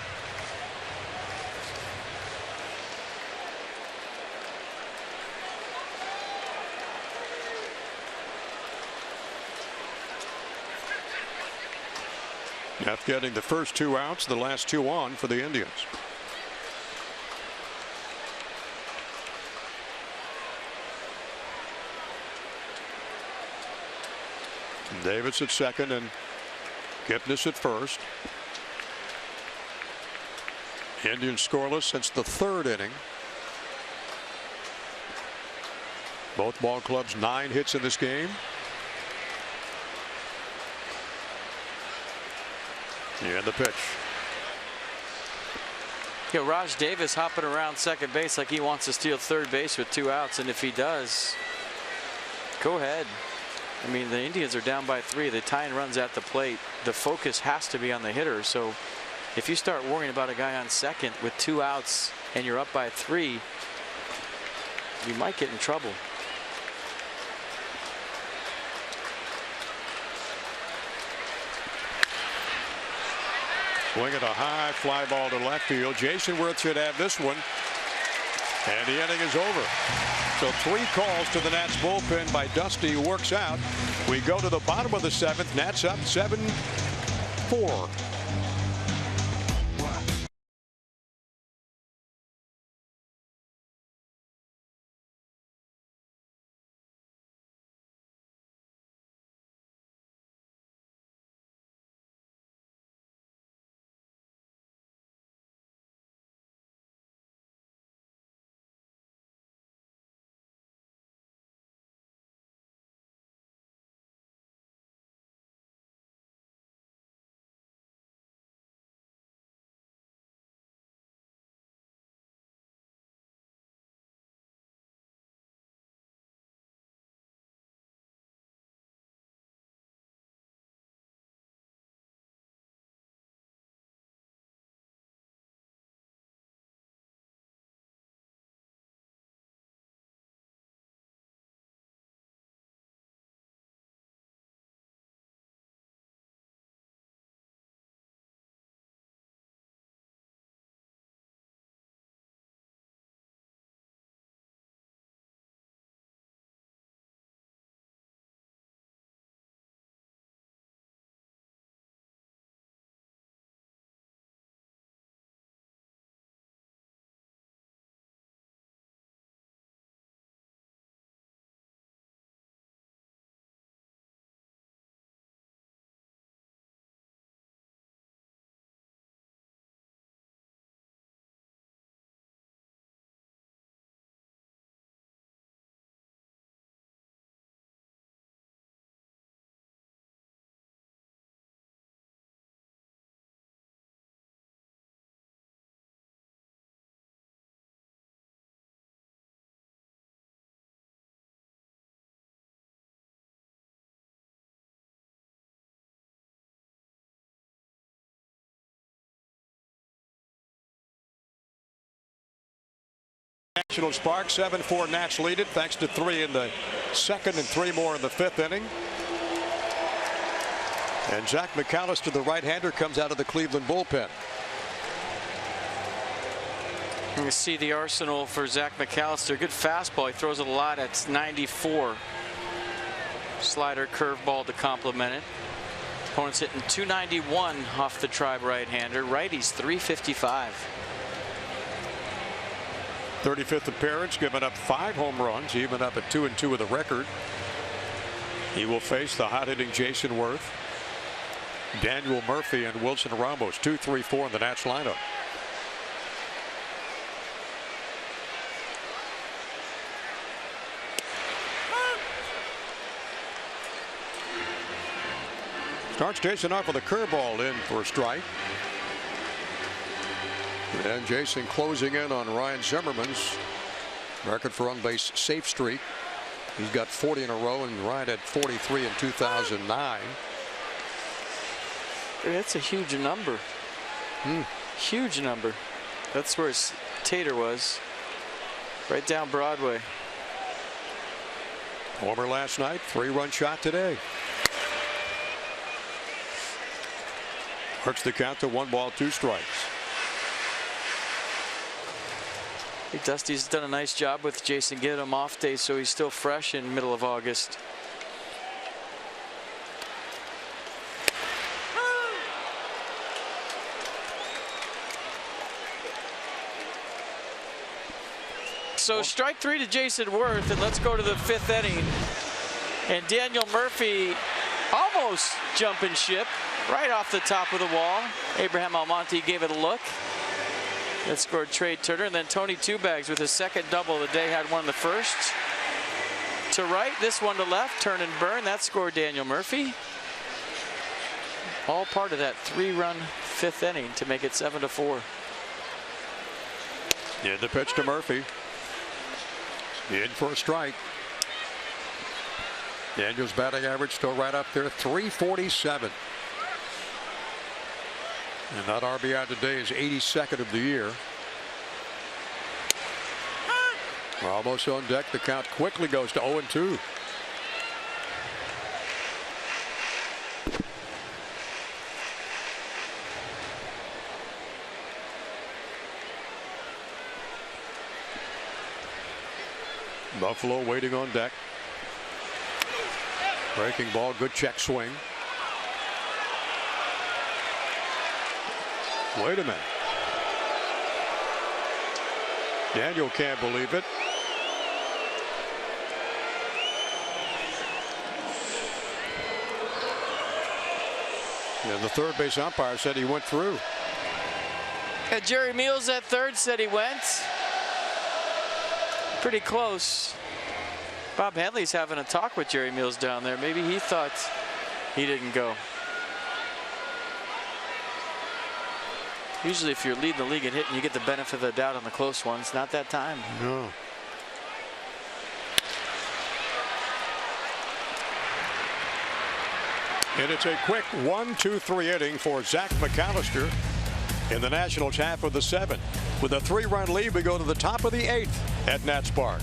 Speaker 1: Neff getting the first 2 outs, the last 2 on for the Indians. Davis at second and Kipnis at first. Indians scoreless since the 3rd inning. Both ball clubs 9 hits in this game. And the pitch.
Speaker 2: Yeah, Raj Davis hopping around second base like he wants to steal third base with 2 outs, and if he does, go ahead. I mean, the Indians are down by 3. The tying runs at the plate. The focus has to be on the hitter. So if you start worrying about a guy on second with 2 outs and you're up by 3, you might get in trouble.
Speaker 1: Swing at a high fly ball to left field. Jason Worth should have this one. And the inning is over. So 3 calls to the Nats bullpen by Dusty works out. We go to the bottom of the 7th. Nats up 7-4. Nationals Park. 7-4 Nats lead it thanks to 3 in the second and 3 more in the 5th inning. And Zach McAllister, the right-hander, comes out of the Cleveland bullpen.
Speaker 2: You see the arsenal for Zach McAllister. Good fastball. He throws it a lot at 94. Slider, curveball to complement it. Opponent's hitting 291 off the Tribe right-hander. Righties 355.
Speaker 1: 35th appearance, giving up 5 home runs, even up at 2-2 with the record. He will face the hot-hitting Jason Worth, Daniel Murphy, and Wilson Ramos. 2, 3, 4 in the Nats lineup. Starts Jason off with a curveball in for a strike. And Jason closing in on Ryan Zimmerman's record for on-base safe streak. He's got 40 in a row, and Ryan had 43 in 2009.
Speaker 2: That's a huge number. Huge number. That's where Tater was. Right down Broadway.
Speaker 1: Homer last night, 3-run shot today. Works the count to 1 ball, 2 strikes.
Speaker 2: I think Dusty's done a nice job with Jason getting him off day, so he's still fresh in middle of August. So strike 3 to Jason Worth, and let's go to the 5th inning. And Daniel Murphy almost jumping ship right off the top of the wall. Abraham Almonte gave it a look. That scored Trey Turner, and then Tony Two-Bags with his second double of the day had one in the first. To right, this one to left, turn and burn. That scored Daniel Murphy. All part of that 3-run 5th inning to make it 7-4.
Speaker 1: Yeah, the pitch to Murphy. In for a strike. Daniel's batting average still right up there, 347. And that RBI today is 82nd of the year. We're almost on deck. The count quickly goes to 0-2. Buffalo waiting on deck. Breaking ball, good check swing. Wait a minute. Daniel can't believe it. And the third base umpire said he went through.
Speaker 2: And Jerry Meals at third said he went. Pretty close. Bob Henley's having a talk with Jerry Meals down there. Maybe he thought he didn't go. Usually if you're leading the league in hitting, you get the benefit of the doubt on the close ones. Not that time.
Speaker 1: No. And it's a quick 1-2-3 inning for Zach McAllister in the Nationals half of the 7th. With a 3-run lead, we go to the top of the 8th at Nats Park.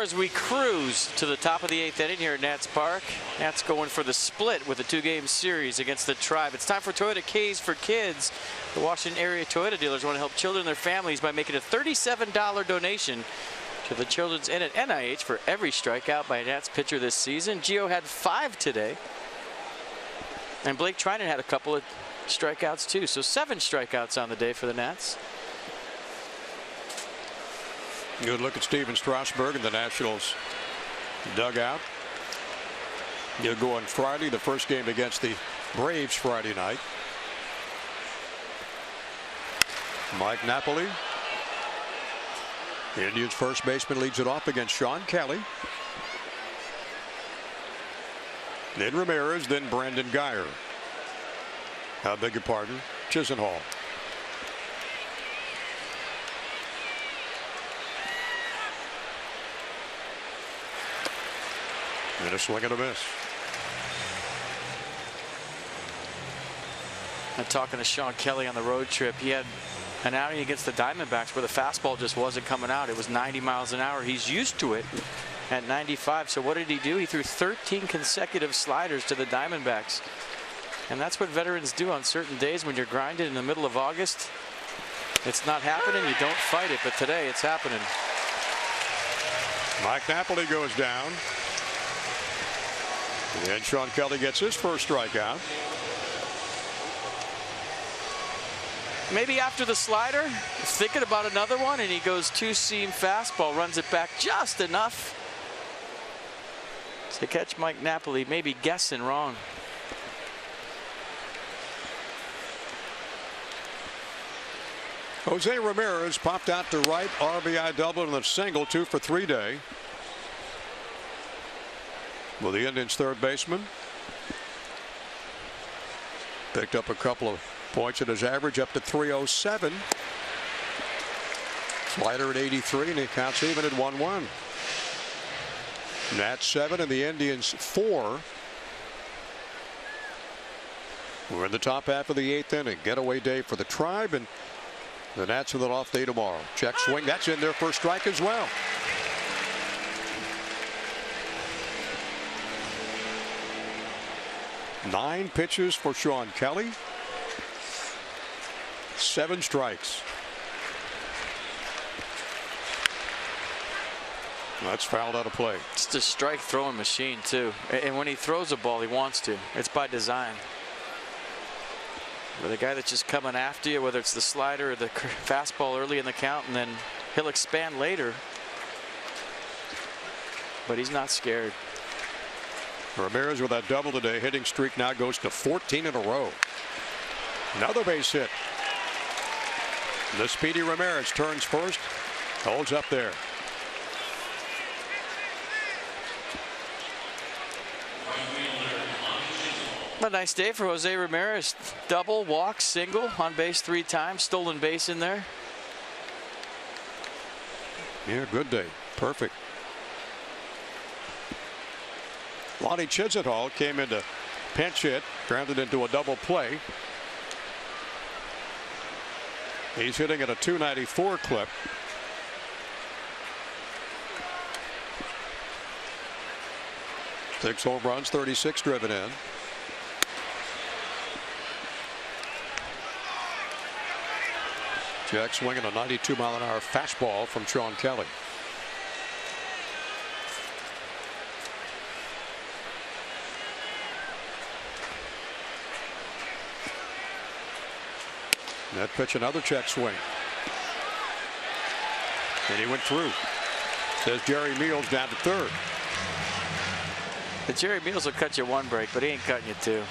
Speaker 2: As we cruise to the top of the 8th inning here at Nats Park, Nats going for the split with a 2-game series against the Tribe. It's time for Toyota K's for Kids. The Washington area Toyota dealers want to help children and their families by making a $37 donation to the Children's Inn at NIH for every strikeout by a Nats pitcher this season. Gio had 5 today. And Blake Trinan had a couple of strikeouts too. So 7 strikeouts on the day for the Nats.
Speaker 1: Good look at Steven Strasburg in the Nationals dugout. He'll go on Friday, the first game against the Braves Friday night. Mike Napoli, the Indians first baseman, leads it off against Sean Kelly. Then Ramirez, then Brandon Guyer. I beg your pardon, Chisenhall. And a swing and a miss.
Speaker 2: I'm talking to Sean Kelly on the road trip. He had an outing against the Diamondbacks where the fastball just wasn't coming out. It was 90 miles an hour. He's used to it at 95. So what did he do? He threw 13 consecutive sliders to the Diamondbacks. And that's what veterans do on certain days when you're grinding in the middle of August. It's not happening. You don't fight it. But today it's happening.
Speaker 1: Mike Napoli goes down. And Sean Kelly gets his first strikeout.
Speaker 2: Maybe after the slider, thinking about another one, and he goes 2-seam fastball, runs it back just enough to catch Mike Napoli, maybe guessing wrong.
Speaker 1: Jose Ramirez popped out to right, RBI double and a single, 2 for 3 day. Well, the Indians' third baseman picked up a couple of points in his average, up to 307. Slider at 83, and he counts even at 1-1. Nats 7 and the Indians 4. We're in the top half of the 8th inning. Getaway day for the Tribe, and the Nats with an off day tomorrow. Check swing. That's in there for a strike as well. Nine pitches for Sean Kelly. 7 strikes. That's fouled out of play.
Speaker 2: It's a strike throwing machine too. And when he throws a ball, he wants to. It's by design. With a guy that's just coming after you, whether it's the slider or the fastball early in the count, and then he'll expand later. But he's not scared.
Speaker 1: Ramirez with that double today. Hitting streak now goes to 14 in a row. Another base hit. The speedy Ramirez turns first, holds up there.
Speaker 2: A nice day for Jose Ramirez. Double, walk, single, on base 3 times, stolen base in there.
Speaker 1: Yeah, good day. Perfect. Lonnie Chisenhall came into pinch hit, grounded into a double play. He's hitting at a .294 clip. Six home runs, 36 driven in. Jack swinging a 92-mile-an-hour fastball from Sean Kelly. That pitch, another check swing. And he went through. Says Jerry Meals down to third.
Speaker 2: The Jerry Meals will cut you 1 break, but he ain't cutting you 2.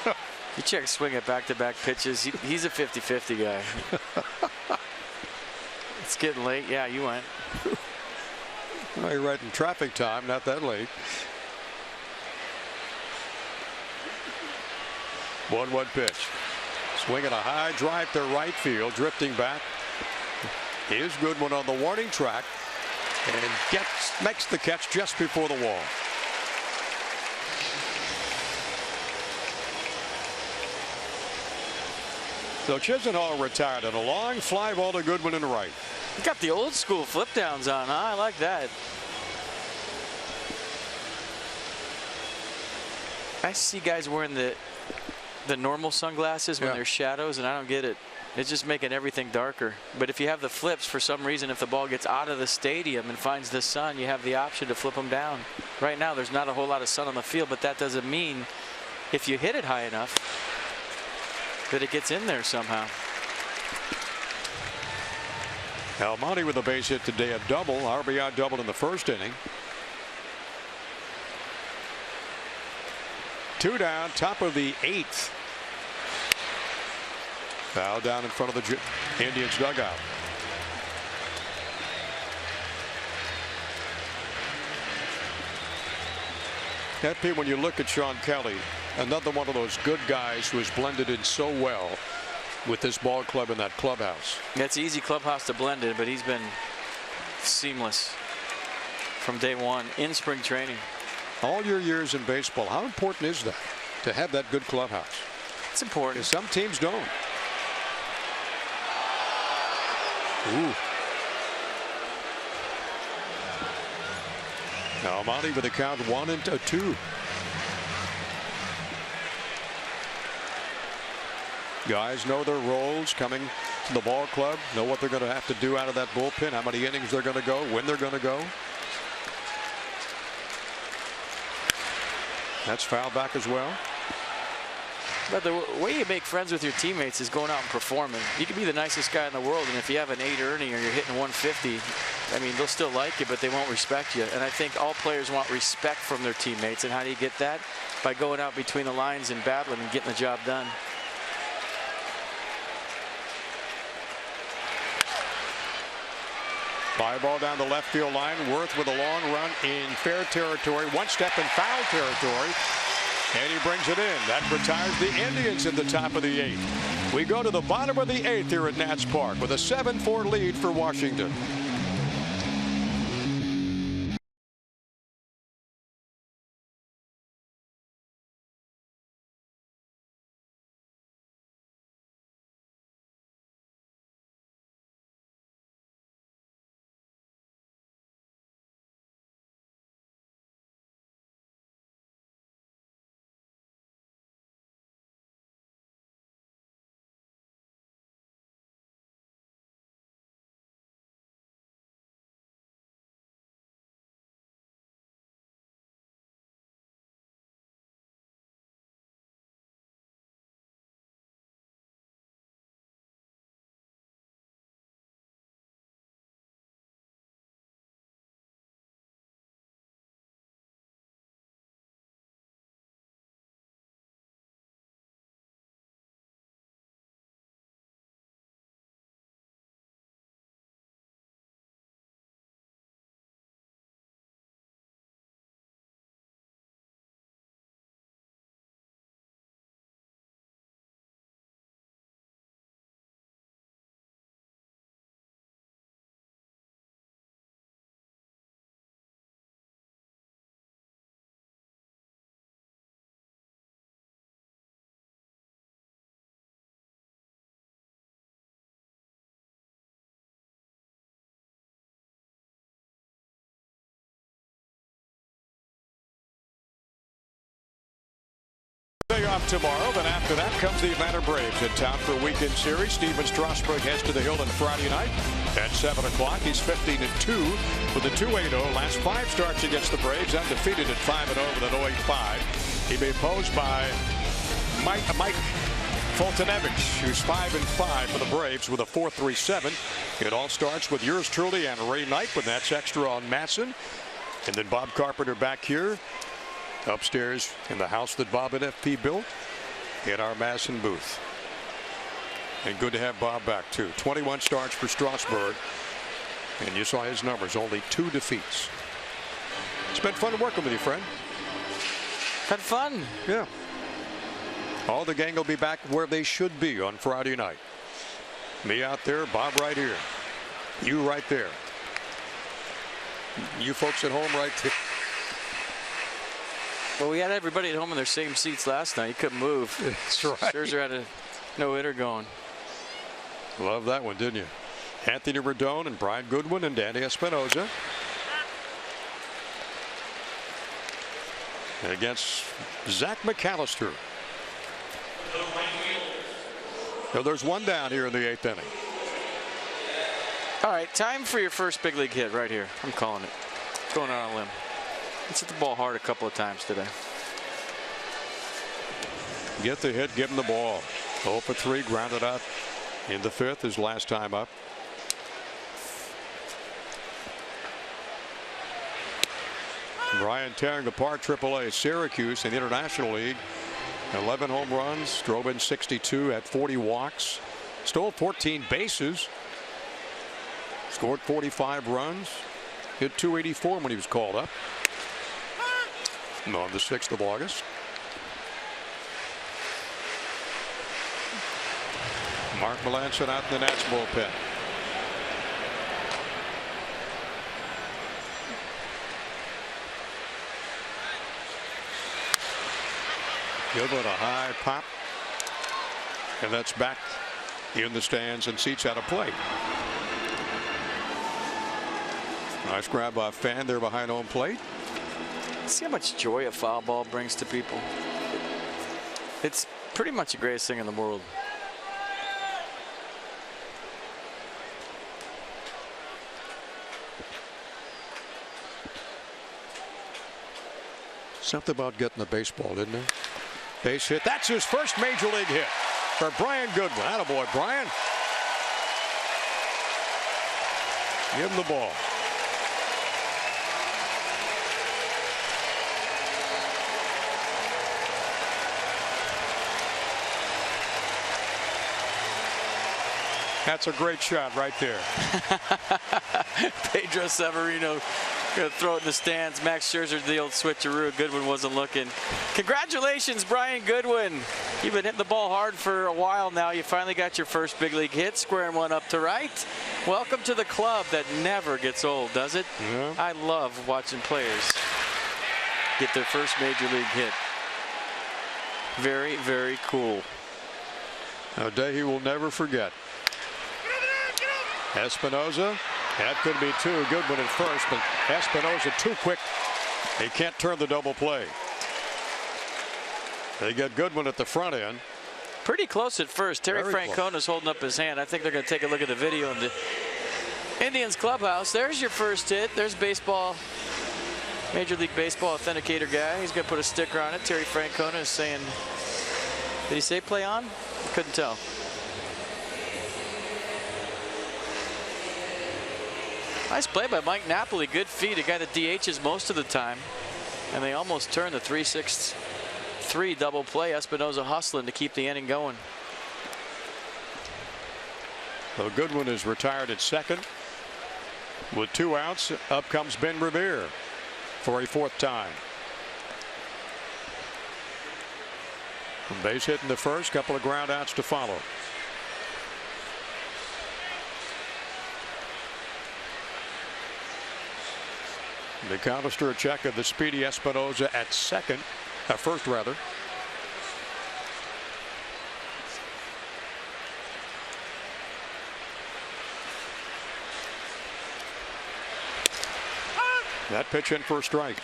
Speaker 2: You check swing at back-to-back pitches. He's a 50-50 guy. It's getting late. Yeah, you went.
Speaker 1: Well, you're right in traffic time, not that late. 1-1 pitch. Swinging a high drive to right field, drifting back. Here's Goodwin on the warning track and makes the catch just before the wall. So Chisenhall retired on a long fly ball to Goodwin in the right.
Speaker 2: You got the old school flip downs on, huh? I like that. I see guys wearing the normal sunglasses when there's shadows, and I don't get it. It's just making everything darker. But if you have the flips, for some reason, if the ball gets out of the stadium and finds the sun, you have the option to flip them down. Right now, there's not a whole lot of sun on the field, but that doesn't mean if you hit it high enough that it gets in there somehow.
Speaker 1: Almonte with a base hit today, a double, RBI double in the first inning. 2 down, top of the 8th. Foul down in front of the Indians dugout. FP, when you look at Sean Kelly, another one of those good guys who has blended in so well with this ball club in that clubhouse.
Speaker 2: It's an easy clubhouse to blend in, but he's been seamless from day one in spring training.
Speaker 1: All your years in baseball, how important is that to have that good clubhouse?
Speaker 2: It's important.
Speaker 1: Because some teams don't. Ooh. Now Almonte with a count 1-2. Guys know their roles coming to the ball club, know what they're going to have to do out of that bullpen, how many innings they're going to go, when they're going to go. That's foul back as well.
Speaker 2: But the way you make friends with your teammates is going out and performing. You can be the nicest guy in the world, and if you have an 8 earning or you're hitting 150, I mean, they'll still like you, but they won't respect you. And I think all players want respect from their teammates. And how do you get that? By going out between the lines and battling and getting the job done.
Speaker 1: Fly ball down the left field line. Worth with a long run in fair territory. One step in foul territory. And he brings it in. That retires the Indians at the top of the 8th. We go to the bottom of the 8th here at Nats Park with a 7-4 lead for Washington. Day off tomorrow, then after that comes the Atlanta Braves in town for a weekend series. Steven Strasburg heads to the Hill on Friday night at 7 o'clock. He's 15-2 with a 2.80. Last 5 starts against the Braves, undefeated at 5-0 with an 0.85. He may be opposed by Mike Foltynewicz, who's 5-5 for the Braves with a 4.37. It all starts with yours truly and Ray Knight, but that's extra on Matson. And then Bob Carpenter back here upstairs in the house that Bob and FP built in our Masson booth. And good to have Bob back too. 21 starts for Strasburg, and you saw his numbers, only 2 defeats. It's been fun working with you, friend.
Speaker 2: Had fun.
Speaker 1: Yeah. All the gang will be back where they should be on Friday night. Me out there, Bob right here, you right there, you folks at home right there.
Speaker 2: Well, we had everybody at home in their same seats last night. You couldn't move.
Speaker 1: That's right.
Speaker 2: Scherzer had a no-hitter going.
Speaker 1: Love that one, didn't you? Anthony Rendon and Brian Goodwin and Danny Espinosa. against Zach McAllister. So there's one down here in the 8th inning.
Speaker 2: All right, time for your first big league hit right here. I'm calling it. Going out on a limb. Let's hit the ball hard a couple of times today.
Speaker 1: Get the hit, give him the ball. 0 for 3, grounded out in the 5th, his last time up. Brian tearing apart AAA Syracuse in the International League. 11 home runs, drove in 62, had 40 walks, stole 14 bases, scored 45 runs, hit .284 when he was called up on the 6th of August. Mark Melancon out in the Nats bullpen. Goodwin a high pop, and that's back in the stands and seats out of play. Nice grab by a fan there behind home plate.
Speaker 2: See how much joy a foul ball brings to people. It's pretty much the greatest thing in the world.
Speaker 1: Something about getting the baseball, didn't there? Base hit. That's his first major league hit for Brian Goodwin. Attaboy, Brian. Give him the ball. That's a great shot right there.
Speaker 2: Pedro Severino going to throw it in the stands. Max Scherzer did the old switcheroo. Goodwin wasn't looking. Congratulations, Brian Goodwin. You've been hitting the ball hard for a while now. You finally got your first big league hit, squaring one up to right. Welcome to the club that never gets old, does it?
Speaker 1: Yeah.
Speaker 2: I love watching players get their first major league hit. Very, very cool.
Speaker 1: A day he will never forget. Espinoza. That could be two. Goodwin at first, but Espinoza too quick. He can't turn the double play. They get Goodwin at the front end.
Speaker 2: Pretty close at first. Terry
Speaker 1: Very
Speaker 2: Francona is holding up his hand. I think they're going to take a look at the video in the Indians clubhouse. There's your first hit. There's baseball, Major League Baseball authenticator guy. He's going to put a sticker on it. Terry Francona is saying, did he say play on? Couldn't tell. Nice play by Mike Napoli. Good feed. A guy that DHs most of the time. And they almost turned the 3-6-3 double play. Espinoza hustling to keep the inning going.
Speaker 1: So Goodwin is retired at second. With 2 outs, up comes Ben Revere for a 4th time. Base hit in the first, couple of ground outs to follow. McAllister a check of the speedy Espinoza at first rather. That pitch in for a strike.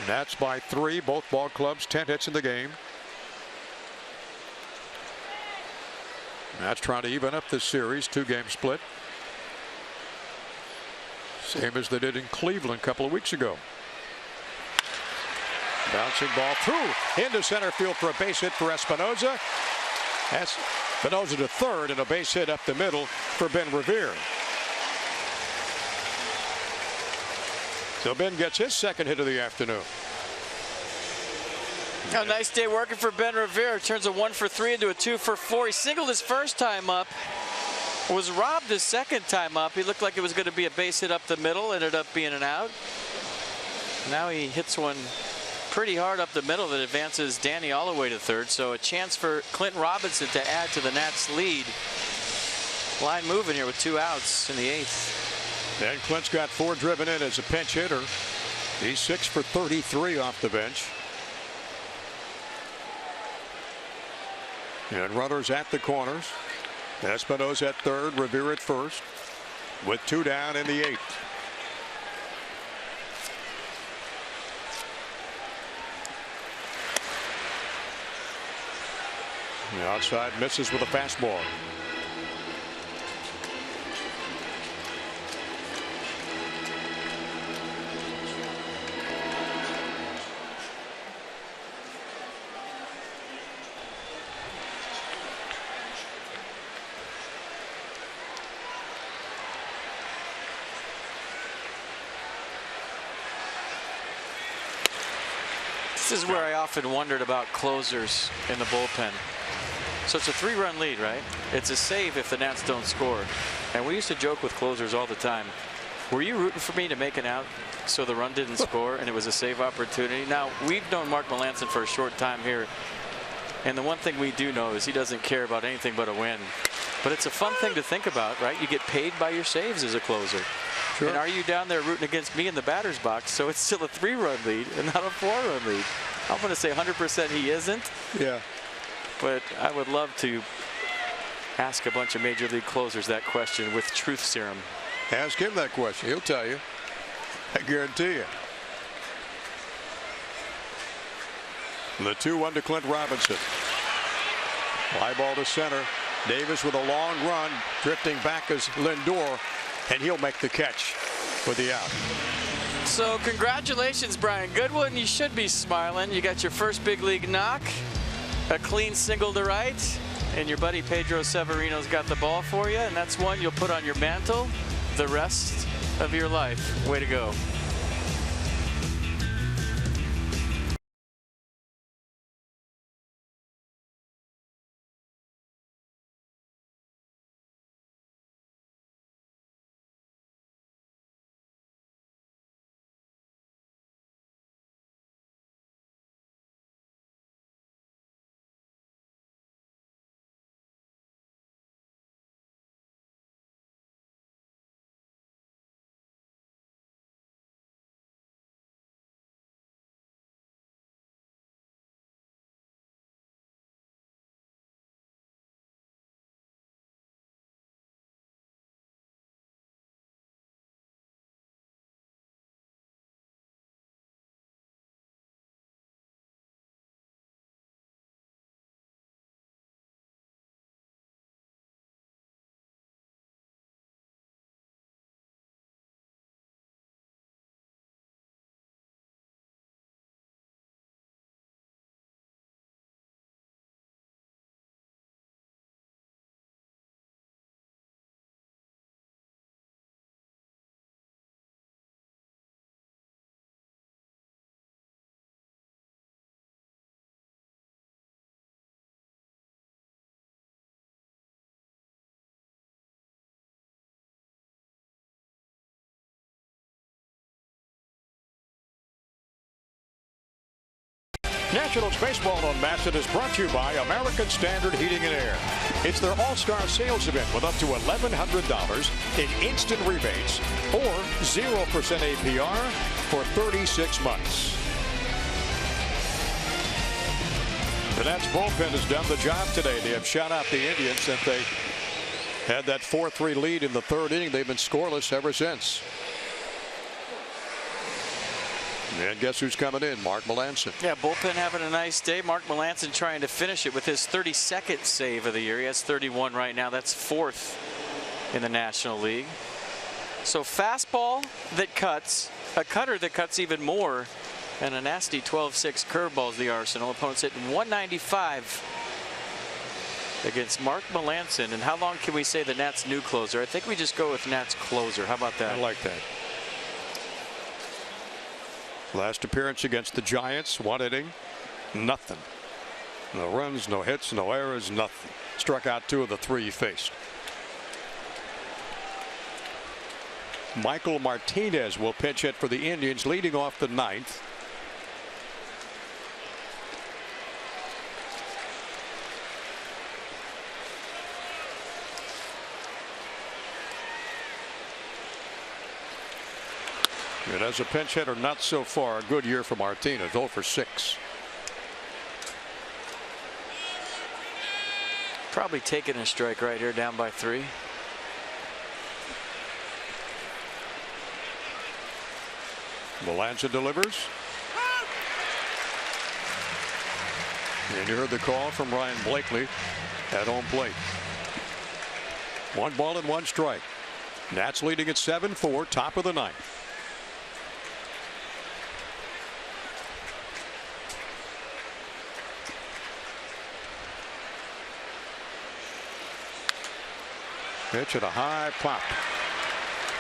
Speaker 1: Nats by 3, both ball clubs 10 hits in the game. Nats trying to even up this series, 2-game split. Same as they did in Cleveland a couple of weeks ago. Bouncing ball through into center field for a base hit for Espinoza. Espinoza to third and a base hit up the middle for Ben Revere. So Ben gets his second hit of the afternoon.
Speaker 2: A nice day working for Ben Revere. Turns a 1 for 3 into a 2 for 4. He singled his first time up. Was robbed his second time up. He looked like it was going to be a base hit up the middle. Ended up being an out. Now he hits one pretty hard up the middle that advances Danny Allaway to third. So a chance for Clinton Robinson to add to the Nats lead. Line moving here with 2 outs in the 8th.
Speaker 1: And Clint's got 4 driven in as a pinch hitter. He's 6 for 33 off the bench. And runners at the corners. Espinoza at third, Revere at first. with 2 down in the 8th. The outside misses with a fastball.
Speaker 2: This is where I often wondered about closers in the bullpen. So it's a 3-run lead, right? It's a save if the Nats don't score. And we used to joke with closers all the time. Were you rooting for me to make an out so the run didn't score and it was a save opportunity? Now, we've known Mark Melancon for a short time here. And the one thing we do know is he doesn't care about anything but a win. But it's a fun thing to think about, right? You get paid by your saves as a closer. Sure. And are you down there rooting against me in the batter's box? So it's still a 3-run lead and not a 4-run lead. I'm going to say 100% he isn't.
Speaker 1: Yeah.
Speaker 2: But I would love to ask a bunch of major league closers that question with truth serum.
Speaker 1: Ask him that question. He'll tell you. I guarantee you. The 2-1 to Clint Robinson. Fly ball to center. Davis with a long run. Drifting back is Lindor. And he'll make the catch for the out.
Speaker 2: So congratulations, Brian Goodwin. You should be smiling. You got your first big league knock. A clean single to right. And your buddy Pedro Severino's got the ball for you. And that's one you'll put on your mantle the rest of your life. Way to go.
Speaker 1: Nationals baseball on Masset is brought to you by American Standard Heating and Air. It's their all-star sales event with up to $1,100 in instant rebates or 0% APR for 36 months. The Nats bullpen has done the job today. They have shut out the Indians since they had that 4-3 lead in the 3rd inning. They've been scoreless ever since. And guess who's coming in? Mark Melancon.
Speaker 2: Yeah, bullpen having a nice day. Mark Melancon trying to finish it with his 32nd save of the year. He has 31 right now. That's 4th in the National League. So fastball that cuts, a cutter that cuts even more, and a nasty 12-6 curveball is the arsenal. Opponents hitting 195 against Mark Melancon. And how long can we say the Nats' new closer? I think we just go with Nats closer. How about that?
Speaker 1: I like that. Last appearance against the Giants, 1 inning, nothing. No runs, no hits, no errors, nothing. Struck out 2 of the 3 he faced. Michael Martinez will pinch hit for the Indians, leading off the 9th. And as a pinch hitter, not so far. A good year for Martinez, 0 for 6.
Speaker 2: Probably taking a strike right here, down by 3.
Speaker 1: Melancon delivers. And you heard the call from Ryan Blakely at home plate. 1 ball and 1 strike. Nats leading at 7-4, top of the 9th. Pitch at a high pop.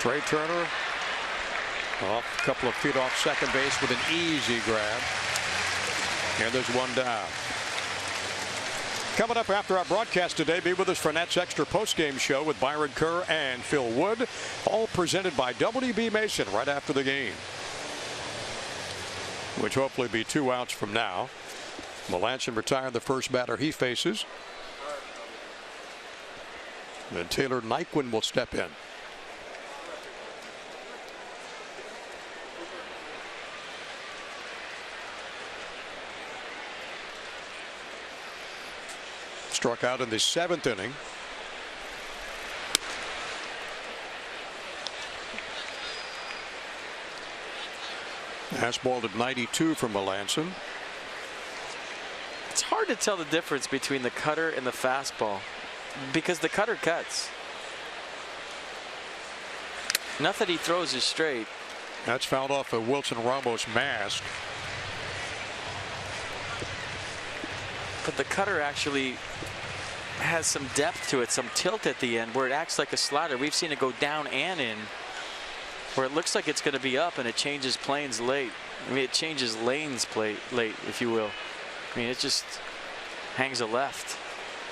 Speaker 1: Trey Turner off a couple of feet off second base with an easy grab. And there's 1 down. Coming up after our broadcast today, be with us for Nats Extra postgame show with Byron Kerr and Phil Wood, all presented by WB Mason right after the game, which hopefully be 2 outs from now. Melancon retired the first batter he faces. Then Taylor Nyquin will step in. Struck out in the 7th inning. Fastball at 92 from Melancon.
Speaker 2: It's hard to tell the difference between the cutter and the fastball because the cutter cuts. Nothing he throws is straight.
Speaker 1: That's fouled off a Wilson Ramos mask.
Speaker 2: But the cutter actually has some depth to it, some tilt at the end where it acts like a slider. We've seen it go down and in, where it looks like it's going to be up and it changes planes late. I mean, it changes lanes late, if you will. I mean, it just hangs a left.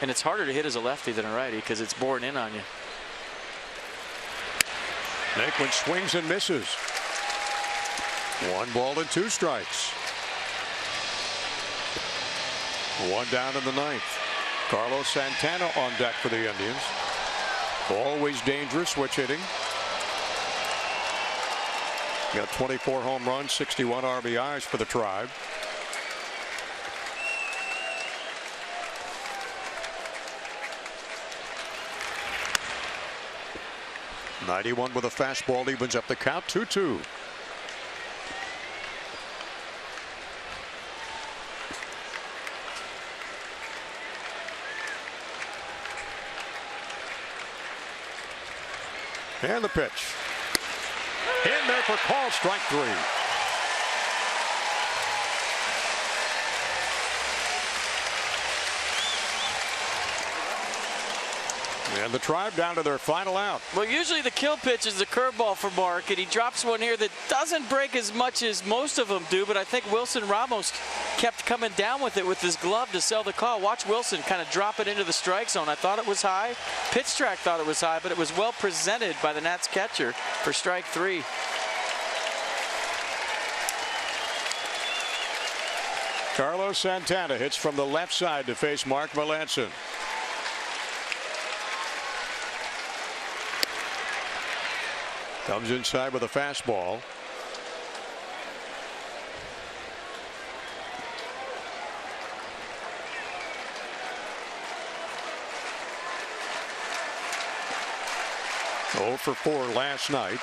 Speaker 2: And it's harder to hit as a lefty than a righty because it's boring in on you.
Speaker 1: Nyquin swings and misses. 1 ball and 2 strikes. 1 down in the 9th. Carlos Santana on deck for the Indians. Always dangerous switch hitting. Got 24 home runs, 61 RBIs for the Tribe. '91 with a fastball evens up the count. 2-2. And the pitch. In there for call, strike 3. And the Tribe down to their final out.
Speaker 2: Well, usually the kill pitch is a curveball for Mark, and he drops one here that doesn't break as much as most of them do, but I think Wilson Ramos kept coming down with it with his glove to sell the call. Watch Wilson kind of drop it into the strike zone. I thought it was high. Pitch track thought it was high, but it was well presented by the Nats catcher for strike 3.
Speaker 1: Carlos Santana hits from the left side to face Mark Melancon. Comes inside with a fastball. Oh for 4 last night.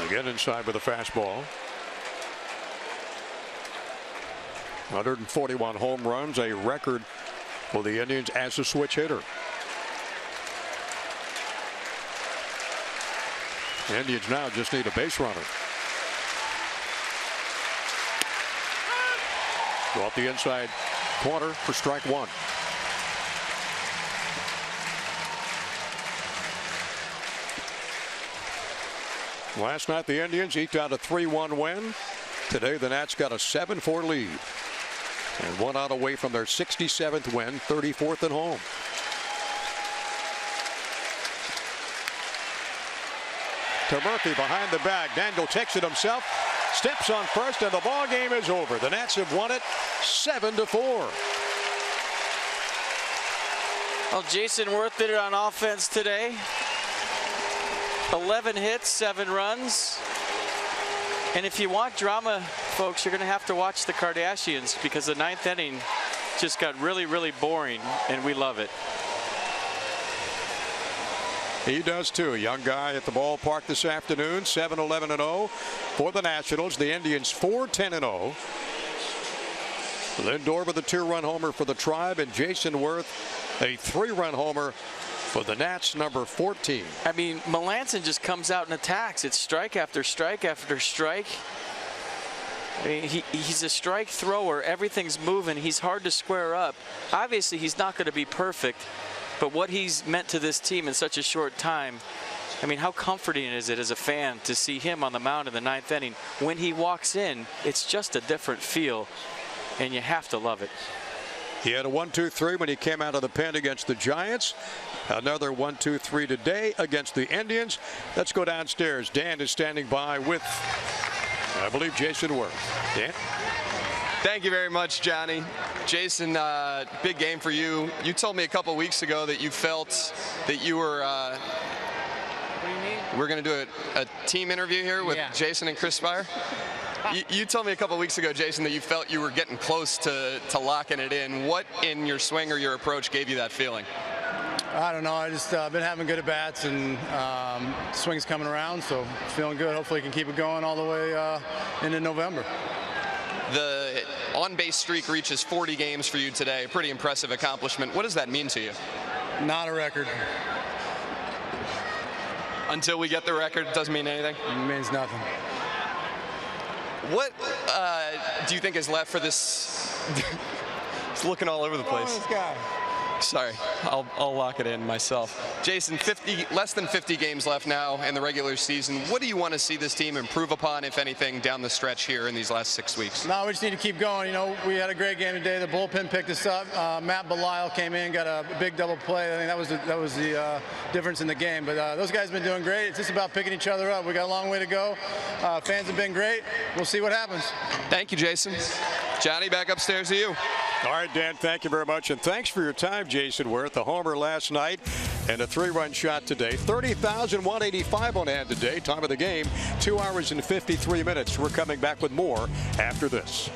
Speaker 1: Again inside with a fastball. 141 home runs, a record for the Indians as a switch hitter. The Indians now just need a base runner. Go off the inside corner for strike 1. Last night the Indians eked out a 3-1 win. Today the Nats got a 7-4 lead and 1 out away from their 67th win, 34th at home. To Murphy behind the bag. Daniel takes it himself, steps on first, and the ball game is over. The Nats have won it 7-4.
Speaker 2: Well, Jason Worth did it on offense today. 11 hits, 7 runs. And if you want drama, folks, you're going to have to watch the Kardashians because the 9th inning just got really, really boring, and we love it.
Speaker 1: He does too. Young guy at the ballpark this afternoon. 7-11-0 for the Nationals. The Indians 4-10-0. Lindor with a 2-run homer for the Tribe, and Jason Worth a 3-run homer for the Nats, number 14.
Speaker 2: I mean, Melancon just comes out and attacks. It's strike after strike after strike. I mean, he's a strike thrower. Everything's moving. He's hard to square up. Obviously, he's not going to be perfect, but what he's meant to this team in such a short time, I mean, how comforting is it as a fan to see him on the mound in the 9th inning? When he walks in, it's just a different feel, and you have to love it.
Speaker 1: He had a 1-2-3 when he came out of the pen against the Giants. Another 1-2-3 today against the Indians. Let's go downstairs. Dan is standing by with, I believe, Jason Worth. Dan?
Speaker 3: Thank you very much, Johnny. Jason, big game for you. You told me a couple weeks ago that you felt that you were
Speaker 2: What do you mean?
Speaker 3: we're going to do a team interview here with Jason and Chris Spire. You told me a couple weeks ago, Jason, that you felt you were getting close to locking it in. What in your swing or your approach gave you that feeling?
Speaker 4: I don't know. I just been having good at-bats, and swing's coming around, so feeling good. Hopefully can keep it going all the way into November.
Speaker 3: The on-base streak reaches 40 games for you today. Pretty impressive accomplishment. What does that mean to you?
Speaker 4: Not a record.
Speaker 3: Until we get the record, it doesn't mean anything?
Speaker 4: It means nothing.
Speaker 3: What do you think is left for this? It's looking all over the place.
Speaker 4: This guy.
Speaker 3: Sorry, I'll lock it in myself. Jason, less than 50 games left now in the regular season. What do you want to see this team improve upon, if anything, down the stretch here in these last 6 weeks?
Speaker 4: No, we just need to keep going. You know, we had a great game today. The bullpen picked us up. Matt Belisle came in, got a big double play. I think that was the difference in the game. But those guys have been doing great. It's just about picking each other up. We got a long way to go. Fans have been great. We'll see what happens.
Speaker 3: Thank you, Jason. Johnny, back upstairs to you.
Speaker 1: All right, Dan, thank you very much. And thanks for your time, Jason Worth. A homer last night and a 3-run shot today. 30,185 on hand today. Time of the game, 2 hours and 53 minutes. We're coming back with more after this.